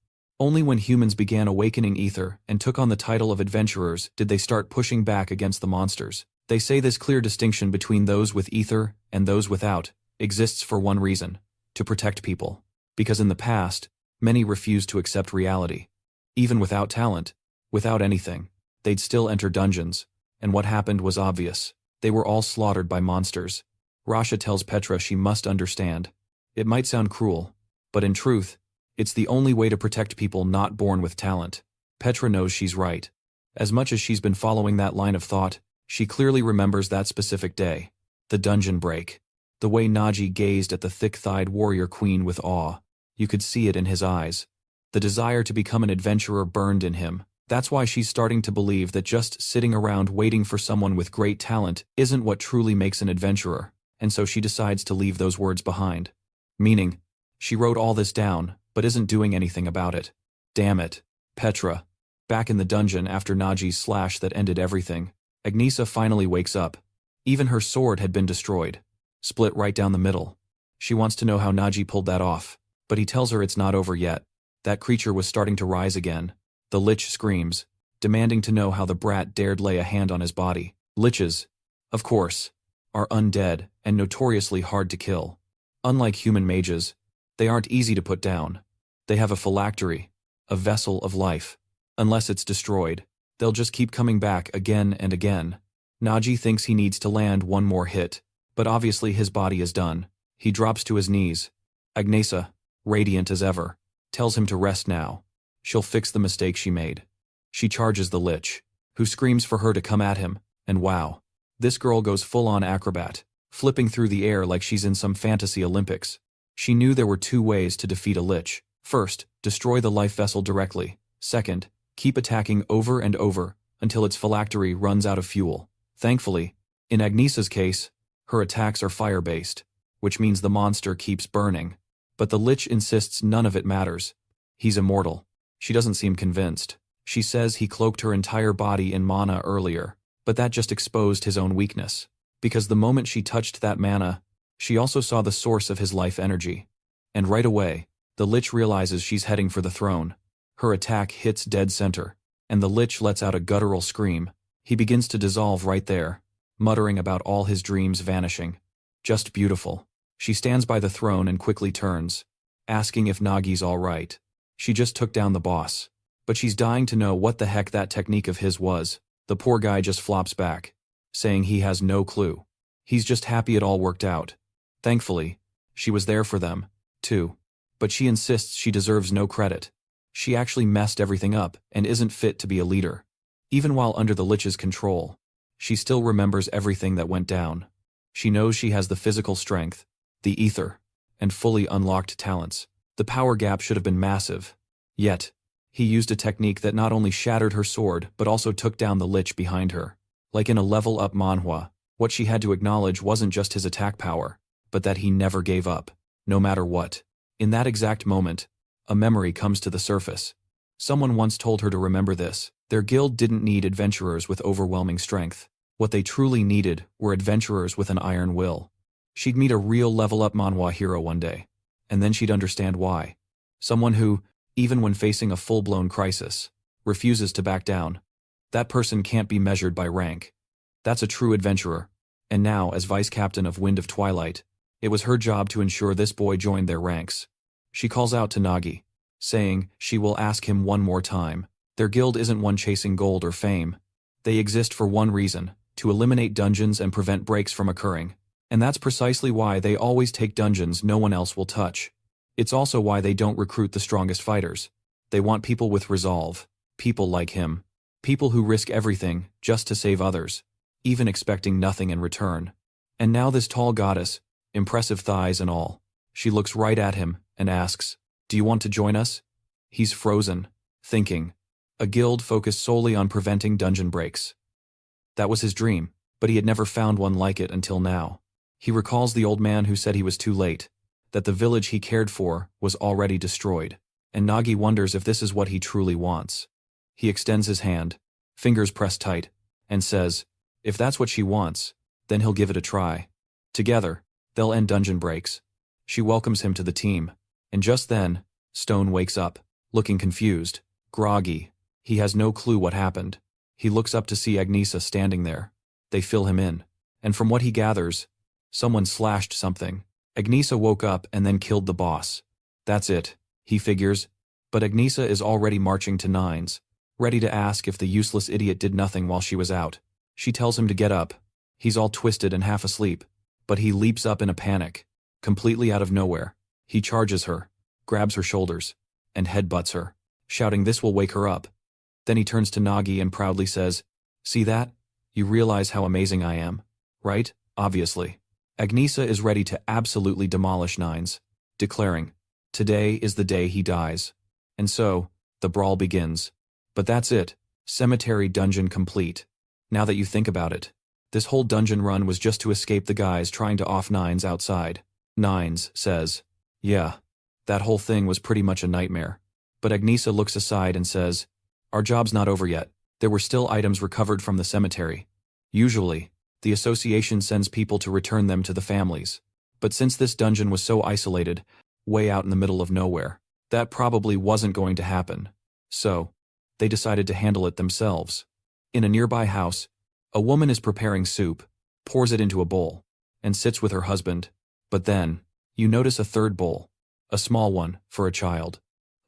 Only when humans began awakening ether and took on the title of adventurers did they start pushing back against the monsters. They say this clear distinction between those with ether and those without exists for one reason: to protect people. Because in the past, many refused to accept reality. Even without talent, without anything, they'd still enter dungeons, and what happened was obvious. They were all slaughtered by monsters. Rasha tells Petra she must understand. It might sound cruel, but in truth, it's the only way to protect people not born with talent. Petra knows she's right. As much as she's been following that line of thought, she clearly remembers that specific day. The dungeon break. The way Nagi gazed at the thick-thighed warrior queen with awe. You could see it in his eyes. The desire to become an adventurer burned in him. That's why she's starting to believe that just sitting around waiting for someone with great talent isn't what truly makes an adventurer, and so she decides to leave those words behind. Meaning, she wrote all this down, but isn't doing anything about it. Damn it. Petra. Back in the dungeon after Nagi's slash that ended everything. Agnesa finally wakes up. Even her sword had been destroyed. Split right down the middle. She wants to know how Nagi pulled that off, but he tells her it's not over yet. That creature was starting to rise again. The lich screams, demanding to know how the brat dared lay a hand on his body. Liches, of course, are undead and notoriously hard to kill. Unlike human mages, they aren't easy to put down. They have a phylactery, a vessel of life. Unless it's destroyed, they'll just keep coming back again and again. Nagi thinks he needs to land one more hit, but obviously his body is done. He drops to his knees. Agnesa, radiant as ever, tells him to rest now. She'll fix the mistake she made. She charges the lich, who screams for her to come at him, and wow. This girl goes full-on acrobat, flipping through the air like she's in some fantasy Olympics. She knew there were two ways to defeat a lich. First, destroy the life vessel directly. Second, keep attacking over and over until its phylactery runs out of fuel. Thankfully, in Agnesa's case, her attacks are fire-based, which means the monster keeps burning. But the lich insists none of it matters. He's immortal. She doesn't seem convinced. She says he cloaked her entire body in mana earlier, but that just exposed his own weakness. Because the moment she touched that mana, she also saw the source of his life energy. And right away, the lich realizes she's heading for the throne. Her attack hits dead center, and the lich lets out a guttural scream. He begins to dissolve right there, muttering about all his dreams vanishing. Just beautiful. She stands by the throne and quickly turns, asking if Nagi's all right. She just took down the boss, but she's dying to know what the heck that technique of his was. The poor guy just flops back, saying he has no clue. He's just happy it all worked out. Thankfully, she was there for them, too. But she insists she deserves no credit. She actually messed everything up and isn't fit to be a leader. Even while under the lich's control, she still remembers everything that went down. She knows she has the physical strength, the ether, and fully unlocked talents. The power gap should have been massive. Yet, he used a technique that not only shattered her sword but also took down the lich behind her. Like in a level-up manhwa, what she had to acknowledge wasn't just his attack power, but that he never gave up, no matter what. In that exact moment, a memory comes to the surface. Someone once told her to remember this. Their guild didn't need adventurers with overwhelming strength. What they truly needed were adventurers with an iron will. She'd meet a real level-up manhwa hero one day, and then she'd understand why. Someone who, even when facing a full-blown crisis, refuses to back down. That person can't be measured by rank. That's a true adventurer. And now, as vice-captain of Wind of Twilight, it was her job to ensure this boy joined their ranks. She calls out to Nagi, saying she will ask him one more time. Their guild isn't one chasing gold or fame. They exist for one reason, to eliminate dungeons and prevent breaks from occurring. And that's precisely why they always take dungeons no one else will touch. It's also why they don't recruit the strongest fighters. They want people with resolve, people like him. People who risk everything just to save others, even expecting nothing in return. And now this tall goddess, impressive thighs and all. She looks right at him and asks, "Do you want to join us?" He's frozen, thinking. A guild focused solely on preventing dungeon breaks. That was his dream, but he had never found one like it until now. He recalls the old man who said he was too late, that the village he cared for was already destroyed, and Nagi wonders if this is what he truly wants. He extends his hand, fingers pressed tight, and says, if that's what she wants, then he'll give it a try. Together, they'll end dungeon breaks. She welcomes him to the team, and just then, Stone wakes up, looking confused, groggy. He has no clue what happened. He looks up to see Agnesa standing there. They fill him in, and from what he gathers, someone slashed something. Agnesa woke up and then killed the boss. That's it, he figures, but Agnesa is already marching to nines, ready to ask if the useless idiot did nothing while she was out. She tells him to get up. He's all twisted and half asleep, but he leaps up in a panic, completely out of nowhere. He charges her, grabs her shoulders, and headbutts her, shouting this will wake her up. Then he turns to Nagi and proudly says, "See that? You realize how amazing I am, right?" Obviously. Agnesa is ready to absolutely demolish Nines, declaring, today is the day he dies. And so, the brawl begins. But that's it, cemetery dungeon complete. Now that you think about it, this whole dungeon run was just to escape the guys trying to off Nines outside. Nines says, yeah, that whole thing was pretty much a nightmare. But Agnesa looks aside and says, our job's not over yet. There were still items recovered from the cemetery. Usually, the association sends people to return them to the families. But since this dungeon was so isolated, way out in the middle of nowhere, that probably wasn't going to happen. So, they decided to handle it themselves. In a nearby house, a woman is preparing soup, pours it into a bowl, and sits with her husband. But then, you notice a third bowl, a small one, for a child.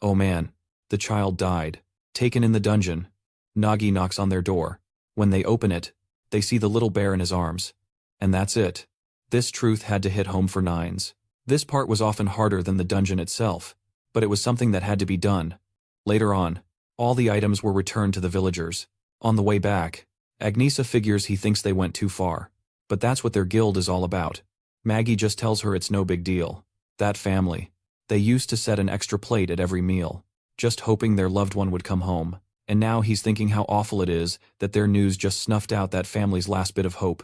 Oh man, the child died. Taken in the dungeon. Nagi knocks on their door. When they open it, they see the little bear in his arms. And that's it. This truth had to hit home for nines. This part was often harder than the dungeon itself, but it was something that had to be done. Later on, all the items were returned to the villagers. On the way back, Agnesa figures he thinks they went too far. But that's what their guild is all about. Maggie just tells her it's no big deal. That family. They used to set an extra plate at every meal, just hoping their loved one would come home. And now he's thinking how awful it is that their news just snuffed out that family's last bit of hope.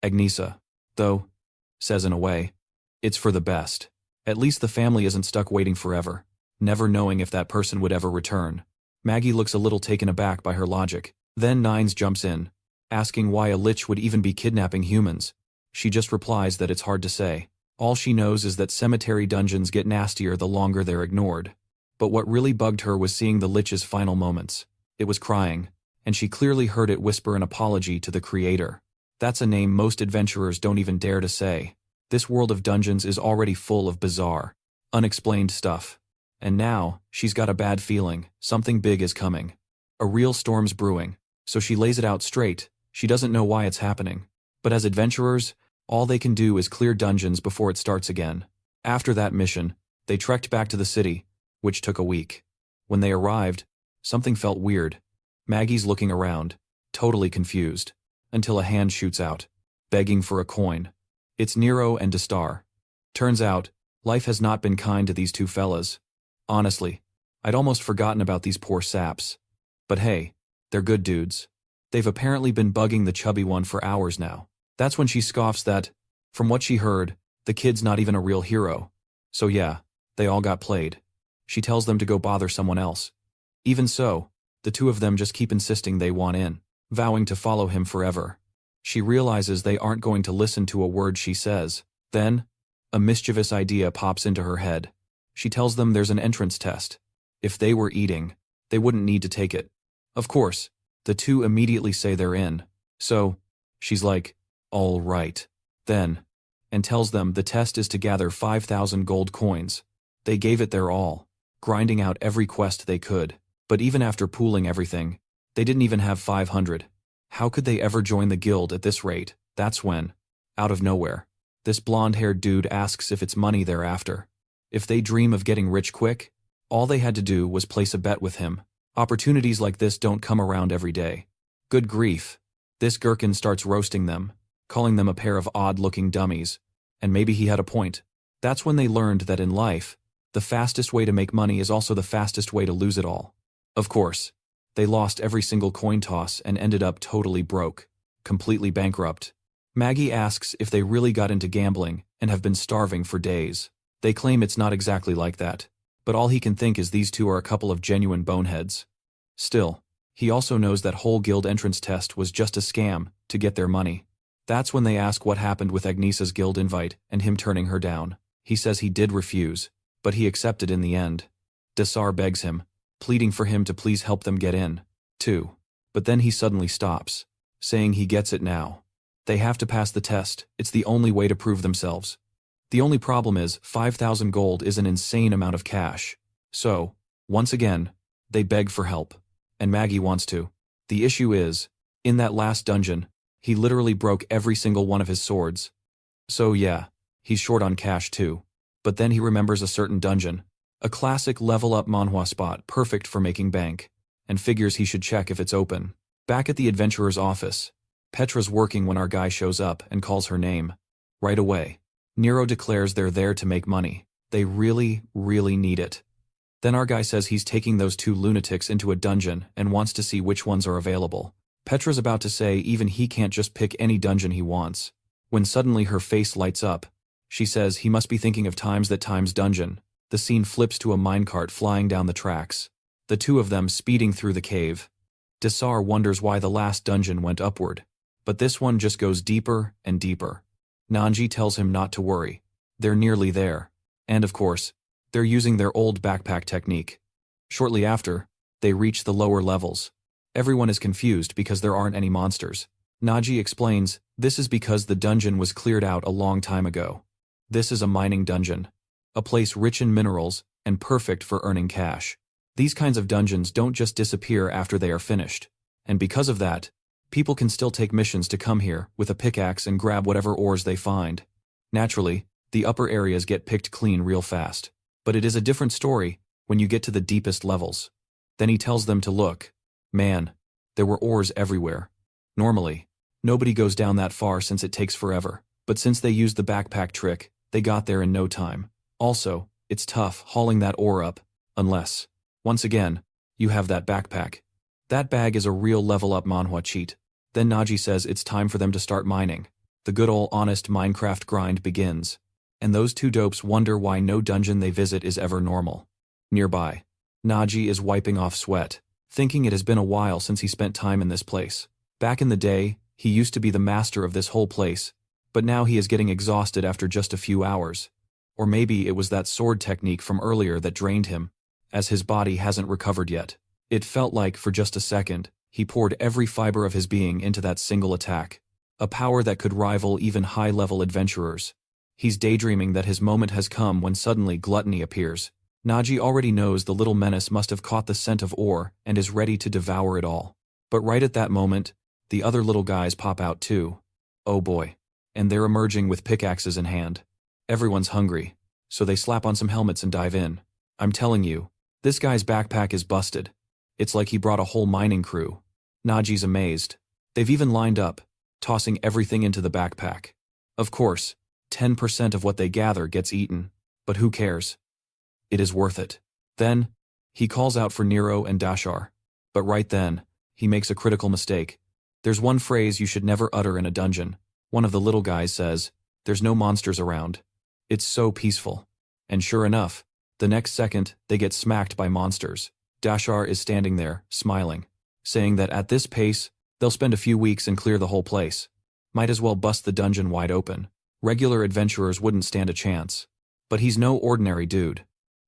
Agnesa, though, says in a way, it's for the best. At least the family isn't stuck waiting forever, never knowing if that person would ever return. Maggie looks a little taken aback by her logic. Then Nines jumps in, asking why a lich would even be kidnapping humans. She just replies that it's hard to say. All she knows is that cemetery dungeons get nastier the longer they're ignored. But what really bugged her was seeing the lich's final moments. It was crying, and she clearly heard it whisper an apology to the creator. That's a name most adventurers don't even dare to say. This world of dungeons is already full of bizarre, unexplained stuff. And now, she's got a bad feeling, something big is coming. A real storm's brewing, so she lays it out straight. She doesn't know why it's happening. But as adventurers, all they can do is clear dungeons before it starts again. After that mission, they trekked back to the city, which took a week. When they arrived, something felt weird. Maggie's looking around, totally confused, until a hand shoots out, begging for a coin. It's Nero and Destar. Turns out, life has not been kind to these two fellas. Honestly, I'd almost forgotten about these poor saps. But hey, they're good dudes. They've apparently been bugging the chubby one for hours now. That's when she scoffs that, from what she heard, the kid's not even a real hero. So yeah, they all got played. She tells them to go bother someone else. Even so, the two of them just keep insisting they want in, vowing to follow him forever. She realizes they aren't going to listen to a word she says. Then, a mischievous idea pops into her head. She tells them there's an entrance test. If they were eating, they wouldn't need to take it. Of course, the two immediately say they're in. So, she's like, all right. Then, and tells them the test is to gather 5,000 gold coins. They gave it their all, grinding out every quest they could. But even after pooling everything, they didn't even have 500. How could they ever join the guild at this rate? That's when, out of nowhere, this blonde-haired dude asks if it's money they're after. If they dream of getting rich quick, all they had to do was place a bet with him. Opportunities like this don't come around every day. Good grief. This gherkin starts roasting them, calling them a pair of odd-looking dummies. And maybe he had a point. That's when they learned that in life, the fastest way to make money is also the fastest way to lose it all. Of course, they lost every single coin toss and ended up totally broke, completely bankrupt. Maggie asks if they really got into gambling and have been starving for days. They claim it's not exactly like that, but all he can think is these two are a couple of genuine boneheads. Still, he also knows that whole guild entrance test was just a scam to get their money. That's when they ask what happened with Agnesa's guild invite and him turning her down. He says he did refuse, but he accepted in the end. Desar begs him, pleading for him to please help them get in, too. But then he suddenly stops, saying he gets it now. They have to pass the test, it's the only way to prove themselves. The only problem is 5,000 gold is an insane amount of cash. So, once again, they beg for help. And Maggie wants to. The issue is, in that last dungeon, he literally broke every single one of his swords. So yeah, he's short on cash too. But then he remembers a certain dungeon, a classic level-up Manhwa spot perfect for making bank, and figures he should check if it's open. Back at the adventurer's office, Petra's working when our guy shows up and calls her name. Right away, Nero declares they're there to make money. They really, really need it. Then our guy says he's taking those two lunatics into a dungeon and wants to see which ones are available. Petra's about to say even he can't just pick any dungeon he wants, when suddenly her face lights up. She says he must be thinking of Times That Times dungeon. The scene flips to a minecart flying down the tracks, the two of them speeding through the cave. Desar wonders why the last dungeon went upward. But this one just goes deeper and deeper. Nagi tells him not to worry. They're nearly there. And of course, they're using their old backpack technique. Shortly after, they reach the lower levels. Everyone is confused because there aren't any monsters. Nagi explains, this is because the dungeon was cleared out a long time ago. This is a mining dungeon. A place rich in minerals and perfect for earning cash. These kinds of dungeons don't just disappear after they are finished. And because of that, people can still take missions to come here with a pickaxe and grab whatever ores they find. Naturally, the upper areas get picked clean real fast. But it is a different story when you get to the deepest levels. Then he tells them to look. Man, there were ores everywhere. Normally, nobody goes down that far since it takes forever. But since they used the backpack trick, they got there in no time. Also, it's tough hauling that ore up, unless, once again, you have that backpack. That bag is a real level-up Manhwa cheat. Then Nagi says it's time for them to start mining. The good ol' honest Minecraft grind begins. And those two dopes wonder why no dungeon they visit is ever normal. Nearby, Nagi is wiping off sweat, thinking it has been a while since he spent time in this place. Back in the day, he used to be the master of this whole place, but now he is getting exhausted after just a few hours. Or maybe it was that sword technique from earlier that drained him, as his body hasn't recovered yet. It felt like, for just a second, he poured every fiber of his being into that single attack, a power that could rival even high-level adventurers. He's daydreaming that his moment has come when suddenly Gluttony appears. Nagi already knows the little menace must have caught the scent of ore and is ready to devour it all. But right at that moment, the other little guys pop out too. Oh boy. And they're emerging with pickaxes in hand. Everyone's hungry, so they slap on some helmets and dive in. I'm telling you, this guy's backpack is busted. It's like he brought a whole mining crew. Nagi's amazed. They've even lined up, tossing everything into the backpack. Of course, 10% of what they gather gets eaten, but who cares? It is worth it. Then, he calls out for Nero and Dashar. But right then, he makes a critical mistake. There's one phrase you should never utter in a dungeon. One of the little guys says, "There's no monsters around." It's so peaceful. And sure enough, the next second, they get smacked by monsters. Dashar is standing there, smiling, saying that at this pace, they'll spend a few weeks and clear the whole place. Might as well bust the dungeon wide open. Regular adventurers wouldn't stand a chance. But he's no ordinary dude.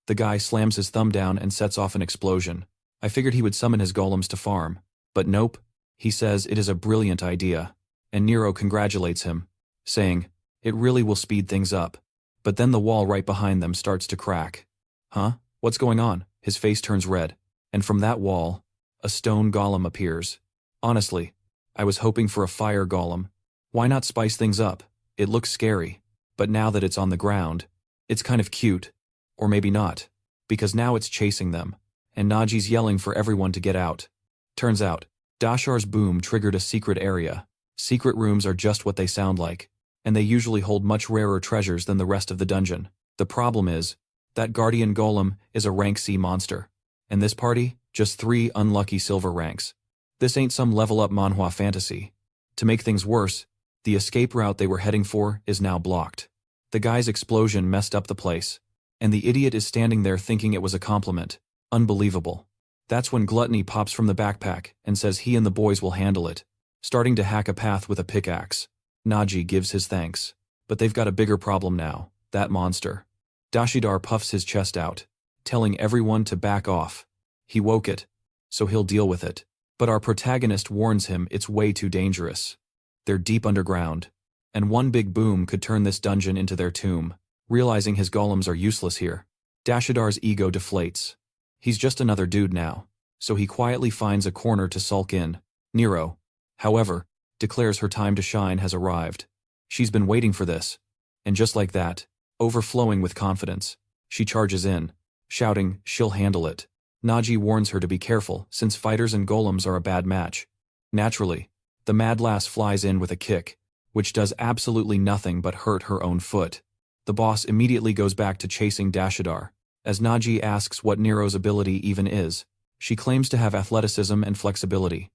The guy slams his thumb down and sets off an explosion. I figured he would summon his golems to farm. But nope. He says it is a brilliant idea. And Nero congratulates him, saying, it really will speed things up. But then the wall right behind them starts to crack. Huh? What's going on? His face turns red. And from that wall, a stone golem appears. Honestly, I was hoping for a fire golem. Why not spice things up? It looks scary. But now that it's on the ground, it's kind of cute. Or maybe not. Because now it's chasing them. And Nagi's yelling for everyone to get out. Turns out, Dashar's boom triggered a secret area. Secret rooms are just what they sound like. And they usually hold much rarer treasures than the rest of the dungeon. The problem is, that guardian golem is a rank C monster. And this party, just 3 unlucky silver ranks. This ain't some level-up manhwa fantasy. To make things worse, the escape route they were heading for is now blocked. The guy's explosion messed up the place. And the idiot is standing there thinking it was a compliment. Unbelievable. That's when Gluttony pops from the backpack and says he and the boys will handle it, starting to hack a path with a pickaxe. Nagi gives his thanks. But they've got a bigger problem now, that monster. Dashidar puffs his chest out, telling everyone to back off. He woke it, so he'll deal with it. But our protagonist warns him it's way too dangerous. They're deep underground, and one big boom could turn this dungeon into their tomb. Realizing his golems are useless here, Dashidar's ego deflates. He's just another dude now, so he quietly finds a corner to sulk in. Nero, however, declares her time to shine has arrived. She's been waiting for this. And just like that, overflowing with confidence, she charges in, shouting, she'll handle it. Nagi warns her to be careful since fighters and golems are a bad match. Naturally, the mad lass flies in with a kick, which does absolutely nothing but hurt her own foot. The boss immediately goes back to chasing Dashidar. As Nagi asks what Nero's ability even is, she claims to have athleticism and flexibility.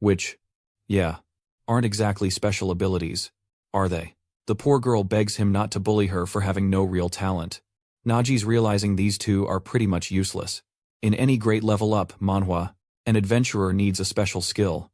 Which, yeah, aren't exactly special abilities, are they? The poor girl begs him not to bully her for having no real talent. Nagi's realizing these two are pretty much useless. In any great level-up manhwa, an adventurer needs a special skill.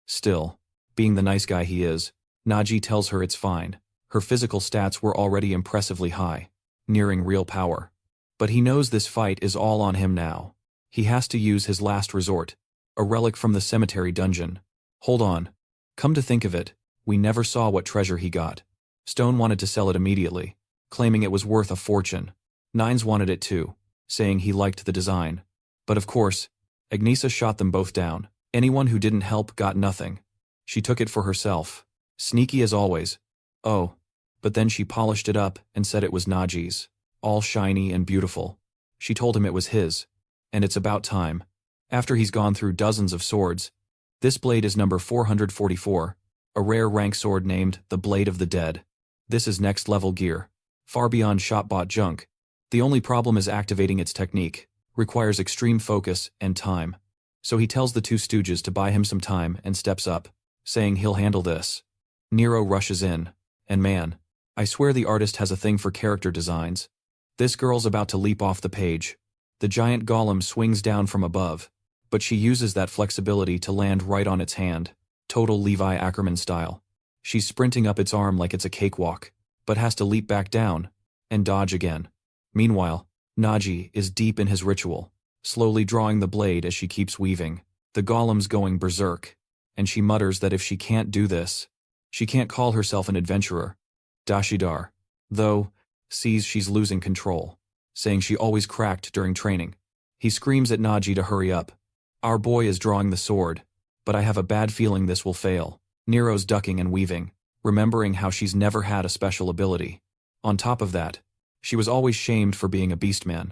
Still, Being the nice guy he is, Nagi tells her it's fine. Her physical stats were already impressively high, nearing real power. But he knows this fight is all on him now. He has to use his last resort, a relic from the cemetery dungeon. Hold on. Come to think of it, we never saw what treasure he got. Stone wanted to sell it immediately, claiming it was worth a fortune. Nines wanted it too, saying he liked the design. But of course, Agnesa shot them both down. Anyone who didn't help got nothing. She took it for herself. Sneaky as always. Oh, but then she polished it up and said it was Nagi's. All shiny and beautiful. She told him it was his. And it's about time. After he's gone through dozens of swords. This blade is number 444, a rare rank sword named the Blade of the Dead. This is next level gear. Far beyond shopbot junk. The only problem is activating its technique. Requires extreme focus and time. So he tells the two stooges to buy him some time and steps up, saying he'll handle this. Nero rushes in. And man, I swear the artist has a thing for character designs. This girl's about to leap off the page. The giant golem swings down from above, but she uses that flexibility to land right on its hand. Total Levi Ackerman style. She's sprinting up its arm like it's a cakewalk, but has to leap back down and dodge again. Meanwhile, Nagi is deep in his ritual, slowly drawing the blade as she keeps weaving. The golem's going berserk, and she mutters that if she can't do this, she can't call herself an adventurer. Dashidar, though, sees she's losing control, saying she always cracked during training. He screams at Nagi to hurry up. Our boy is drawing the sword, but I have a bad feeling this will fail. Nero's ducking and weaving, remembering how she's never had a special ability. On top of that, she was always shamed for being a beastman.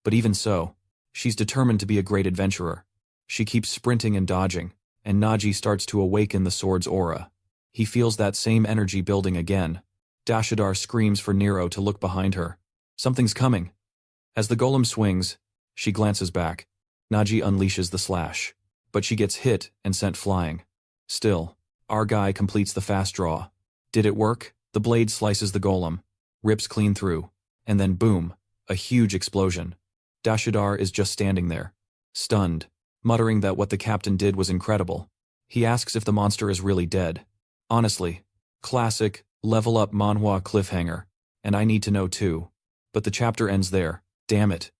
But even so, she's determined to be a great adventurer. She keeps sprinting and dodging, and Nagi starts to awaken the sword's aura. He feels that same energy building again. Dashidar screams for Nero to look behind her. Something's coming. As the golem swings, she glances back. Nagi unleashes the slash, but she gets hit and sent flying. Still, our guy completes the fast draw. Did it work? The blade slices the golem, rips clean through, and then boom, a huge explosion. Dashidar is just standing there, stunned, muttering that what the captain did was incredible. He asks if the monster is really dead. Honestly, classic, level-up Manhwa cliffhanger, and I need to know too. But the chapter ends there, damn it.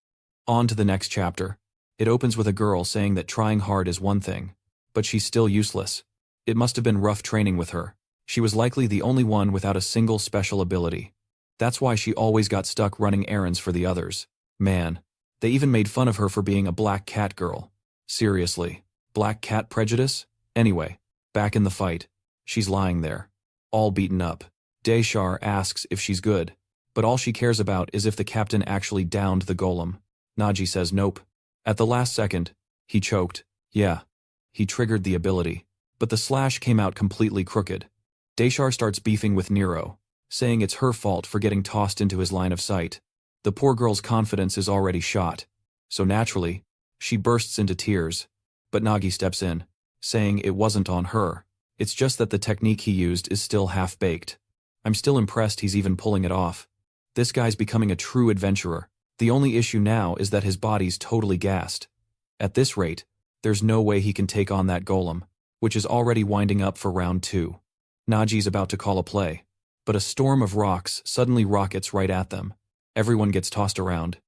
On to the next chapter. It opens with a girl saying that trying hard is one thing, but she's still useless. It must have been rough training with her. She was likely the only one without a single special ability. That's why she always got stuck running errands for the others. Man, they even made fun of her for being a black cat girl. Seriously, black cat prejudice? Anyway, back in the fight. She's lying there, all beaten up. Deshar asks if she's good, but all she cares about is if the captain actually downed the golem. Nagi says nope. At the last second, he choked. Yeah, he triggered the ability, but the slash came out completely crooked. Deshar starts beefing with Nero, saying it's her fault for getting tossed into his line of sight. The poor girl's confidence is already shot, so naturally, she bursts into tears. But Nagi steps in, saying it wasn't on her. It's just that the technique he used is still half-baked. I'm still impressed he's even pulling it off. This guy's becoming a true adventurer. The only issue now is that his body's totally gassed. At this rate, there's no way he can take on that golem, which is already winding up for round 2. Nagi's about to call a play, but a storm of rocks suddenly rockets right at them. Everyone gets tossed around.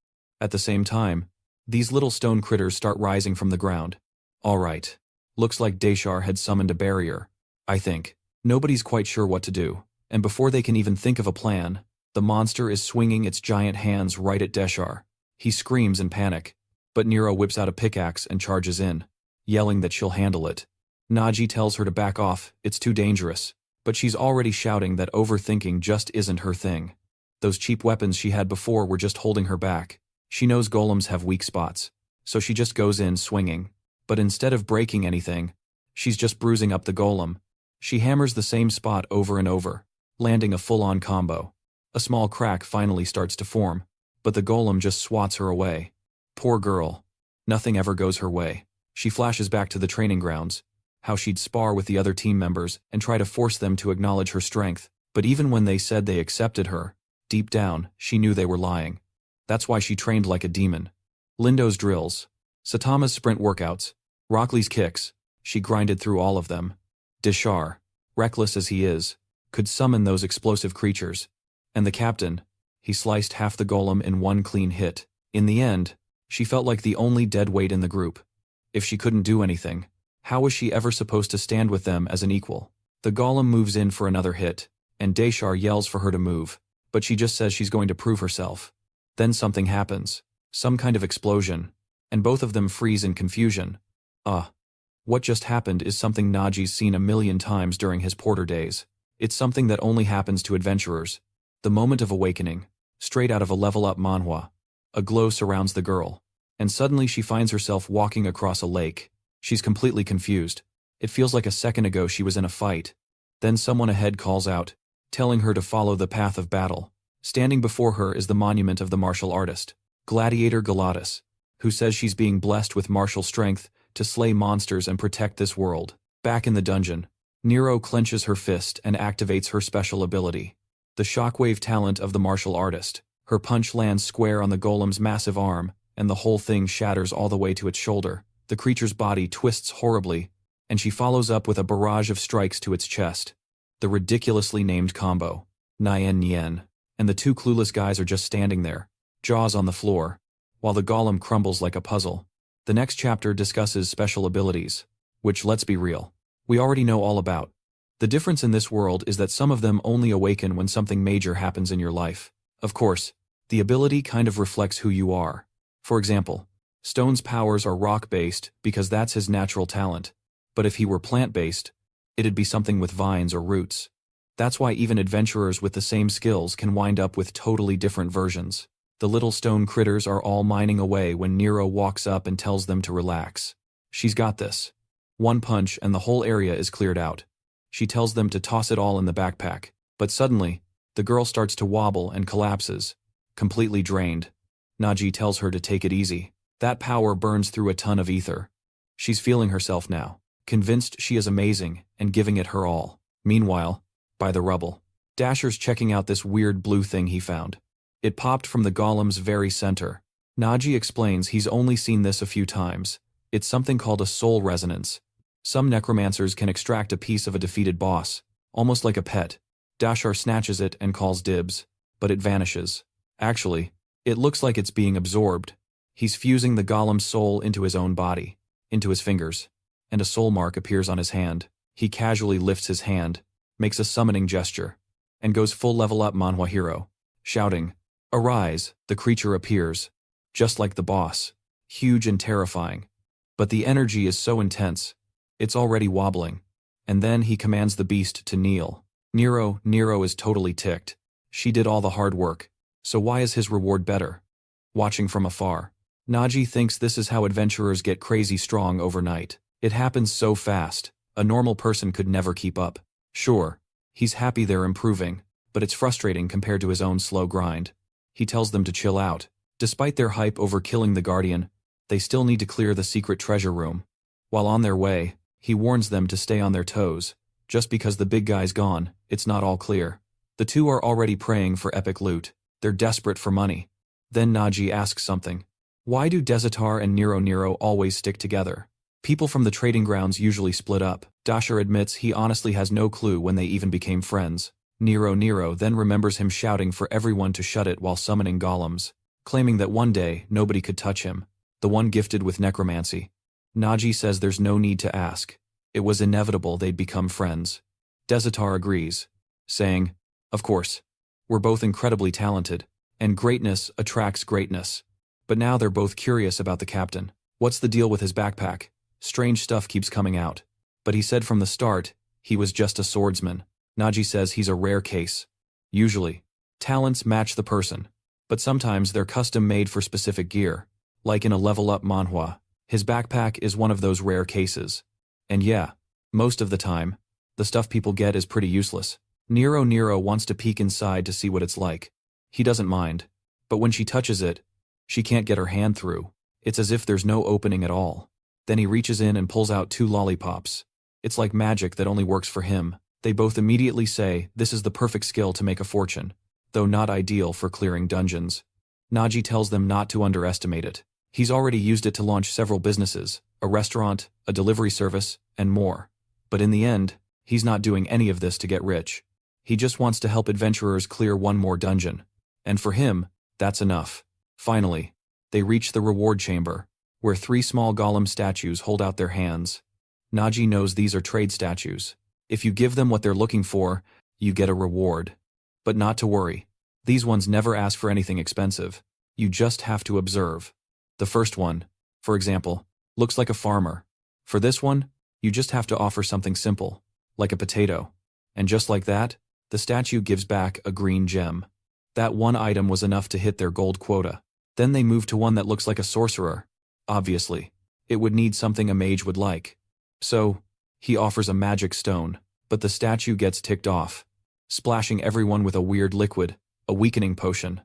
At the same time, these little stone critters start rising from the ground. Alright. Looks like Deshar had summoned a barrier. I think. Nobody's quite sure what to do, and before they can even think of a plan, the monster is swinging its giant hands right at Deshar. He screams in panic, but Nero whips out a pickaxe and charges in, yelling that she'll handle it. Nagi tells her to back off, it's too dangerous, but she's already shouting that overthinking just isn't her thing. Those cheap weapons she had before were just holding her back. She knows golems have weak spots, so she just goes in swinging. But instead of breaking anything, she's just bruising up the golem. She hammers the same spot over and over, landing a full-on combo. A small crack finally starts to form, but the golem just swats her away. Poor girl. Nothing ever goes her way. She flashes back to the training grounds, how she'd spar with the other team members and try to force them to acknowledge her strength. But even when they said they accepted her, deep down, she knew they were lying. That's why she trained like a demon. Lindo's drills, Satama's sprint workouts, Rockley's kicks, she grinded through all of them. Deshar, reckless as he is, could summon those explosive creatures. And the captain, he sliced half the golem in one clean hit. In the end, she felt like the only dead weight in the group. If she couldn't do anything, how was she ever supposed to stand with them as an equal? The golem moves in for another hit, and Deshar yells for her to move, but she just says she's going to prove herself. Then something happens, some kind of explosion, and both of them freeze in confusion. What just happened is something Nagi's seen a million times during his porter days. It's something that only happens to adventurers. The moment of awakening, straight out of a level-up manhwa. A glow surrounds the girl, and suddenly she finds herself walking across a lake. She's completely confused. It feels like a second ago she was in a fight. Then someone ahead calls out, telling her to follow the path of battle. Standing before her is the monument of the martial artist, Gladiator Galatas, who says she's being blessed with martial strength to slay monsters and protect this world. Back in the dungeon, Nero clenches her fist and activates her special ability, the shockwave talent of the martial artist. Her punch lands square on the golem's massive arm, and the whole thing shatters all the way to its shoulder. The creature's body twists horribly, and she follows up with a barrage of strikes to its chest. The ridiculously named combo, Nien Nien, and the two clueless guys are just standing there, jaws on the floor, while the golem crumbles like a puzzle. The next chapter discusses special abilities, which, let's be real, we already know all about. The difference in this world is that some of them only awaken when something major happens in your life. Of course, the ability kind of reflects who you are. For example, Stone's powers are rock-based because that's his natural talent, but if he were plant-based, it'd be something with vines or roots. That's why even adventurers with the same skills can wind up with totally different versions. The little stone critters are all mining away when Nero walks up and tells them to relax. She's got this. One punch and the whole area is cleared out. She tells them to toss it all in the backpack, but suddenly, the girl starts to wobble and collapses, completely drained. Nagi tells her to take it easy. That power burns through a ton of ether. She's feeling herself now, convinced she is amazing and giving it her all. Meanwhile, by the rubble, Dasher's checking out this weird blue thing he found. It popped from the golem's very center. Nagi explains he's only seen this a few times. It's something called a soul resonance. Some necromancers can extract a piece of a defeated boss, almost like a pet. Dashar snatches it and calls dibs, but it vanishes. Actually, it looks like it's being absorbed. He's fusing the golem's soul into his own body, into his fingers, and a soul mark appears on his hand. He casually lifts his hand, makes a summoning gesture, and goes full level up manhwa hero, shouting, "Arise!" The creature appears, just like the boss, huge and terrifying. But the energy is so intense, it's already wobbling. And then he commands the beast to kneel. Nero is totally ticked. She did all the hard work, so why is his reward better? Watching from afar, Nagi thinks this is how adventurers get crazy strong overnight. It happens so fast, a normal person could never keep up. Sure, he's happy they're improving, but it's frustrating compared to his own slow grind. He tells them to chill out. Despite their hype over killing the Guardian, they still need to clear the secret treasure room. While on their way, he warns them to stay on their toes. Just because the big guy's gone, it's not all clear. The two are already praying for epic loot. They're desperate for money. Then Nagi asks something. Why do Desitar and Nero always stick together? People from the trading grounds usually split up. Dasher admits he honestly has no clue when they even became friends. Nero then remembers him shouting for everyone to shut it while summoning golems, claiming that one day nobody could touch him, the one gifted with necromancy. Nagi says there's no need to ask. It was inevitable they'd become friends. Desitar agrees, saying, "Of course. We're both incredibly talented, and greatness attracts greatness." But now they're both curious about the captain. What's the deal with his backpack? Strange stuff keeps coming out. But he said from the start, he was just a swordsman. Nagi says he's a rare case. Usually, talents match the person, but sometimes they're custom-made for specific gear. Like in a level-up manhwa, his backpack is one of those rare cases. And yeah, most of the time, the stuff people get is pretty useless. Nero wants to peek inside to see what it's like. He doesn't mind, but when she touches it, she can't get her hand through. It's as if there's no opening at all. Then he reaches in and pulls out 2 lollipops. It's like magic that only works for him. They both immediately say this is the perfect skill to make a fortune, though not ideal for clearing dungeons. Nagi tells them not to underestimate it. He's already used it to launch several businesses, a restaurant, a delivery service, and more. But in the end, He's not doing any of this to get rich. He just wants to help adventurers clear one more dungeon. And for him, that's enough. Finally, they reach the reward chamber, where 3 small golem statues hold out their hands. Nagi knows these are trade statues. If you give them what they're looking for, you get a reward. But not to worry. These ones never ask for anything expensive. You just have to observe. The first one, for example, looks like a farmer. For this one, you just have to offer something simple, like a potato. And just like that, the statue gives back a green gem. That one item was enough to hit their gold quota. Then they move to one that looks like a sorcerer. Obviously, it would need something a mage would like. So, he offers a magic stone, but the statue gets ticked off, splashing everyone with a weird liquid, a weakening potion.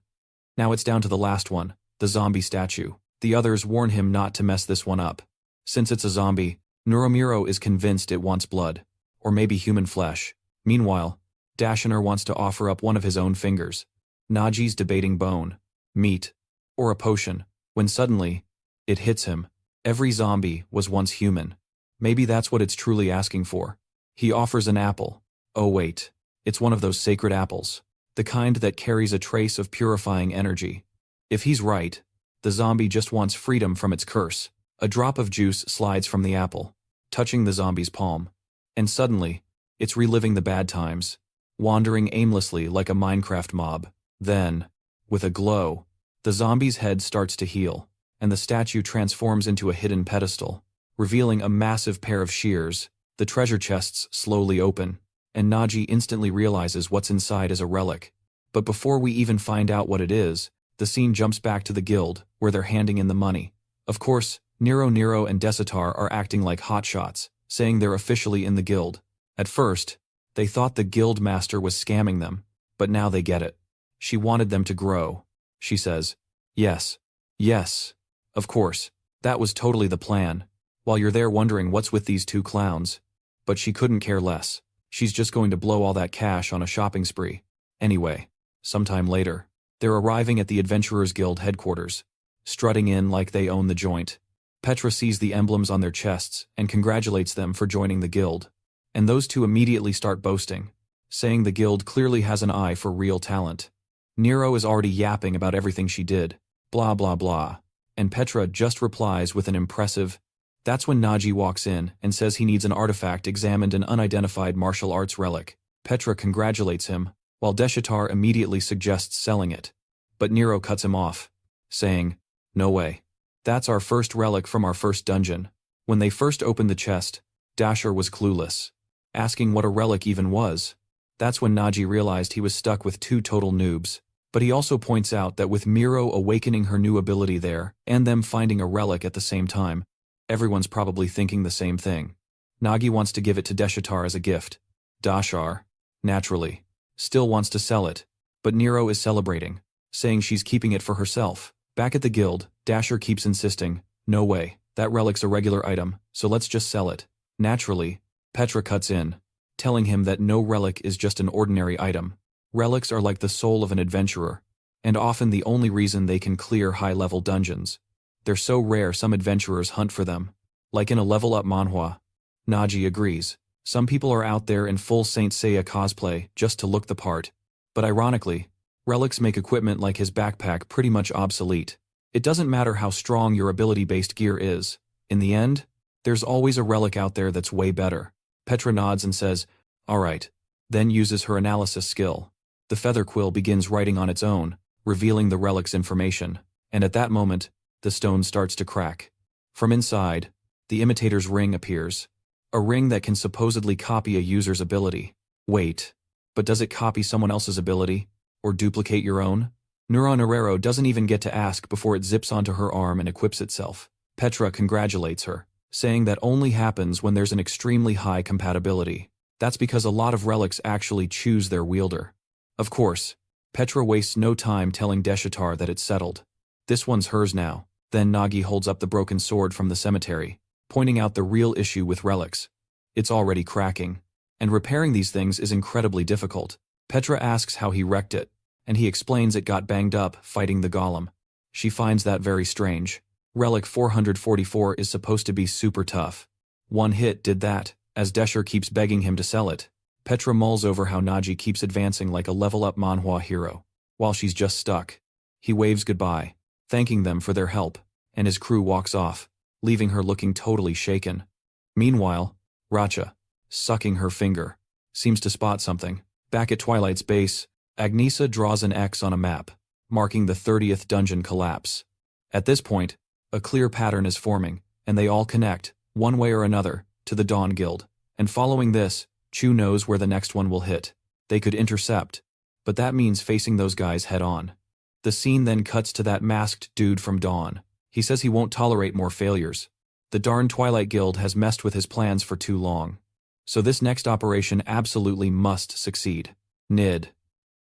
Now it's down to the last one, the zombie statue. The others warn him not to mess this one up. Since it's a zombie, Nuromiro is convinced it wants blood, or maybe human flesh. Meanwhile, Dashner wants to offer up one of his own fingers. Nagi's debating bone, meat, or a potion, when suddenly, it hits him. Every zombie was once human. Maybe that's what it's truly asking for. He offers an apple. Oh wait, it's one of those sacred apples, the kind that carries a trace of purifying energy. If he's right, the zombie just wants freedom from its curse. A drop of juice slides from the apple, touching the zombie's palm. And suddenly, it's reliving the bad times, wandering aimlessly like a Minecraft mob. Then, with a glow, the zombie's head starts to heal, and the statue transforms into a hidden pedestal, revealing a massive pair of shears. The treasure chests slowly open, and Nagi instantly realizes what's inside is a relic. But before we even find out what it is, the scene jumps back to the guild, where they're handing in the money. Of course, Nero and Desitar are acting like hotshots, saying they're officially in the guild. At first, they thought the guild master was scamming them, but now they get it. She wanted them to grow. She says, yes, of course, that was totally the plan, while you're there wondering what's with these 2 clowns. But she couldn't care less. She's just going to blow all that cash on a shopping spree. Anyway, sometime later, they're arriving at the Adventurers Guild headquarters, strutting in like they own the joint. Petra sees the emblems on their chests and congratulates them for joining the guild. And those 2 immediately start boasting, saying the guild clearly has an eye for real talent. Nero is already yapping about everything she did, blah blah blah, and Petra just replies with an impressive. That's when Nagi walks in and says he needs an artifact examined, an unidentified martial arts relic. Petra congratulates him, while Deshitar immediately suggests selling it. But Nero cuts him off, saying, no way. That's our first relic from our first dungeon. When they first opened the chest, Dasher was clueless, asking what a relic even was. That's when Nagi realized he was stuck with 2 total noobs. But he also points out that with Miro awakening her new ability there, and them finding a relic at the same time, everyone's probably thinking the same thing. Nagi wants to give it to Deshitar as a gift. Dashar, naturally, still wants to sell it, but Nero is celebrating, saying she's keeping it for herself. Back at the guild, Dasher keeps insisting, no way, that relic's a regular item, so let's just sell it. Naturally, Petra cuts in, telling him that no relic is just an ordinary item. Relics are like the soul of an adventurer, and often the only reason they can clear high-level dungeons. They're so rare some adventurers hunt for them, like in a level-up manhwa. Nagi agrees. Some people are out there in full Saint Seiya cosplay just to look the part. But ironically, relics make equipment like his backpack pretty much obsolete. It doesn't matter how strong your ability-based gear is. In the end, there's always a relic out there that's way better. Petra nods and says, alright, then uses her analysis skill. The feather quill begins writing on its own, revealing the relic's information. And at that moment, the stone starts to crack. From inside, the imitator's ring appears. A ring that can supposedly copy a user's ability. Wait, but does it copy someone else's ability? Or duplicate your own? Nuromiro doesn't even get to ask before it zips onto her arm and equips itself. Petra congratulates her, saying that only happens when there's an extremely high compatibility. That's because a lot of relics actually choose their wielder. Of course, Petra wastes no time telling Deshitar that it's settled. This one's hers now. Then Nagi holds up the broken sword from the cemetery, pointing out the real issue with relics. It's already cracking, and repairing these things is incredibly difficult. Petra asks how he wrecked it, and he explains it got banged up fighting the golem. She finds that very strange. Relic 444 is supposed to be super tough. One hit did that. As Desher keeps begging him to sell it, Petra mulls over how Nagi keeps advancing like a level-up Manhwa hero, while she's just stuck. He waves goodbye, thanking them for their help, and his crew walks off, leaving her looking totally shaken. Meanwhile, Racha, sucking her finger, seems to spot something. Back at Twilight's base, Agnesa draws an X on a map, marking the 30th dungeon collapse. At this point, a clear pattern is forming, and they all connect, one way or another, to the Dawn Guild. And following this, Chu knows where the next one will hit. They could intercept, but that means facing those guys head-on. The scene then cuts to that masked dude from Dawn. He says he won't tolerate more failures. The darn Twilight Guild has messed with his plans for too long. So this next operation absolutely must succeed. Nid,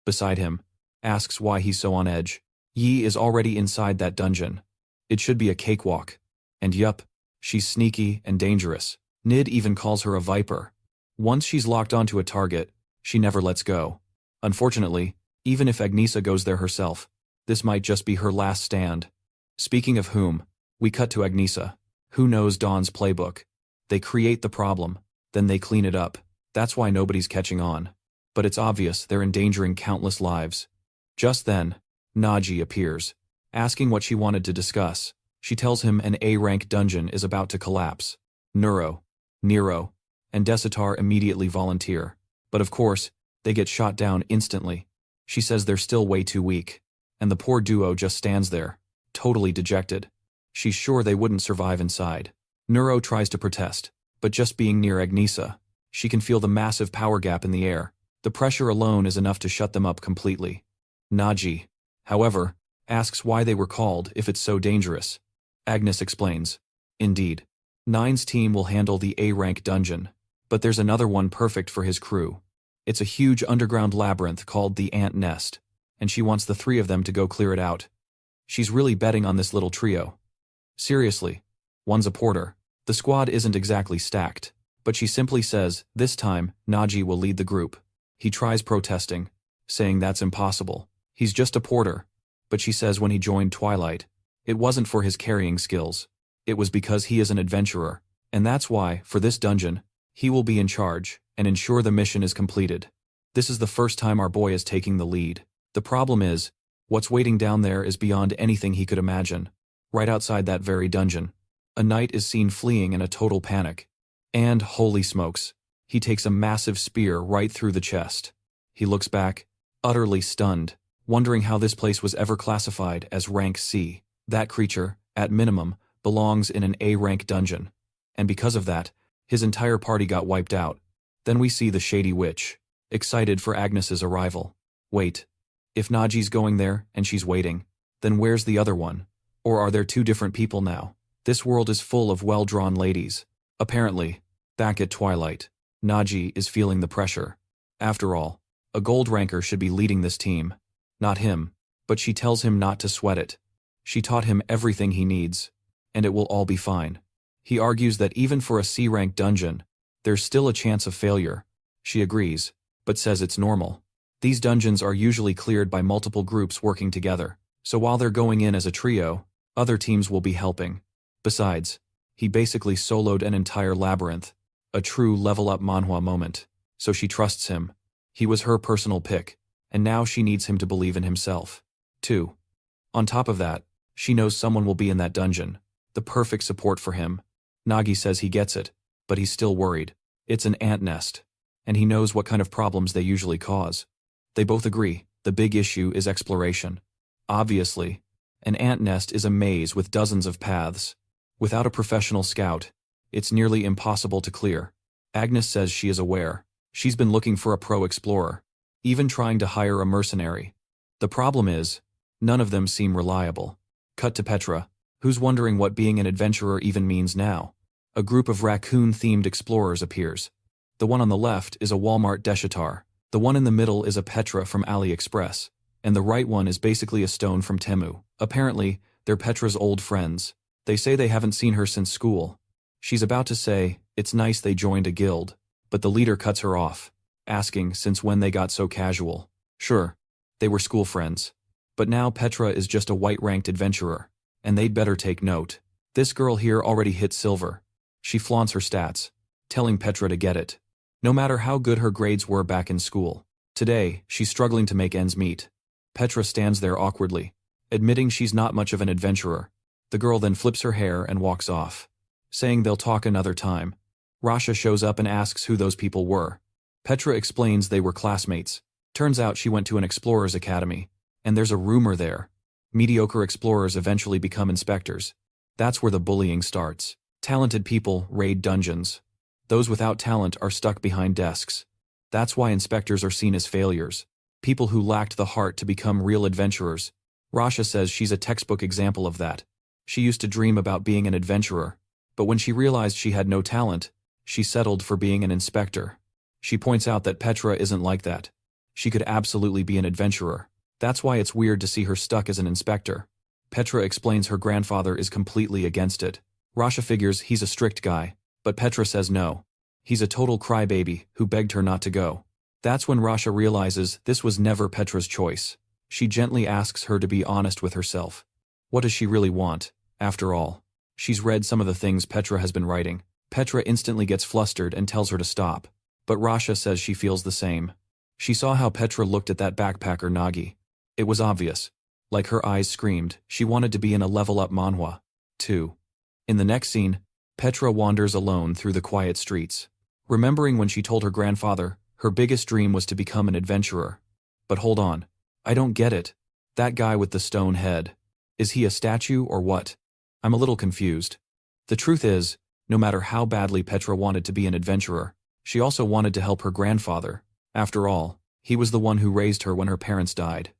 beside him, asks why he's so on edge. Yi is already inside that dungeon. It should be a cakewalk. And yup, she's sneaky and dangerous. Nid even calls her a viper. Once she's locked onto a target, she never lets go. Unfortunately, even if Agnesa goes there herself, this might just be her last stand. Speaking of whom, we cut to Agnesa. Who knows Dawn's playbook? They create the problem, then they clean it up. That's why nobody's catching on. But it's obvious they're endangering countless lives. Just then, Nagi appears, asking what she wanted to discuss. She tells him an A-rank dungeon is about to collapse. Nero, and Desitar immediately volunteer. But of course, they get shot down instantly. She says they're still way too weak. And the poor duo just stands there, totally dejected. She's sure they wouldn't survive inside. Nero tries to protest, but just being near Agnesa, she can feel the massive power gap in the air. The pressure alone is enough to shut them up completely. Nagi, however, asks why they were called if it's so dangerous. Agnes explains. Indeed, Nine's team will handle the A-rank dungeon, but there's another one perfect for his crew. It's a huge underground labyrinth called the Ant Nest, and she wants the three of them to go clear it out. She's really betting on this little trio. Seriously, one's a porter. The squad isn't exactly stacked, but she simply says, this time, Nagi will lead the group. He tries protesting, saying that's impossible. He's just a porter. But she says when he joined Twilight, it wasn't for his carrying skills. It was because he is an adventurer, and that's why, for this dungeon, he will be in charge and ensure the mission is completed. This is the first time our boy is taking the lead. The problem is, what's waiting down there is beyond anything he could imagine. Right outside that very dungeon, a knight is seen fleeing in a total panic. And, holy smokes, he takes a massive spear right through the chest. He looks back, utterly stunned, wondering how this place was ever classified as rank C. That creature, at minimum, belongs in an A-rank dungeon. And because of that, his entire party got wiped out. Then we see the Shady Witch, excited for Agnes's arrival. Wait, if Nagi's going there and she's waiting, then where's the other one? Or are there two different people now? This world is full of well-drawn ladies. Apparently, back at Twilight, Nagi is feeling the pressure. After all, a gold ranker should be leading this team. Not him, but she tells him not to sweat it. She taught him everything he needs, and it will all be fine. He argues that even for a C-rank dungeon, there's still a chance of failure. She agrees, but says it's normal. These dungeons are usually cleared by multiple groups working together, so while they're going in as a trio, other teams will be helping. Besides, he basically soloed an entire labyrinth, a true level-up Manhwa moment, so she trusts him. He was her personal pick, and now she needs him to believe in himself, too. On top of that, she knows someone will be in that dungeon, the perfect support for him. Nagi says he gets it, but he's still worried. It's an ant nest, and he knows what kind of problems they usually cause. They both agree, the big issue is exploration. Obviously, an ant nest is a maze with dozens of paths. Without a professional scout, it's nearly impossible to clear. Agnes says she is aware. She's been looking for a pro explorer, even trying to hire a mercenary. The problem is, none of them seem reliable. Cut to Petra, who's wondering what being an adventurer even means now. A group of raccoon-themed explorers appears. The one on the left is a Walmart Deshitar. The one in the middle is a Petra from AliExpress. And the right one is basically a stone from Temu. Apparently, they're Petra's old friends. They say they haven't seen her since school. She's about to say, it's nice they joined a guild, but the leader cuts her off, asking since when they got so casual. Sure, they were school friends. But now Petra is just a white-ranked adventurer, and they'd better take note. This girl here already hit silver. She flaunts her stats. telling Petra to get it. No matter how good her grades were back in school, today, she's struggling to make ends meet. Petra stands there awkwardly, admitting she's not much of an adventurer. The girl then flips her hair and walks off, saying they'll talk another time. Rasha shows up and asks who those people were. Petra explains they were classmates. Turns out she went to an explorer's academy, and there's a rumor there. Mediocre explorers eventually become inspectors. That's where the bullying starts. Talented people raid dungeons. Those without talent are stuck behind desks. That's why inspectors are seen as failures. People who lacked the heart to become real adventurers. Rasha says she's a textbook example of that. She used to dream about being an adventurer, but when she realized she had no talent, she settled for being an inspector. She points out that Petra isn't like that. She could absolutely be an adventurer. That's why it's weird to see her stuck as an inspector. Petra explains her grandfather is completely against it. Rasha figures he's a strict guy, but Petra says no. He's a total crybaby who begged her not to go. That's when Rasha realizes this was never Petra's choice. She gently asks her to be honest with herself. What does she really want, after all? She's read some of the things Petra has been writing. Petra instantly gets flustered and tells her to stop. But Rasha says she feels the same. She saw how Petra looked at that backpacker Nagi. It was obvious. Like her eyes screamed, she wanted to be in a level-up manhwa, too. In the next scene, Petra wanders alone through the quiet streets, remembering when she told her grandfather her biggest dream was to become an adventurer. But hold on. I don't get it. That guy with the stone head. Is he a statue or what? I'm a little confused. The truth is, no matter how badly Petra wanted to be an adventurer, she also wanted to help her grandfather. After all, he was the one who raised her when her parents died.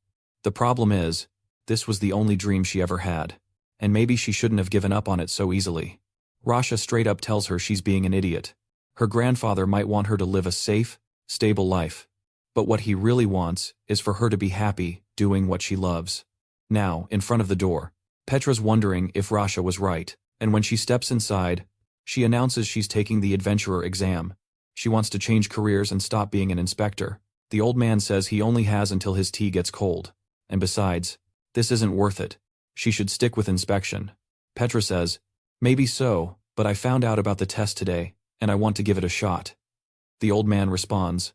The problem is, this was the only dream she ever had, and maybe she shouldn't have given up on it so easily. Rasha straight up tells her she's being an idiot. Her grandfather might want her to live a safe, stable life, but what he really wants is for her to be happy doing what she loves. Now, in front of the door, Petra's wondering if Rasha was right, and when she steps inside, she announces she's taking the adventurer exam. She wants to change careers and stop being an inspector. The old man says he only has until his tea gets cold. And besides, this isn't worth it. She should stick with inspection. Petra says, maybe so, but I found out about the test today, and I want to give it a shot. The old man responds,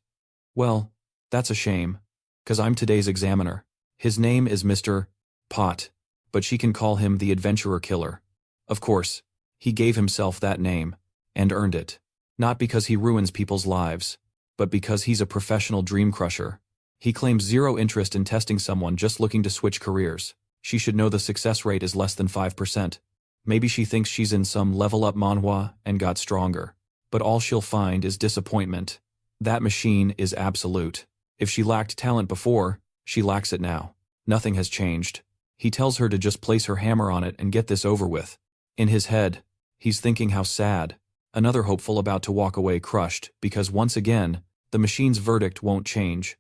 well, that's a shame, 'cause I'm today's examiner. His name is Mr. Pot, but she can call him the adventurer killer. Of course, he gave himself that name, and earned it. Not because he ruins people's lives, but because he's a professional dream crusher. He claims zero interest in testing someone just looking to switch careers. She should know the success rate is less than 5%. Maybe she thinks she's in some level-up manhwa and got stronger. But all she'll find is disappointment. That machine is absolute. If she lacked talent before, she lacks it now. Nothing has changed. He tells her to just place her hammer on it and get this over with. In his head, he's thinking how sad. Another hopeful about to walk away crushed because once again, the machine's verdict won't change.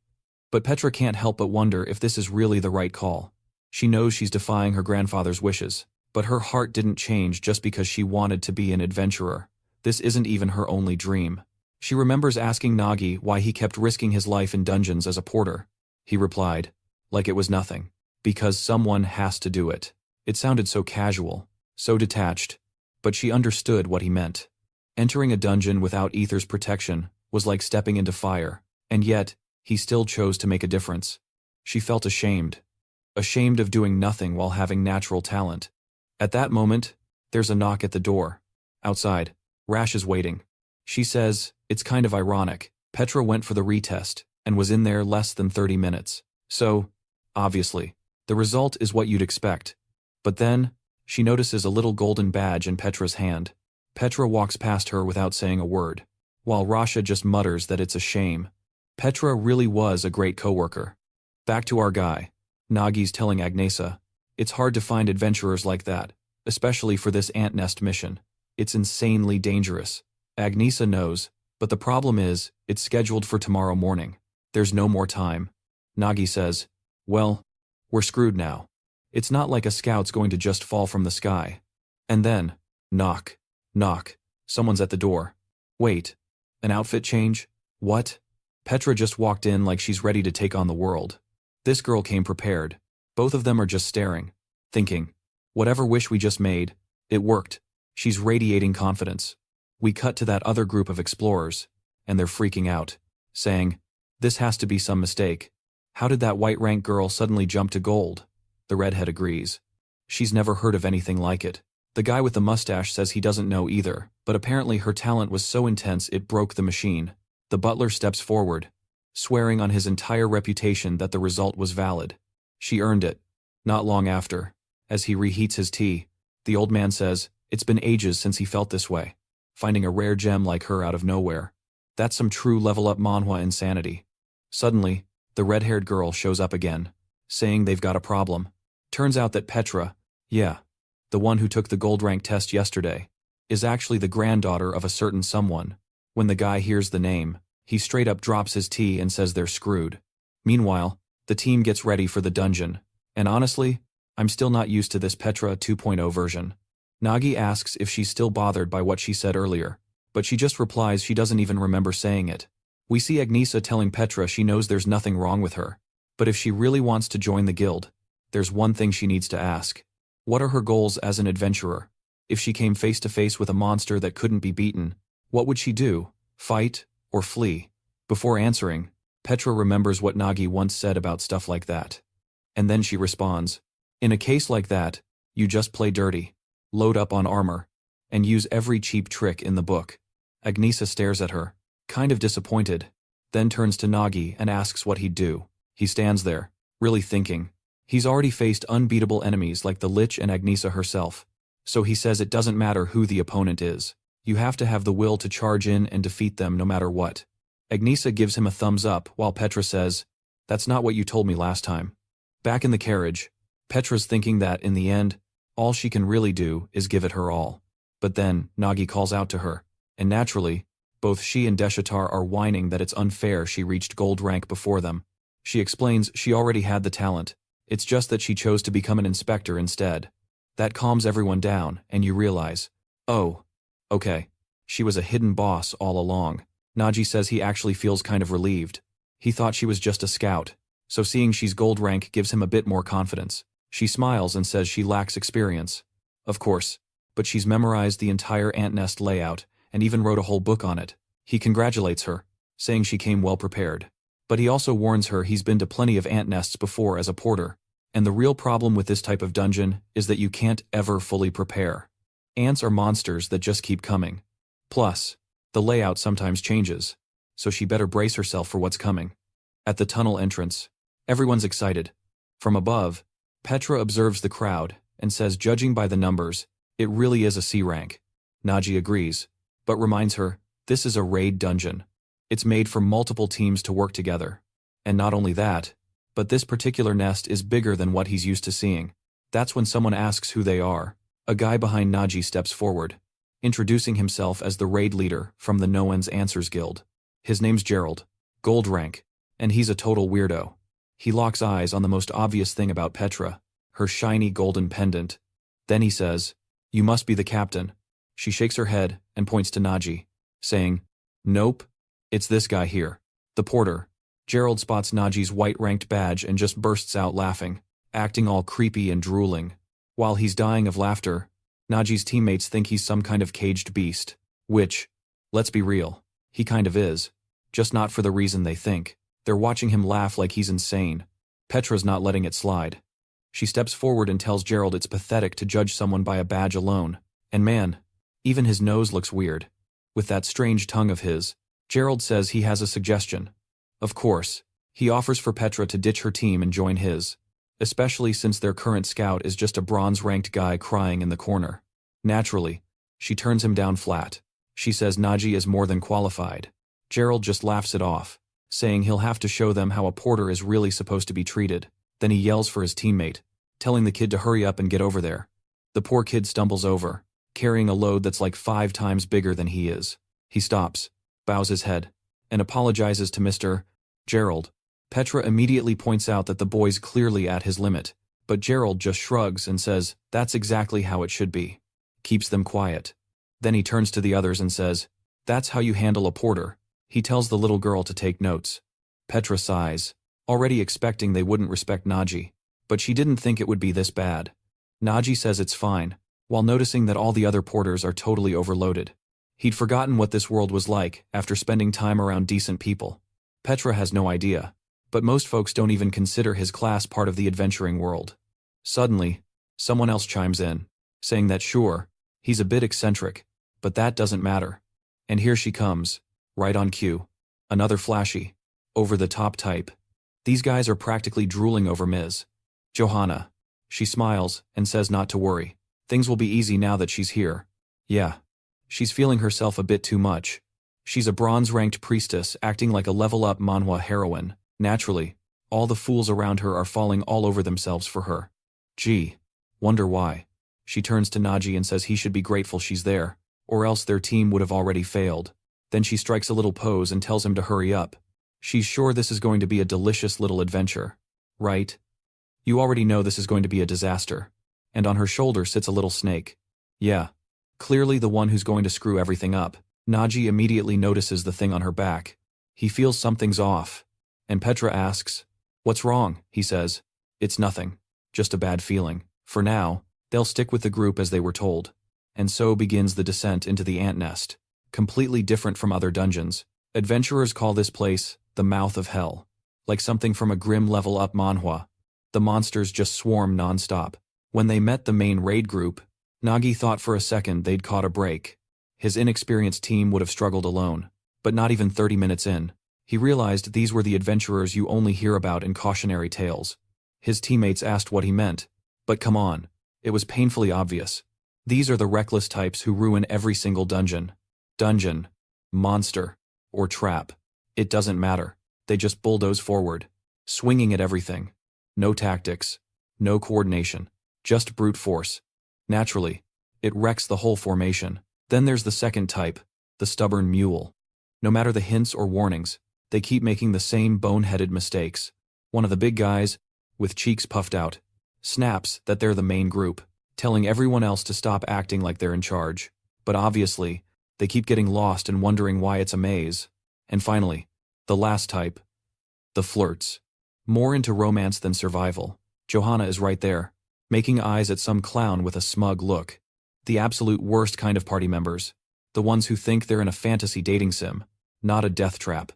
But Petra can't help but wonder if this is really the right call. She knows she's defying her grandfather's wishes, but her heart didn't change just because she wanted to be an adventurer. This isn't even her only dream. She remembers asking Nagi why he kept risking his life in dungeons as a porter. He replied, like it was nothing, because someone has to do it. It sounded so casual, so detached, but she understood what he meant. Entering a dungeon without Ether's protection was like stepping into fire, and yet, he still chose to make a difference. She felt ashamed. Ashamed of doing nothing while having natural talent. At that moment, there's a knock at the door. Outside, Rash is waiting. She says, it's kind of ironic. Petra went for the retest, and was in there less than 30 minutes. So, obviously, the result is what you'd expect. But then, she notices a little golden badge in Petra's hand. Petra walks past her without saying a word, while Rasha just mutters that it's a shame. Petra really was a great coworker. Back to our guy. Nagi's telling Agnesa, it's hard to find adventurers like that, especially for this ant nest mission. It's insanely dangerous. Agnesa knows, but the problem is, it's scheduled for tomorrow morning. There's no more time. Nagi says, well, we're screwed now. It's not like a scout's going to just fall from the sky. And then, knock, knock, someone's at the door. Wait, an outfit change? What? Petra just walked in like she's ready to take on the world. This girl came prepared. Both of them are just staring, thinking, whatever wish we just made, it worked. She's radiating confidence. We cut to that other group of explorers, and they're freaking out, saying, "This has to be some mistake. How did that white rank girl suddenly jump to gold?" The redhead agrees. She's never heard of anything like it. The guy with the mustache says he doesn't know either, but apparently her talent was so intense it broke the machine. The butler steps forward, swearing on his entire reputation that the result was valid. She earned it. Not long after, as he reheats his tea, the old man says, "It's been ages since he felt this way. Finding a rare gem like her out of nowhere. That's some true level-up manhwa insanity." Suddenly, the red-haired girl shows up again, saying they've got a problem. Turns out that Petra, the one who took the gold rank test yesterday, is actually the granddaughter of a certain someone. When the guy hears the name, he straight up drops his tea and says they're screwed. Meanwhile, the team gets ready for the dungeon, and honestly, I'm still not used to this Petra 2.0 version. Nagi asks if she's still bothered by what she said earlier, but she just replies she doesn't even remember saying it. We see Agnesa telling Petra she knows there's nothing wrong with her, but if she really wants to join the guild, there's one thing she needs to ask. What are her goals as an adventurer? If she came face to face with a monster that couldn't be beaten, what would she do? Fight or flee? Before answering, Petra remembers what Nagi once said about stuff like that. And then she responds, "In a case like that, you just play dirty, load up on armor, and use every cheap trick in the book." Agnesa stares at her, kind of disappointed, then turns to Nagi and asks what he'd do. He stands there, really thinking. He's already faced unbeatable enemies like the Lich and Agnesa herself, so he says it doesn't matter who the opponent is. You have to have the will to charge in and defeat them no matter what. Agnesa gives him a thumbs up while Petra says, "That's not what you told me last time." Back in the carriage, Petra's thinking that, in the end, all she can really do is give it her all. But then, Nagi calls out to her, and naturally, both she and Deshatar are whining that it's unfair she reached gold rank before them. She explains she already had the talent, it's just that she chose to become an inspector instead. That calms everyone down, and you realize, oh, okay, she was a hidden boss all along. Nagi says he actually feels kind of relieved. He thought she was just a scout, so seeing she's gold rank gives him a bit more confidence. She smiles and says she lacks experience. Of course, but she's memorized the entire ant nest layout and even wrote a whole book on it. He congratulates her, saying she came well prepared. But he also warns her he's been to plenty of ant nests before as a porter, and the real problem with this type of dungeon is that you can't ever fully prepare. Ants are monsters that just keep coming. Plus, the layout sometimes changes, so she better brace herself for what's coming. At the tunnel entrance, everyone's excited. From above, Petra observes the crowd and says judging by the numbers, it really is a C rank. Nagi agrees, but reminds her, this is a raid dungeon. It's made for multiple teams to work together. And not only that, but this particular nest is bigger than what he's used to seeing. That's when someone asks who they are. A guy behind Nagi steps forward, introducing himself as the raid leader from the No One's Answers Guild. His name's Gerald, gold rank, and he's a total weirdo. He locks eyes on the most obvious thing about Petra, her shiny golden pendant. Then he says, "You must be the captain." She shakes her head and points to Nagi, saying, "Nope. It's this guy here, the porter." Gerald spots Nagi's white-ranked badge and just bursts out laughing, acting all creepy and drooling. While he's dying of laughter, Nagi's teammates think he's some kind of caged beast, which, let's be real, he kind of is, just not for the reason they think. They're watching him laugh like he's insane. Petra's not letting it slide. She steps forward and tells Gerald it's pathetic to judge someone by a badge alone. And man, even his nose looks weird. With that strange tongue of his, Gerald says he has a suggestion. Of course, he offers for Petra to ditch her team and join his, especially since their current scout is just a bronze-ranked guy crying in the corner. Naturally, she turns him down flat. She says Nagi is more than qualified. Gerald just laughs it off, saying he'll have to show them how a porter is really supposed to be treated. Then he yells for his teammate, telling the kid to hurry up and get over there. The poor kid stumbles over, carrying a load that's like 5 times bigger than he is. He stops, bows his head, and apologizes to Mr. Gerald. Petra immediately points out that the boy's clearly at his limit, but Gerald just shrugs and says, that's exactly how it should be. Keeps them quiet. Then he turns to the others and says, that's how you handle a porter. He tells the little girl to take notes. Petra sighs, already expecting they wouldn't respect Nagi, but she didn't think it would be this bad. Nagi says it's fine, while noticing that all the other porters are totally overloaded. He'd forgotten what this world was like after spending time around decent people. Petra has no idea, but most folks don't even consider his class part of the adventuring world. Suddenly, someone else chimes in, saying that sure, he's a bit eccentric, but that doesn't matter. And here she comes, right on cue. Another flashy, over-the-top type. These guys are practically drooling over Ms. Johanna. She smiles and says not to worry. Things will be easy now that she's here. Yeah. She's feeling herself a bit too much. She's a bronze-ranked priestess acting like a level-up Manhwa heroine. Naturally, all the fools around her are falling all over themselves for her. Gee. Wonder why. She turns to Nagi and says he should be grateful she's there, or else their team would have already failed. Then she strikes a little pose and tells him to hurry up. She's sure this is going to be a delicious little adventure. Right? You already know this is going to be a disaster. And on her shoulder sits a little snake. Yeah. Clearly the one who's going to screw everything up. Nagi immediately notices the thing on her back. He feels something's off. And Petra asks, "What's wrong?" he says. "It's nothing. Just a bad feeling. For now, they'll stick with the group as they were told." And so begins the descent into the ant nest. Completely different from other dungeons. Adventurers call this place the Mouth of Hell. Like something from a grim level-up manhwa. The monsters just swarm non-stop. When they met the main raid group, Nagi thought for a second they'd caught a break. His inexperienced team would have struggled alone. But not even 30 minutes in, he realized these were the adventurers you only hear about in cautionary tales. His teammates asked what he meant. But come on, it was painfully obvious. These are the reckless types who ruin every single dungeon. Dungeon, monster, or trap. It doesn't matter. They just bulldoze forward, swinging at everything. No tactics, no coordination, just brute force. Naturally, it wrecks the whole formation. Then there's the second type, the stubborn mule. No matter the hints or warnings, they keep making the same boneheaded mistakes. One of the big guys, with cheeks puffed out, snaps that they're the main group, telling everyone else to stop acting like they're in charge. But obviously, they keep getting lost and wondering why it's a maze. And finally, the last type, the flirts. More into romance than survival. Johanna is right there, making eyes at some clown with a smug look. The absolute worst kind of party members. The ones who think they're in a fantasy dating sim, not a death trap.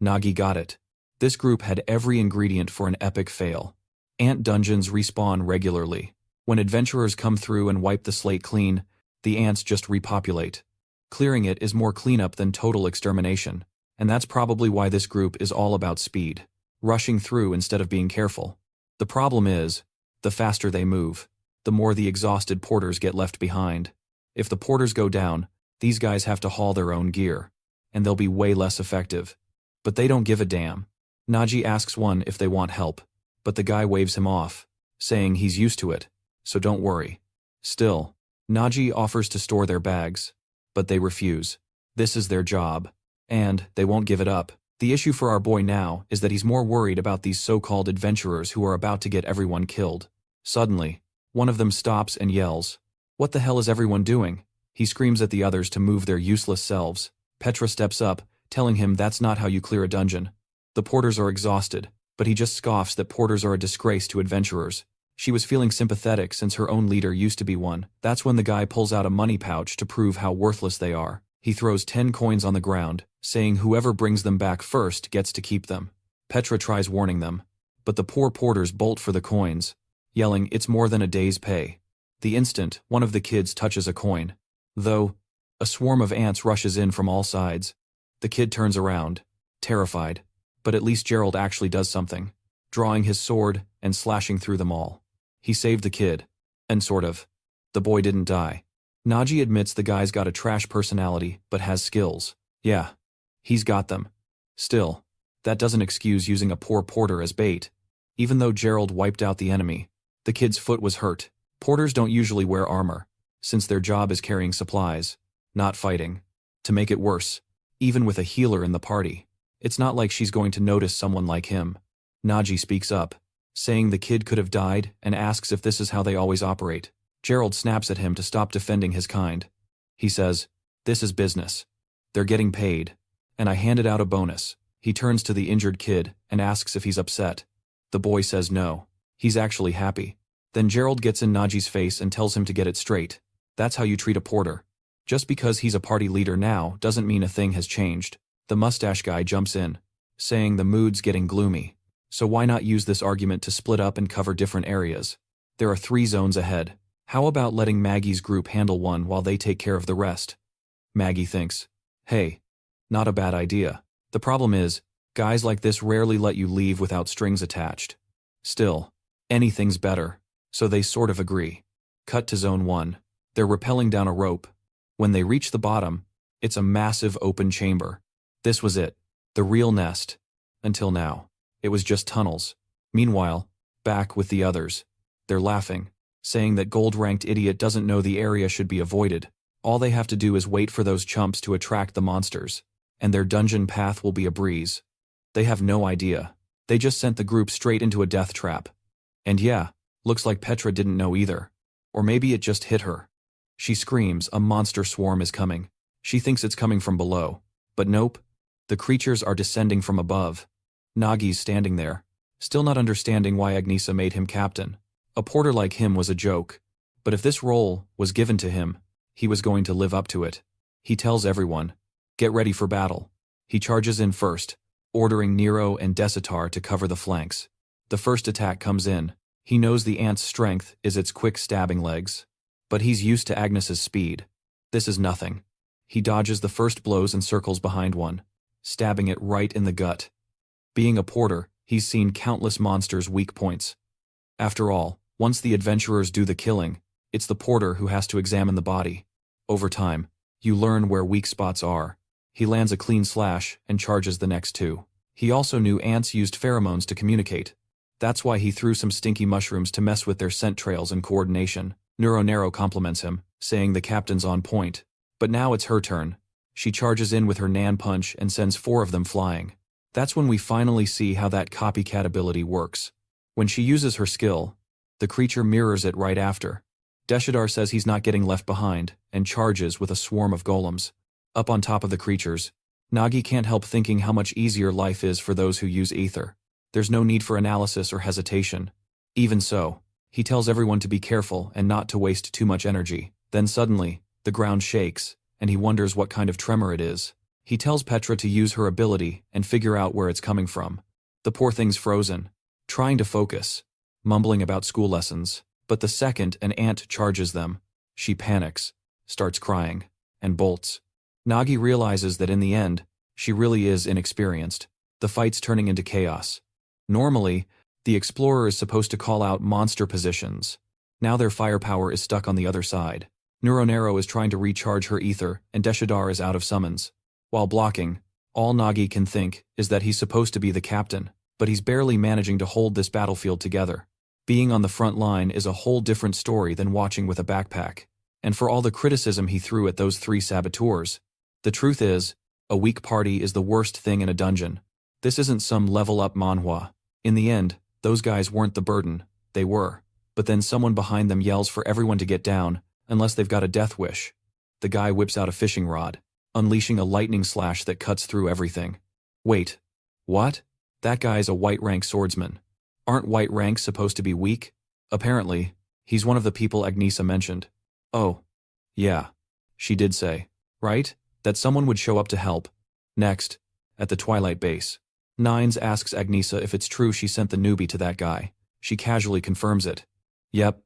Nagi got it. This group had every ingredient for an epic fail. Ant dungeons respawn regularly. When adventurers come through and wipe the slate clean, the ants just repopulate. Clearing it is more cleanup than total extermination. And that's probably why this group is all about speed. Rushing through instead of being careful. The problem is, the faster they move, the more the exhausted porters get left behind. If the porters go down, these guys have to haul their own gear. And they'll be way less effective. But they don't give a damn. Nagi asks one if they want help, but the guy waves him off, saying he's used to it, so don't worry. Still, Nagi offers to store their bags, but they refuse. This is their job, and they won't give it up. The issue for our boy now is that he's more worried about these so-called adventurers who are about to get everyone killed. Suddenly, one of them stops and yells, "What the hell is everyone doing?" He screams at the others to move their useless selves. Petra steps up, telling him that's not how you clear a dungeon. The porters are exhausted, but he just scoffs that porters are a disgrace to adventurers. She was feeling sympathetic since her own leader used to be one. That's when the guy pulls out a money pouch to prove how worthless they are. He throws 10 coins on the ground, saying whoever brings them back first gets to keep them. Petra tries warning them, but the poor porters bolt for the coins, yelling it's more than a day's pay. The instant one of the kids touches a coin, though, a swarm of ants rushes in from all sides. The kid turns around, terrified, but at least Gerald actually does something, drawing his sword and slashing through them all. He saved the kid, and sort of. The boy didn't die. Nagi admits the guy's got a trash personality but has skills. Yeah, he's got them. Still, that doesn't excuse using a poor porter as bait. Even though Gerald wiped out the enemy, the kid's foot was hurt. Porters don't usually wear armor, since their job is carrying supplies, not fighting. To make it worse, even with a healer in the party, it's not like she's going to notice someone like him. Nagi speaks up, saying the kid could have died and asks if this is how they always operate. Gerald snaps at him to stop defending his kind. He says, "This is business. They're getting paid, and I handed out a bonus." He turns to the injured kid and asks if he's upset. The boy says no. He's actually happy. Then Gerald gets in Nagi's face and tells him to get it straight. That's how you treat a porter. Just because he's a party leader now doesn't mean a thing has changed. The mustache guy jumps in, saying the mood's getting gloomy. So why not use this argument to split up and cover different areas? There are 3 zones ahead. How about letting Maggie's group handle one while they take care of the rest? Maggie thinks, hey, not a bad idea. The problem is, guys like this rarely let you leave without strings attached. Still, anything's better, so they sort of agree. Cut to Zone 1. They're rappelling down a rope. When they reach the bottom, it's a massive open chamber. This was it, the real nest. Until now, it was just tunnels. Meanwhile, back with the others, they're laughing, saying that gold-ranked idiot doesn't know the area should be avoided. All they have to do is wait for those chumps to attract the monsters, and their dungeon path will be a breeze. They have no idea. They just sent the group straight into a death trap. And yeah, looks like Petra didn't know either. Or maybe it just hit her. She screams, a monster swarm is coming. She thinks it's coming from below. But nope. The creatures are descending from above. Nagi's standing there, still not understanding why Agnesa made him captain. A porter like him was a joke. But if this role was given to him, he was going to live up to it. He tells everyone, get ready for battle. He charges in first, ordering Nero and Desitar to cover the flanks. The first attack comes in. He knows the ant's strength is its quick stabbing legs. But he's used to Agnes's speed. This is nothing. He dodges the first blows and circles behind one, stabbing it right in the gut. Being a porter, he's seen countless monsters' weak points. After all, once the adventurers do the killing, it's the porter who has to examine the body. Over time, you learn where weak spots are. He lands a clean slash and charges the next 2. He also knew ants used pheromones to communicate. That's why he threw some stinky mushrooms to mess with their scent trails and coordination. Nero compliments him, saying the captain's on point. But now it's her turn. She charges in with her Nan punch and sends 4 of them flying. That's when we finally see how that copycat ability works. When she uses her skill, the creature mirrors it right after. Deshadar says he's not getting left behind, and charges with a swarm of golems. Up on top of the creatures, Nagi can't help thinking how much easier life is for those who use ether. There's no need for analysis or hesitation. Even so, he tells everyone to be careful and not to waste too much energy. Then suddenly, the ground shakes, and he wonders what kind of tremor it is. He tells Petra to use her ability and figure out where it's coming from. The poor thing's frozen, trying to focus, mumbling about school lessons. But the second an ant charges them, she panics, starts crying, and bolts. Nagi realizes that in the end, she really is inexperienced. The fight's turning into chaos. Normally, the explorer is supposed to call out monster positions. Now their firepower is stuck on the other side. Nero is trying to recharge her ether, and Deshadar is out of summons. While blocking, all Nagi can think is that he's supposed to be the captain, but he's barely managing to hold this battlefield together. Being on the front line is a whole different story than watching with a backpack. And for all the criticism he threw at those 3 saboteurs, the truth is, a weak party is the worst thing in a dungeon. This isn't some level-up manhwa. In the end, those guys weren't the burden, they were. But then someone behind them yells for everyone to get down, unless they've got a death wish. The guy whips out a fishing rod, unleashing a lightning slash that cuts through everything. Wait. What? That guy's a white rank swordsman. Aren't white ranks supposed to be weak? Apparently, he's one of the people Agnesa mentioned. Oh. Yeah. She did say, right? That someone would show up to help. Next, at the Twilight base, Nines asks Agnesa if it's true she sent the newbie to that guy. She casually confirms it. Yep.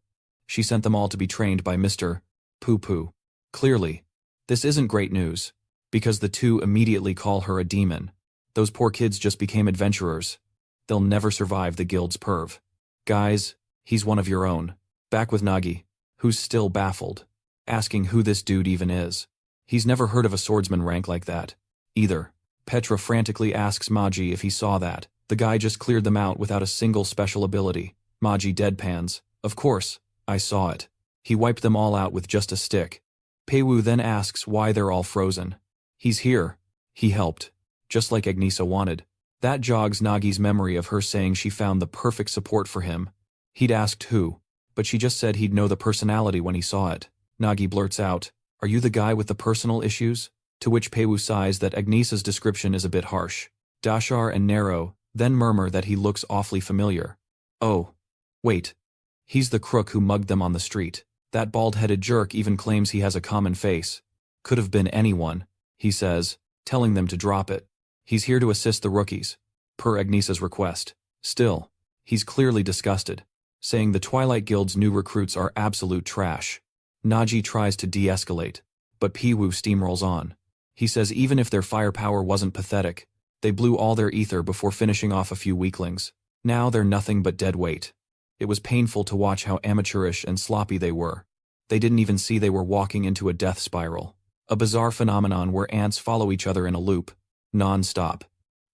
She sent them all to be trained by Mr. Poo-Poo. Clearly, this isn't great news, because the 2 immediately call her a demon. Those poor kids just became adventurers. They'll never survive the guild's perv. Guys, he's one of your own. Back with Nagi, who's still baffled, asking who this dude even is. He's never heard of a swordsman rank like that, either. Petra frantically asks Magi if he saw that. The guy just cleared them out without a single special ability. Magi deadpans. Of course, I saw it. He wiped them all out with just a stick. Peiwu then asks why they're all frozen. He's here. He helped. Just like Agnesa wanted. That jogs Nagi's memory of her saying she found the perfect support for him. He'd asked who, but she just said he'd know the personality when he saw it. Nagi blurts out, "Are you the guy with the personal issues?" To which Peiwu sighs that Agnesa's description is a bit harsh. Dashar and Nero then murmur that he looks awfully familiar. Oh. Wait. He's the crook who mugged them on the street. That bald-headed jerk even claims he has a common face. Could have been anyone, he says, telling them to drop it. He's here to assist the rookies, per Agnesa's request. Still, he's clearly disgusted, saying the Twilight Guild's new recruits are absolute trash. Nagi tries to de-escalate, but Piwu steamrolls on. He says even if their firepower wasn't pathetic, they blew all their ether before finishing off a few weaklings. Now they're nothing but dead weight. It was painful to watch how amateurish and sloppy they were. They didn't even see they were walking into a death spiral. A bizarre phenomenon where ants follow each other in a loop, non-stop.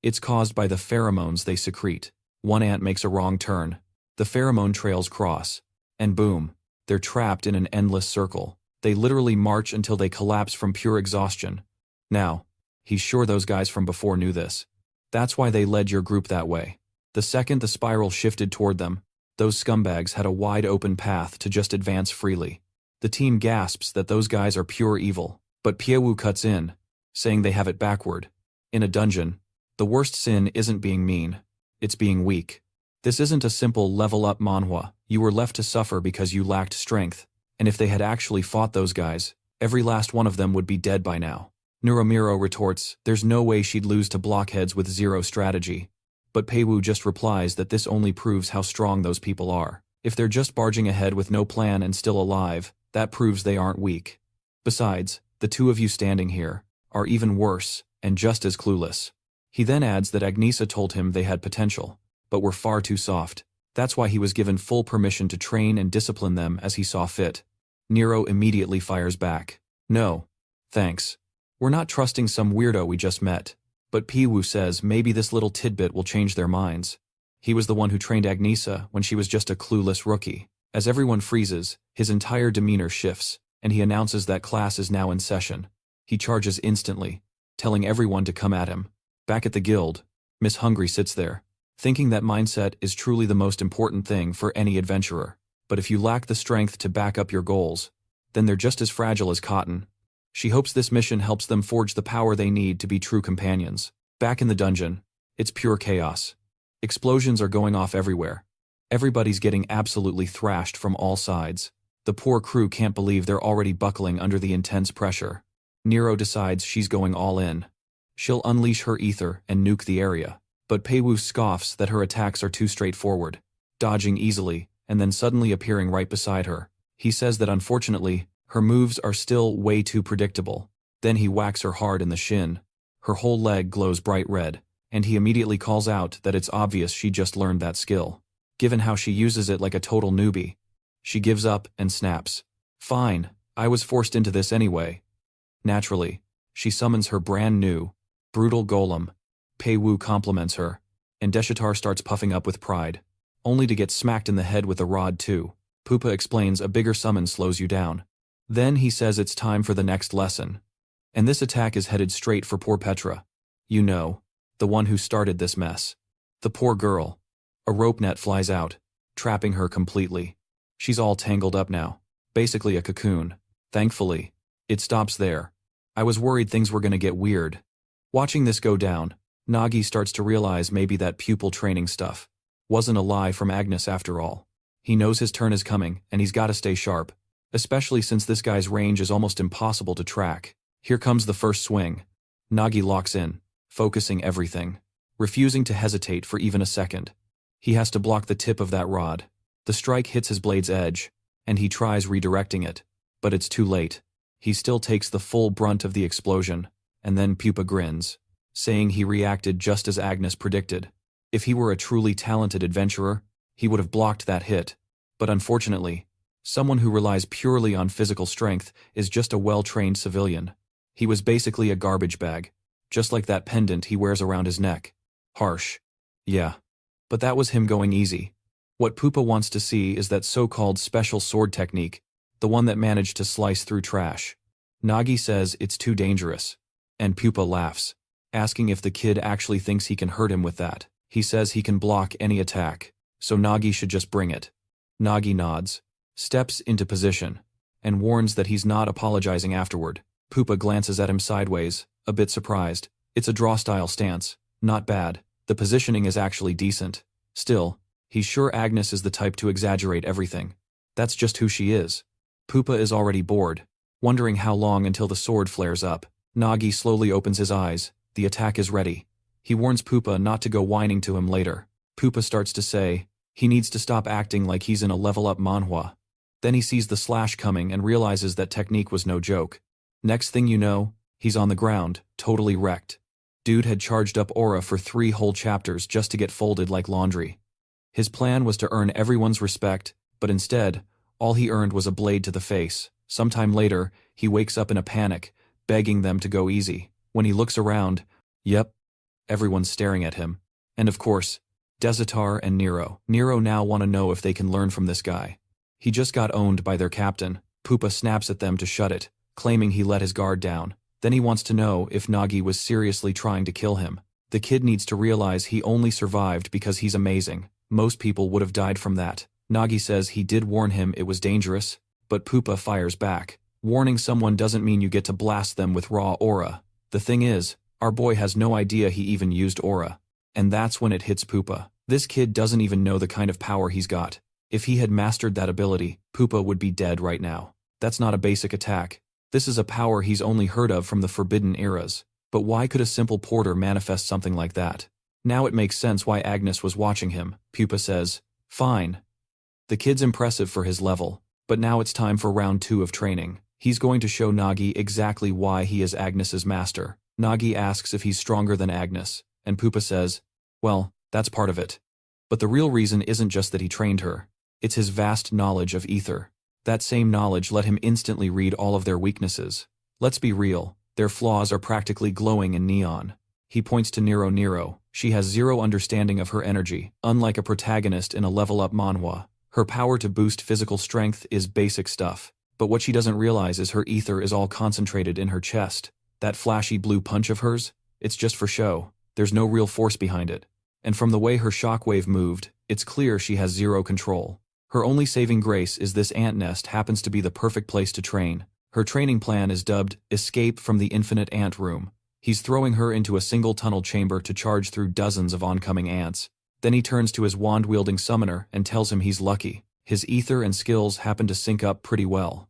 It's caused by the pheromones they secrete. One ant makes a wrong turn. The pheromone trails cross. And boom, they're trapped in an endless circle. They literally march until they collapse from pure exhaustion. Now, he's sure those guys from before knew this. That's why they led your group that way. The second the spiral shifted toward them, those scumbags had a wide open path to just advance freely. The team gasps that those guys are pure evil, but Piewu cuts in, saying they have it backward. In a dungeon, the worst sin isn't being mean, it's being weak. This isn't a simple level-up manhwa. You were left to suffer because you lacked strength, and if they had actually fought those guys, every last one of them would be dead by now. Nuramiro retorts, there's no way she'd lose to blockheads with zero strategy. But Peiwu just replies that this only proves how strong those people are. If they're just barging ahead with no plan and still alive, that proves they aren't weak. Besides, the two of you standing here are even worse and just as clueless. He then adds that Agnesa told him they had potential, but were far too soft. That's why he was given full permission to train and discipline them as he saw fit. Nero immediately fires back. No, thanks. We're not trusting some weirdo we just met. But Piwu says maybe this little tidbit will change their minds. He was the one who trained Agnesa when she was just a clueless rookie. As everyone freezes, his entire demeanor shifts, and he announces that class is now in session. He charges instantly, telling everyone to come at him. Back at the guild, Miss Hungry sits there, thinking that mindset is truly the most important thing for any adventurer. But if you lack the strength to back up your goals, then they're just as fragile as cotton. She hopes this mission helps them forge the power they need to be true companions. Back in the dungeon, it's pure chaos. Explosions are going off everywhere. Everybody's getting absolutely thrashed from all sides. The poor crew can't believe they're already buckling under the intense pressure. Nero decides she's going all in. She'll unleash her ether and nuke the area. But Peiwu scoffs that her attacks are too straightforward, dodging easily, and then suddenly appearing right beside her. He says that unfortunately, her moves are still way too predictable. Then he whacks her hard in the shin. Her whole leg glows bright red, and he immediately calls out that it's obvious she just learned that skill, given how she uses it like a total newbie. She gives up and snaps. Fine, I was forced into this anyway. Naturally, she summons her brand new, brutal golem. Peiwu compliments her, and Deshitar starts puffing up with pride, only to get smacked in the head with a rod too. Pupa explains a bigger summon slows you down. Then he says it's time for the next lesson. And this attack is headed straight for poor Petra. You know, the one who started this mess. The poor girl. A rope net flies out, trapping her completely. She's all tangled up now, basically a cocoon. Thankfully, it stops there. I was worried things were gonna get weird. Watching this go down, Nagi starts to realize maybe that pupil training stuff wasn't a lie from Agnes after all. He knows his turn is coming, and he's gotta stay sharp. Especially since this guy's range is almost impossible to track. Here comes the first swing. Nagi locks in, focusing everything, refusing to hesitate for even a second. He has to block the tip of that rod. The strike hits his blade's edge, and he tries redirecting it, but it's too late. He still takes the full brunt of the explosion, and then Pupa grins, saying he reacted just as Agnes predicted. If he were a truly talented adventurer, he would have blocked that hit, but unfortunately, someone who relies purely on physical strength is just a well-trained civilian. He was basically a garbage bag, just like that pendant he wears around his neck. Harsh. Yeah. But that was him going easy. What Pupa wants to see is that so-called special sword technique, the one that managed to slice through trash. Nagi says it's too dangerous, and Pupa laughs, asking if the kid actually thinks he can hurt him with that. He says he can block any attack, so Nagi should just bring it. Nagi nods, steps into position, and warns that he's not apologizing afterward. Pupa glances at him sideways, a bit surprised. It's a draw-style stance, not bad. The positioning is actually decent. Still, he's sure Agnes is the type to exaggerate everything. That's just who she is. Pupa is already bored. wondering how long until the sword flares up. Nagi slowly opens his eyes. The attack is ready. He warns Pupa not to go whining to him later. Pupa starts to say he needs to stop acting like he's in a level-up manhwa. Then he sees the slash coming and realizes that technique was no joke. Next thing you know, he's on the ground, totally wrecked. Dude had charged up aura for 3 whole chapters just to get folded like laundry. His plan was to earn everyone's respect, but instead, all he earned was a blade to the face. Sometime later, he wakes up in a panic, begging them to go easy. When he looks around, yep, everyone's staring at him. And of course, Desitar and Nero. Nero now want to know if they can learn from this guy. He just got owned by their captain. Pupa snaps at them to shut it, claiming he let his guard down. Then he wants to know if Nagi was seriously trying to kill him. The kid needs to realize he only survived because he's amazing. Most people would have died from that. Nagi says he did warn him it was dangerous, but Pupa fires back. Warning someone doesn't mean you get to blast them with raw aura. The thing is, our boy has no idea he even used aura. And that's when it hits Pupa. This kid doesn't even know the kind of power he's got. If he had mastered that ability, Pupa would be dead right now. That's not a basic attack. This is a power he's only heard of from the Forbidden Eras. But why could a simple porter manifest something like that? Now it makes sense why Agnes was watching him. Pupa says, fine. The kid's impressive for his level, but now it's time for round 2 of training. He's going to show Nagi exactly why he is Agnes's master. Nagi asks if he's stronger than Agnes, and Pupa says, well, that's part of it. But the real reason isn't just that he trained her. It's his vast knowledge of ether. That same knowledge let him instantly read all of their weaknesses. Let's be real, their flaws are practically glowing in neon. He points to Nero. She has zero understanding of her energy, unlike a protagonist in a level-up manhwa. Her power to boost physical strength is basic stuff. But what she doesn't realize is her ether is all concentrated in her chest. That flashy blue punch of hers? It's just for show. There's no real force behind it. And from the way her shockwave moved, it's clear she has zero control. Her only saving grace is this ant nest happens to be the perfect place to train. Her training plan is dubbed Escape from the Infinite Ant Room. He's throwing her into a single tunnel chamber to charge through dozens of oncoming ants. Then he turns to his wand-wielding summoner and tells him he's lucky. His ether and skills happen to sync up pretty well.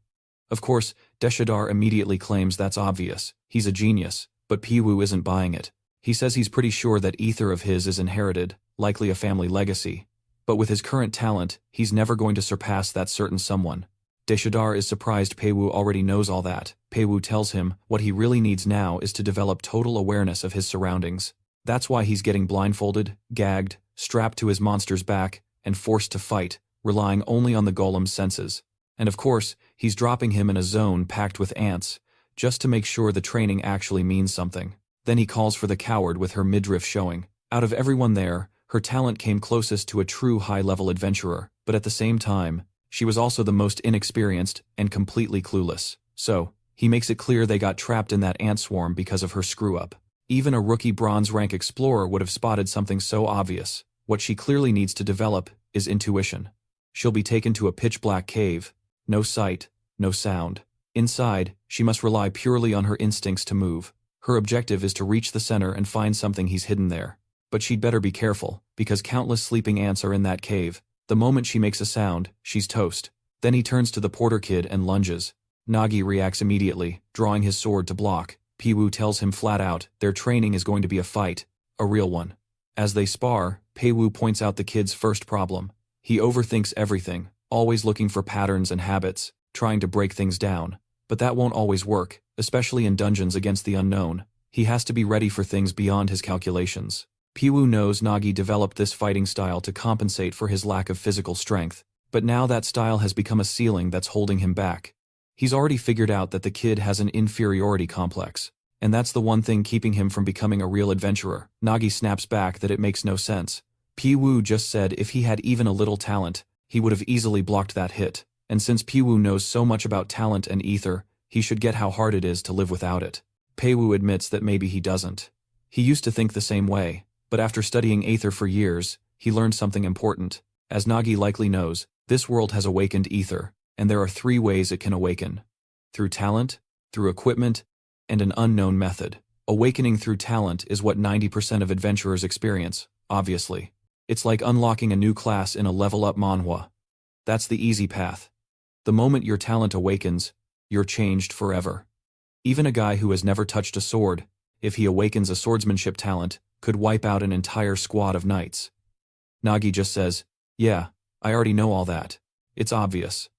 Of course, Deshadar immediately claims that's obvious. He's a genius, but Piwu isn't buying it. He says he's pretty sure that ether of his is inherited, likely a family legacy. But with his current talent, he's never going to surpass that certain someone. Deshadar is surprised Peiwu already knows all that. Peiwu tells him what he really needs now is to develop total awareness of his surroundings. That's why he's getting blindfolded, gagged, strapped to his monster's back, and forced to fight, relying only on the golem's senses. And of course, he's dropping him in a zone packed with ants, just to make sure the training actually means something. Then he calls for the coward with her midriff showing. Out of everyone there, her talent came closest to a true high-level adventurer, but at the same time, she was also the most inexperienced and completely clueless. So, he makes it clear they got trapped in that ant swarm because of her screw-up. Even a rookie bronze-rank explorer would have spotted something so obvious. What she clearly needs to develop is intuition. She'll be taken to a pitch-black cave. No sight, no sound. Inside, she must rely purely on her instincts to move. Her objective is to reach the center and find something he's hidden there. But she'd better be careful, because countless sleeping ants are in that cave. The moment she makes a sound, she's toast. Then he turns to the porter kid and lunges. Nagi reacts immediately, drawing his sword to block. Piwu tells him flat out, their training is going to be a fight. A real one. As they spar, Peiwu points out the kid's first problem. He overthinks everything, always looking for patterns and habits, trying to break things down. But that won't always work, especially in dungeons against the unknown. He has to be ready for things beyond his calculations. Piwu knows Nagi developed this fighting style to compensate for his lack of physical strength, but now that style has become a ceiling that's holding him back. He's already figured out that the kid has an inferiority complex, and that's the one thing keeping him from becoming a real adventurer. Nagi snaps back that it makes no sense. Piwu just said if he had even a little talent, he would have easily blocked that hit, and since Piwu knows so much about talent and ether, he should get how hard it is to live without it. Peiwu admits that maybe he doesn't. He used to think the same way. But after studying Aether for years, he learned something important. As Nagi likely knows, this world has awakened ether, and there are 3 ways it can awaken. Through talent, through equipment, and an unknown method. Awakening through talent is what 90% of adventurers experience, obviously. It's like unlocking a new class in a level-up manhwa. That's the easy path. The moment your talent awakens, you're changed forever. Even a guy who has never touched a sword, if he awakens a swordsmanship talent, could wipe out an entire squad of knights. Nagi just says, yeah, I already know all that. It's obvious.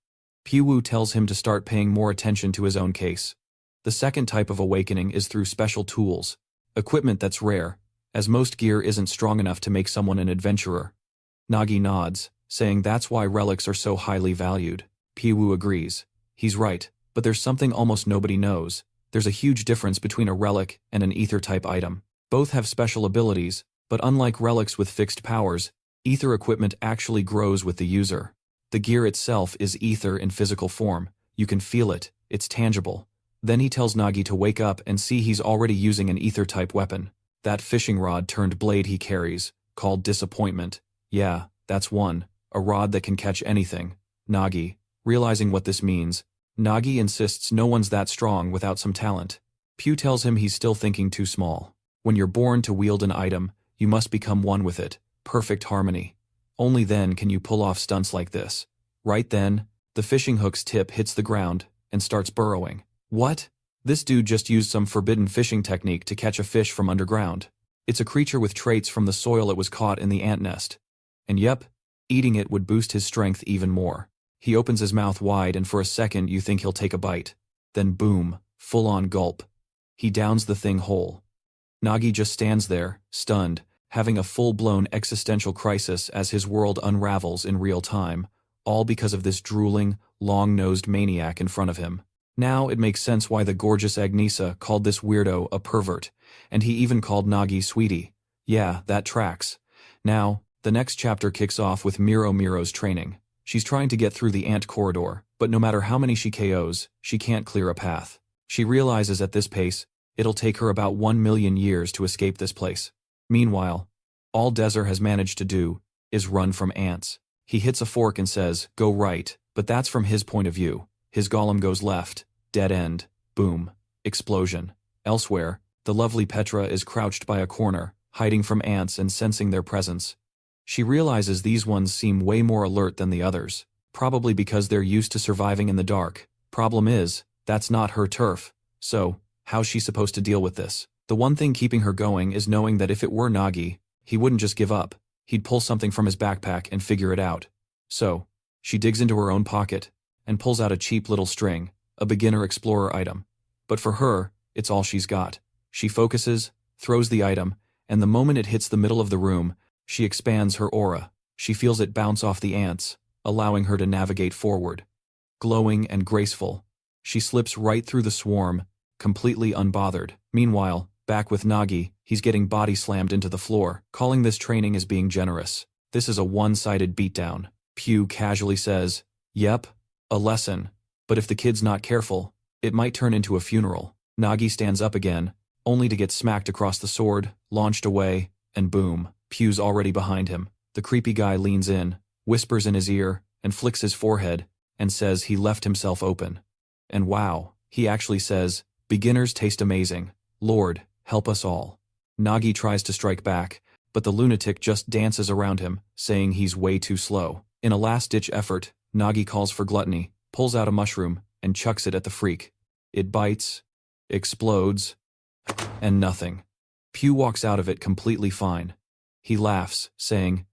Pyu tells him to start paying more attention to his own case. The second type of awakening is through special tools, equipment that's rare, as most gear isn't strong enough to make someone an adventurer. Nagi nods, saying that's why relics are so highly valued. Pyu agrees. He's right, but there's something almost nobody knows. There's a huge difference between a relic and an ether-type item. Both have special abilities, but unlike relics with fixed powers, ether equipment actually grows with the user. The gear itself is ether in physical form. You can feel it, it's tangible. Then he tells Nagi to wake up and see he's already using an ether-type weapon. That fishing rod turned blade he carries, called Disappointment. Yeah, that's one. A rod that can catch anything. Nagi. Realizing what this means, Nagi insists no one's that strong without some talent. Pyu tells him he's still thinking too small. When you're born to wield an item, you must become one with it. Perfect harmony. Only then can you pull off stunts like this. Right then, the fishing hook's tip hits the ground and starts burrowing. What? This dude just used some forbidden fishing technique to catch a fish from underground. It's a creature with traits from the soil it was caught in the ant nest. And yep, eating it would boost his strength even more. He opens his mouth wide and for a second you think he'll take a bite. Then boom, full-on gulp. He downs the thing whole. Nagi just stands there, stunned, having a full-blown existential crisis as his world unravels in real time, all because of this drooling, long-nosed maniac in front of him. Now it makes sense why the gorgeous Agnesa called this weirdo a pervert, and he even called Nagi sweetie. Yeah, that tracks. Now, the next chapter kicks off with Miro's training. She's trying to get through the ant corridor, but no matter how many she KOs, she can't clear a path. She realizes at this pace, it'll take her about 1 million years to escape this place. Meanwhile, all Dezer has managed to do is run from ants. He hits a fork and says, go right, but that's from his point of view. His golem goes left, dead end, boom, explosion. Elsewhere, the lovely Petra is crouched by a corner, hiding from ants and sensing their presence. She realizes these ones seem way more alert than the others, probably because they're used to surviving in the dark. Problem is, that's not her turf, so, how's she supposed to deal with this? The one thing keeping her going is knowing that if it were Nagi, he wouldn't just give up. He'd pull something from his backpack and figure it out. So, she digs into her own pocket and pulls out a cheap little string, a beginner explorer item. But for her, it's all she's got. She focuses, throws the item, and the moment it hits the middle of the room, she expands her aura. She feels it bounce off the ants, allowing her to navigate forward. Glowing and graceful, she slips right through the swarm, completely unbothered. Meanwhile, back with Nagi, he's getting body slammed into the floor, calling this training as being generous. This is a one-sided beatdown. Pyu casually says, yep, a lesson. But if the kid's not careful, it might turn into a funeral. Nagi stands up again, only to get smacked across the sword, launched away, and boom, Pyu's already behind him. The creepy guy leans in, whispers in his ear, and flicks his forehead, and says he left himself open. And wow, he actually says, beginners taste amazing. Lord, help us all. Nagi tries to strike back, but the lunatic just dances around him, saying he's way too slow. In a last-ditch effort, Nagi calls for Gluttony, pulls out a mushroom, and chucks it at the freak. It bites, explodes, and nothing. Pyu walks out of it completely fine. He laughs, saying,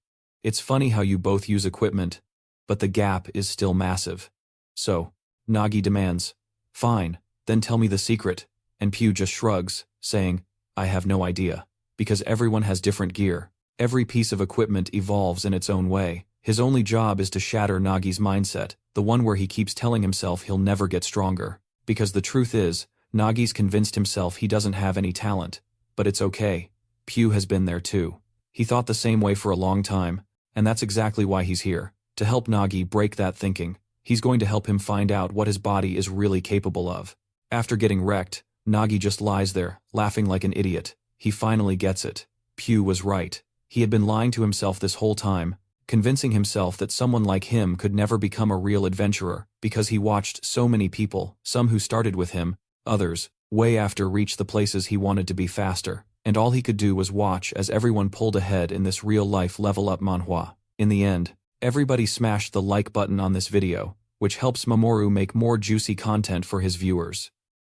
it's funny how you both use equipment, but the gap is still massive. So, Nagi demands, fine, then tell me the secret, and Pyu just shrugs, saying, I have no idea. Because everyone has different gear. Every piece of equipment evolves in its own way. His only job is to shatter Nagi's mindset, the one where he keeps telling himself he'll never get stronger. Because the truth is, Nagi's convinced himself he doesn't have any talent. But it's okay. Pyu has been there too. He thought the same way for a long time, and that's exactly why he's here. To help Nagi break that thinking. He's going to help him find out what his body is really capable of. After getting wrecked, Nagi just lies there, laughing like an idiot. He finally gets it. Pyu was right. He had been lying to himself this whole time, convincing himself that someone like him could never become a real adventurer, because he watched so many people, some who started with him, others, way after reach the places he wanted to be faster, and all he could do was watch as everyone pulled ahead in this real-life level-up manhwa. In the end, everybody smashed the like button on this video. which helps Mamoru make more juicy content for his viewers.